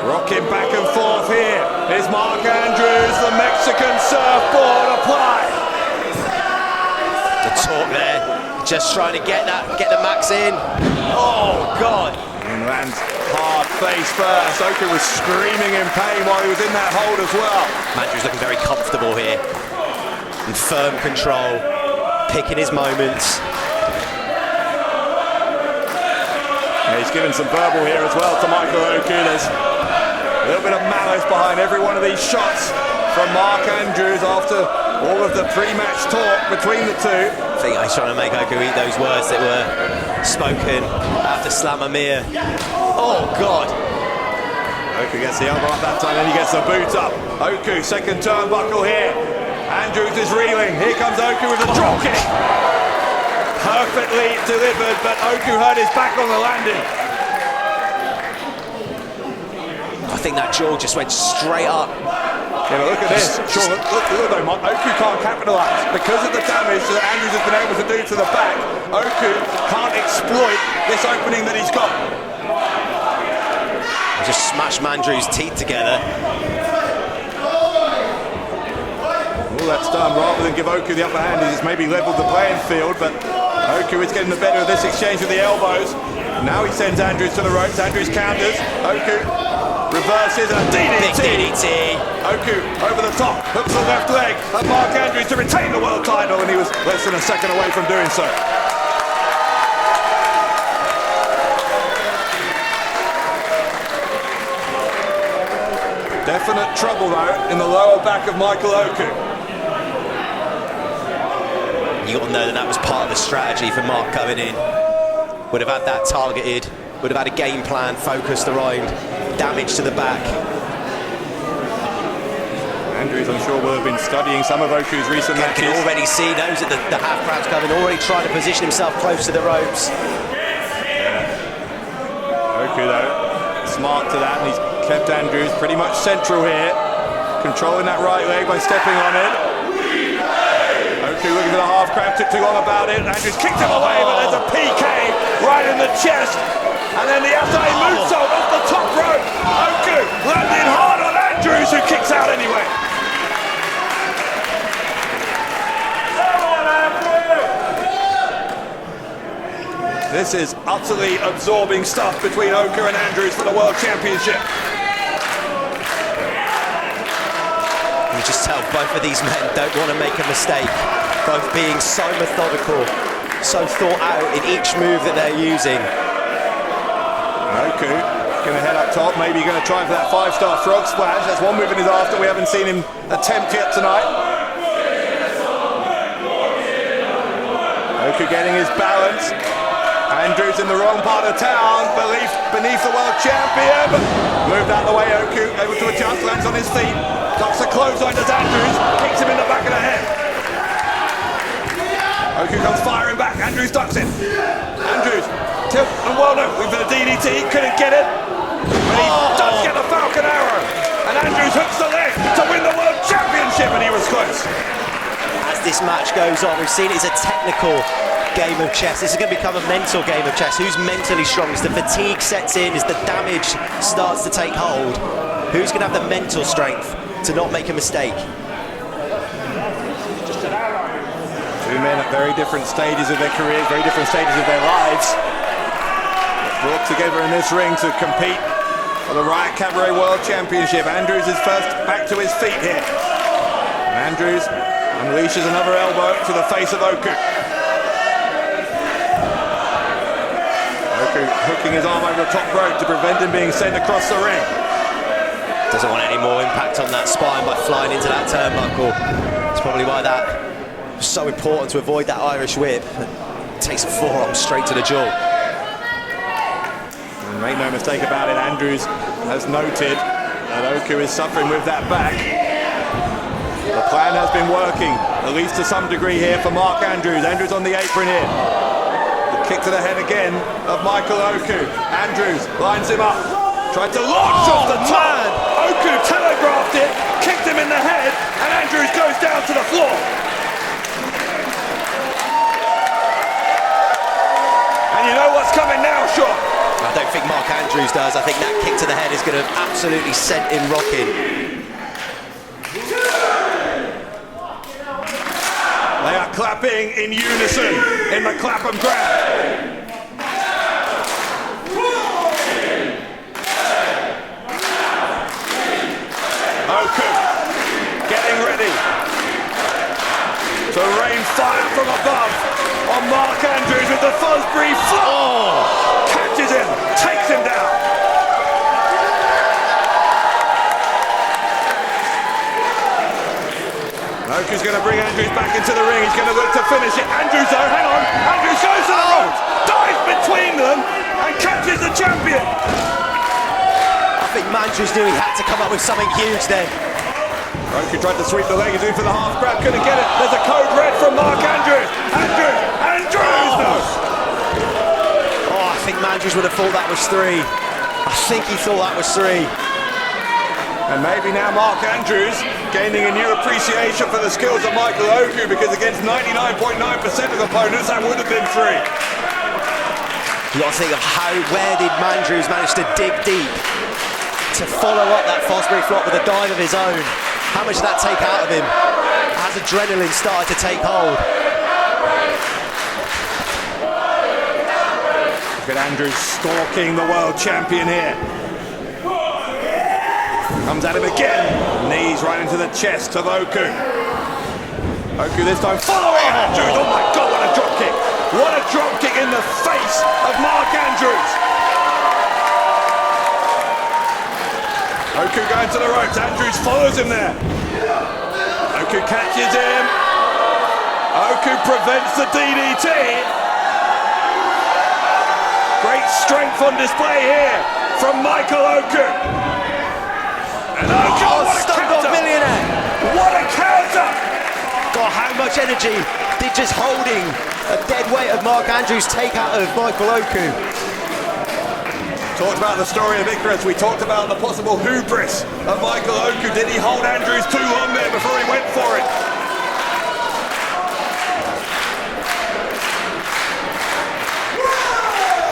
Rocking back and forth here. Here's Mark Andrews, the Mexican surfboard applied. The talk there, just trying to get the max in. Oh, God. And lands hard face first. Oku was screaming in pain while he was in that hold as well. Andrews looking very comfortable here. In firm control, picking his moments. Yeah, he's given some verbal here as well to Michael Oku. There's a little bit of malice behind every one of these shots from Mark Andrews after all of the pre-match talk between the two. I think he's trying to make Oku eat those words that were spoken after Slamamir. Oh, God. Oku gets the elbow up that time, and he gets the boot up. Oku, second turnbuckle here. Andrews is reeling. Here comes Oku with a drop kick. Perfectly delivered, but Oku hurt his back on the landing. I think that jaw just went straight up. Yeah, but look at this. Sure, look though, Mark. Oku can't capitalise. Because of the damage that Andrews has been able to do to the back, Oku can't exploit this opening that he's got. Just smashed Andrews' teeth together. All that's done, rather than give Oku the upper hand, he's maybe levelled the playing field, but Oku is getting the better of this exchange with the elbows. Now he sends Andrews to the ropes. Andrews counters. Oku reverses and a DDT. Big DDT. Oku over the top, hooks the left leg of Mark Andrews to retain the world title, and he was less than a second away from doing so. Definite trouble though in the lower back of Michael Oku. You got to know that was part of the strategy for Mark coming in. Would have had that targeted, would have had a game plan focused around damage to the back. Andrews, I'm sure, will have been studying some of Oku's recent matches. You can already see those at the half crowds coming, already trying to position himself close to the ropes. Oku, though, smart to that, and he's kept Andrews pretty much central here, controlling that right leg by stepping on it. Oku looking for the half crab, took too long about it. Andrews kicked him away, but there's a PK right in the chest. And then the Asai moonsault off the top rope. Oku landing hard on Andrews, who kicks out anyway. This is utterly absorbing stuff between Oku and Andrews for the World Championship. You just tell both of these men don't want to make a mistake. Both being so methodical, so thought out in each move that they're using. Oku going to head up top, maybe going to try for that 5-star frog splash. That's one move in his after we haven't seen him attempt yet tonight. Oku getting his balance. Andrews in the wrong part of town, beneath the world champion. Moved out of the way, Oku able to adjust, lands on his feet. Ducks a clothesline as Andrews, kicks him in the back of the head. Oku comes firing back, Andrews ducks it. Andrews, tilt and well no, with the DDT, couldn't get it. But he does get the Falcon arrow. And Andrews hooks the leg to win the World Championship, and he was close. As this match goes on, we've seen it's a technical game of chess. This is going to become a mental game of chess. Who's mentally strong? As the fatigue sets in, as the damage starts to take hold, who's going to have the mental strength to not make a mistake? Two men at very different stages of their careers, very different stages of their lives, brought together in this ring to compete for the Riot Cabaret World Championship. Andrews is first back to his feet here. And Andrews unleashes another elbow to the face of Oku. Oku hooking his arm over the top rope to prevent him being sent across the ring. Doesn't want any more impact on that spine by flying into that turnbuckle. That's probably why that was so important, to avoid that Irish whip. Takes a forearm straight to the jaw. And make no mistake about it, Andrews has noted that Oku is suffering with that back. The plan has been working, at least to some degree here for Mark Andrews. Andrews on the apron here. The kick to the head again of Michael Oku. Andrews lines him up. Tried to launch off the top. Oku telegraphed it, kicked him in the head, and Andrews goes down to the floor. And you know what's coming now, Sean? I don't think Mark Andrews does. I think that kick to the head is going to absolutely send him rocking. They are clapping in unison in the Clapham Grand. Oku getting ready to rain fire from above on Mark Andrews with the Fosbury floor. Catches him, takes him down. Oku's going to bring Andrews back into the ring. He's going to look to finish it. Andrews though, hang on. Andrews goes to the ropes, dives between them and catches the champion. I think Andrews knew he had to come up with something huge then. Oku tried to sweep the leg, he's in for the half grab, couldn't get it. There's a code red from Mark Andrews. Andrews, no! Oh, I think Andrews would have thought that was 3. I think he thought that was 3. And maybe now Mark Andrews gaining a new appreciation for the skills of Michael Oku, because against 99.9% of opponents, that would have been 3. You got to think of where did Andrews manage to dig deep to follow up that Fosbury flop with a dive of his own. How much did that take out of him as adrenaline started to take hold? Look at Andrews stalking the world champion here. Comes at him again. Knees right into the chest of Oku. Oku this time following Andrews. Oh my God, what a drop kick. What a drop kick in the face of Mark Andrews. Oku going to the ropes. Andrews follows him there. Oku catches him. Oku prevents the DDT. Great strength on display here from Michael Oku. And Oku, what a counter! Millionaire. What a counter! God, how much energy did just holding a dead weight of Mark Andrews take out of Michael Oku? Talked about the story of Icarus. We talked about the possible hubris of Michael Oku. Did he hold Andrews too long there before he went for it?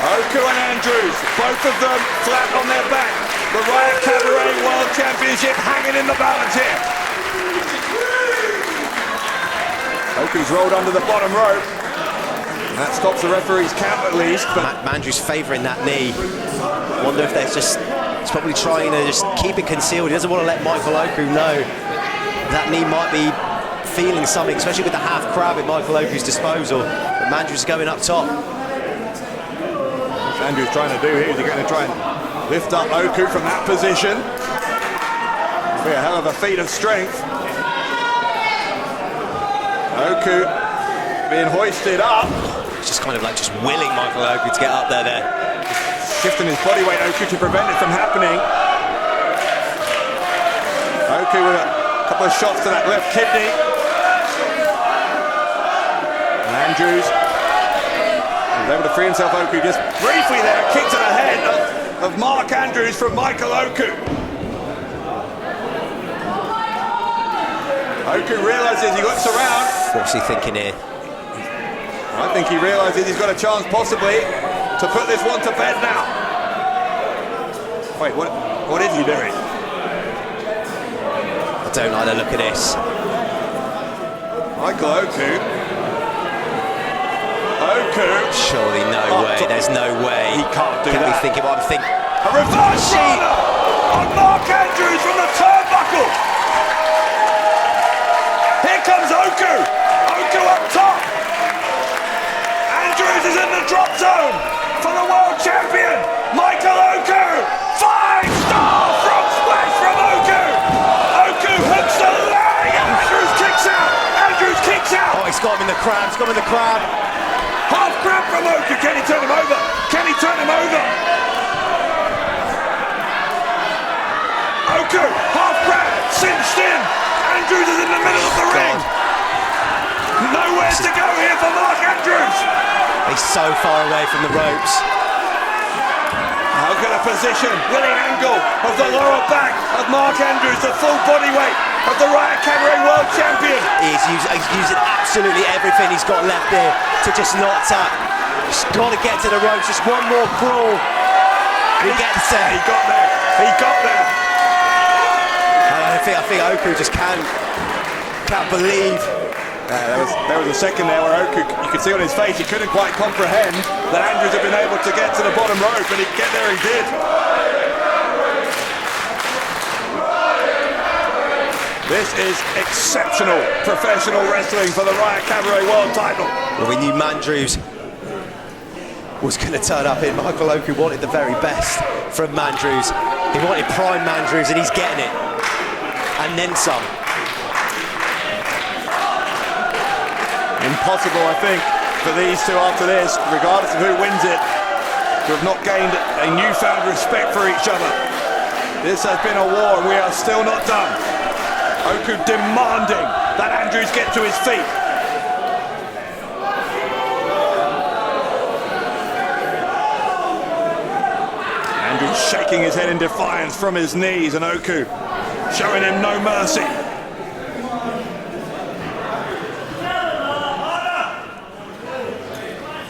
Oku and Andrews, both of them flat on their back. The Riot Cabaret World Championship hanging in the balance here. Oku's rolled under the bottom rope. That stops the referee's count at least. But Mandrew's favouring that knee. Wonder if there's just, he's probably trying to just keep it concealed. He doesn't want to let Michael Oku know that knee might be feeling something, especially with the half crab at Michael Oku's disposal. But Mandrew's going up top. What's Andrew's trying to do here? Is he going to try and lift up Oku from that position? It'll be a hell of a feat of strength. Oku being hoisted up. Just kind of like just willing Michael Oku to get up there. Shifting his body weight, Oku, to prevent it from happening. Oku with a couple of shots to that left kidney. And Andrews was able to free himself. Oku just briefly there, kick to the head of Mark Andrews from Michael Oku. Oku realises he looks around. What's he thinking here? I think he realises he's got a chance possibly to put this one to bed now. Wait, what is he doing? I don't like the look of this. Michael Oku. Oku. Surely no way, there's no way. He can't do that. Can we think of what I'm thinking? A reverse on Mark Andrews from the turnbuckle. Here comes Oku. Oku up top. Andrews is in the drop zone for the world champion, Michael Oku. 5-star front splash from Oku. Oku hooks the leg. Andrews kicks out. Andrews kicks out. Oh, he's got him in the crab. He's got him in the crab. Half crab from Oku. Can he turn him over? Can he turn him over? Oku, half crab, cinched in. Andrews is in the middle of the ring. Nowhere to go here for Mark Andrews. He's so far away from the ropes. How can a position, willing angle of the lower back of Mark Andrews, the full body weight of the Riot Cabaret world champion. He's using absolutely everything he's got left there to just not tap. He's got to get to the ropes, just one more crawl. He gets there. He got there. He got there. I think Oku just can't believe. There was a second there where Oku, you could see on his face, he couldn't quite comprehend that Andrews had been able to get to the bottom rope, and he'd get there, he did. This is exceptional professional wrestling for the Riot Cabaret world title. Well, we knew Mandrews was going to turn up in. Michael Oku wanted the very best from Mandrews. He wanted prime Mandrews, and he's getting it. And then some. Impossible, I think, for these two after this, regardless of who wins it, to have not gained a newfound respect for each other. This has been a war, and we are still not done. Oku demanding that Andrews get to his feet. Andrews shaking his head in defiance from his knees, and Oku showing him no mercy.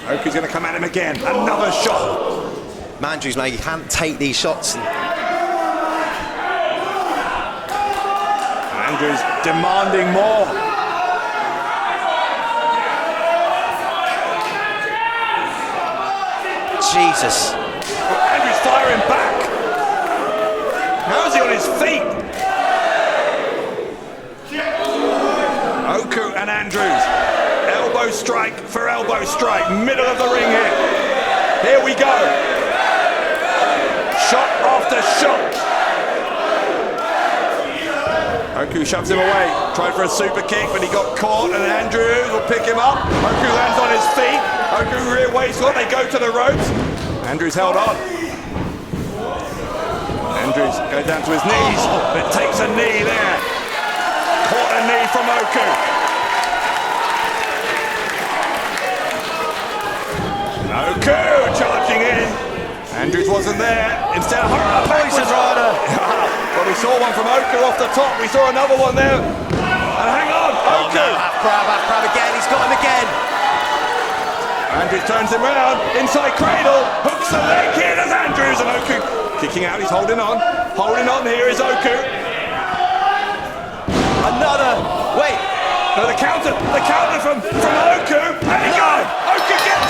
Oku's going to come at him again. Another shot. Mandrews, mate, he can't take these shots. Andrews demanding more. Jesus. Andrews firing back. How is he on his feet? Oku and Andrews. Elbow strike for elbow strike. Middle of the ring here. Here we go. Shot after shot. Oku shoves him away. Tried for a super kick, but he got caught, and Andrews will pick him up. Oku lands on his feet. Oku rear waist lock. They go to the ropes. Andrews held on. Andrews goes down to his knees, but takes a knee there. Caught a knee from Oku. Oku charging in. Andrews wasn't there. Instead, Poison Rider. Well, we saw one from Oku off the top. We saw another one there. And hang on, Oku. No, half crab again. He's got him again. Andrews turns him round. Inside cradle. Hooks the leg. Here is Andrews, and Oku kicking out. He's holding on. Holding on. Here is Oku. Another. Wait. No, the counter from Oku. And he got him. Oku gets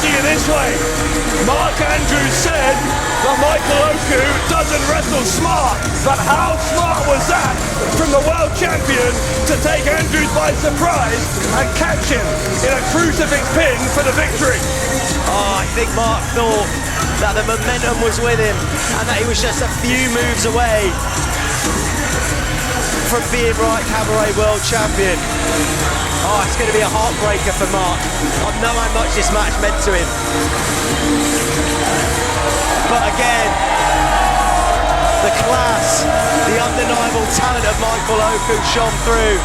putting it this way. Mark Andrews said that Michael Oku doesn't wrestle smart, but how smart was that from the world champion to take Andrews by surprise and catch him in a crucifix pin for the victory? Oh, I think Mark thought that the momentum was with him and that he was just a few moves away from being Riot Cabaret World Champion. Oh, it's going to be a heartbreaker for Mark. I know how much this match meant to him. But again, the class, the undeniable talent of Michael Oku shone through.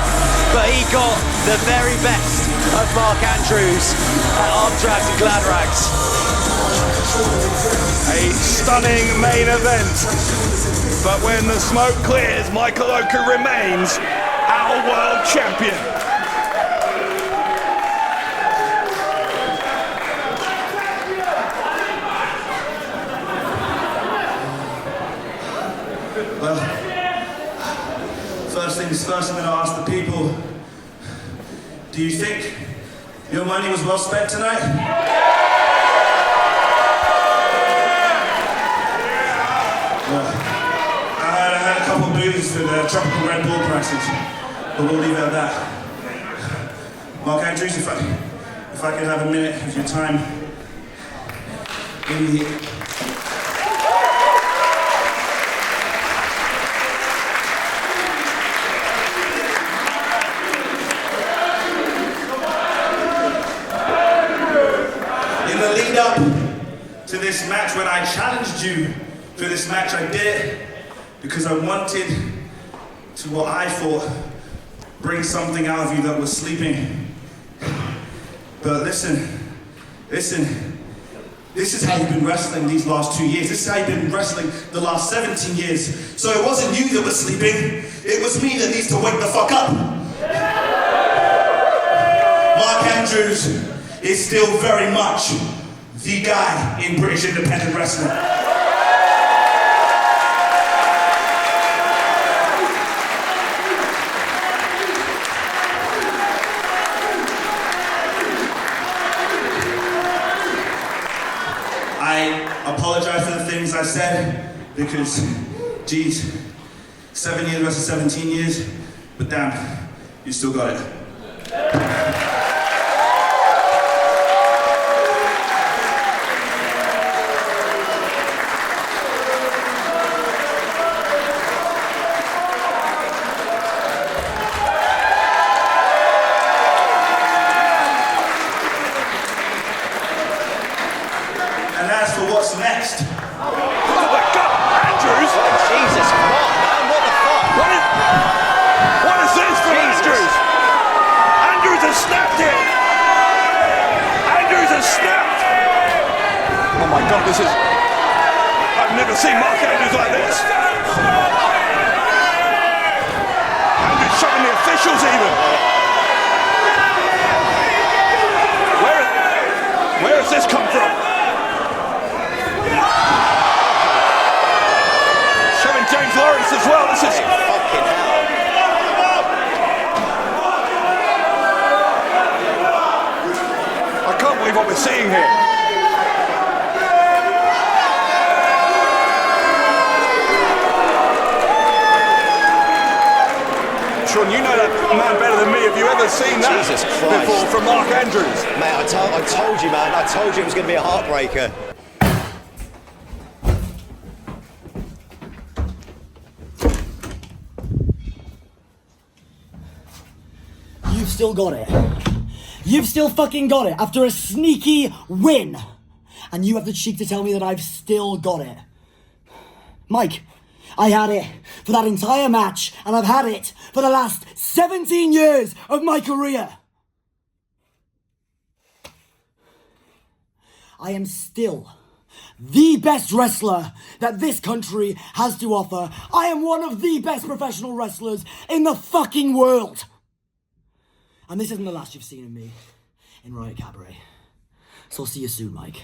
But he got the very best of Mark Andrews at Arm Drags and GLADRAGS. A stunning main event. But when the smoke clears, Michael Oku remains our world champion. Well, first things first, I'm going to ask the people, do you think your money was well spent tonight? I had a couple of booths for the Tropical Red Bull prices, but we'll leave it at that. Mark Andrews, if I could have a minute of your time in the... up to this match, when I challenged you for this match, I did it because I wanted to, what I thought, bring something out of you that was sleeping. But listen, this is how you've been wrestling these last 2 years. This is how you've been wrestling the last 17 years. So it wasn't you that was sleeping, it was me that needs to wake the fuck up. Mark Andrews is still very much the guy in British independent wrestling. I apologize for the things I said because, geez, 7 years versus 17 years, but damn, you still got it. What's next? Oh my God, Andrews! Jesus, come on, man, what the fuck? What is this for Andrews? Andrews has snapped it! Andrews has snapped! Oh my God, this is... I've never seen Mark Andrews like this. Andrews shoving the officials even. Where has this come from? James Lawrence as well. This is fucking hell. I can't believe what we're seeing here. Sean, you know that man better than me. Have you ever seen that Jesus Christ. before from Mark Andrews? Mate, I told you, man. I told you it was going to be a heartbreaker. You've still got it. You've still fucking got it after a sneaky win. And you have the cheek to tell me that I've still got it. Mike, I had it for that entire match, and I've had it for the last 17 years of my career. I am still the best wrestler that this country has to offer. I am one of the best professional wrestlers in the fucking world. And this isn't the last you've seen of me in Riot Cabaret. So I'll see you soon, Mike.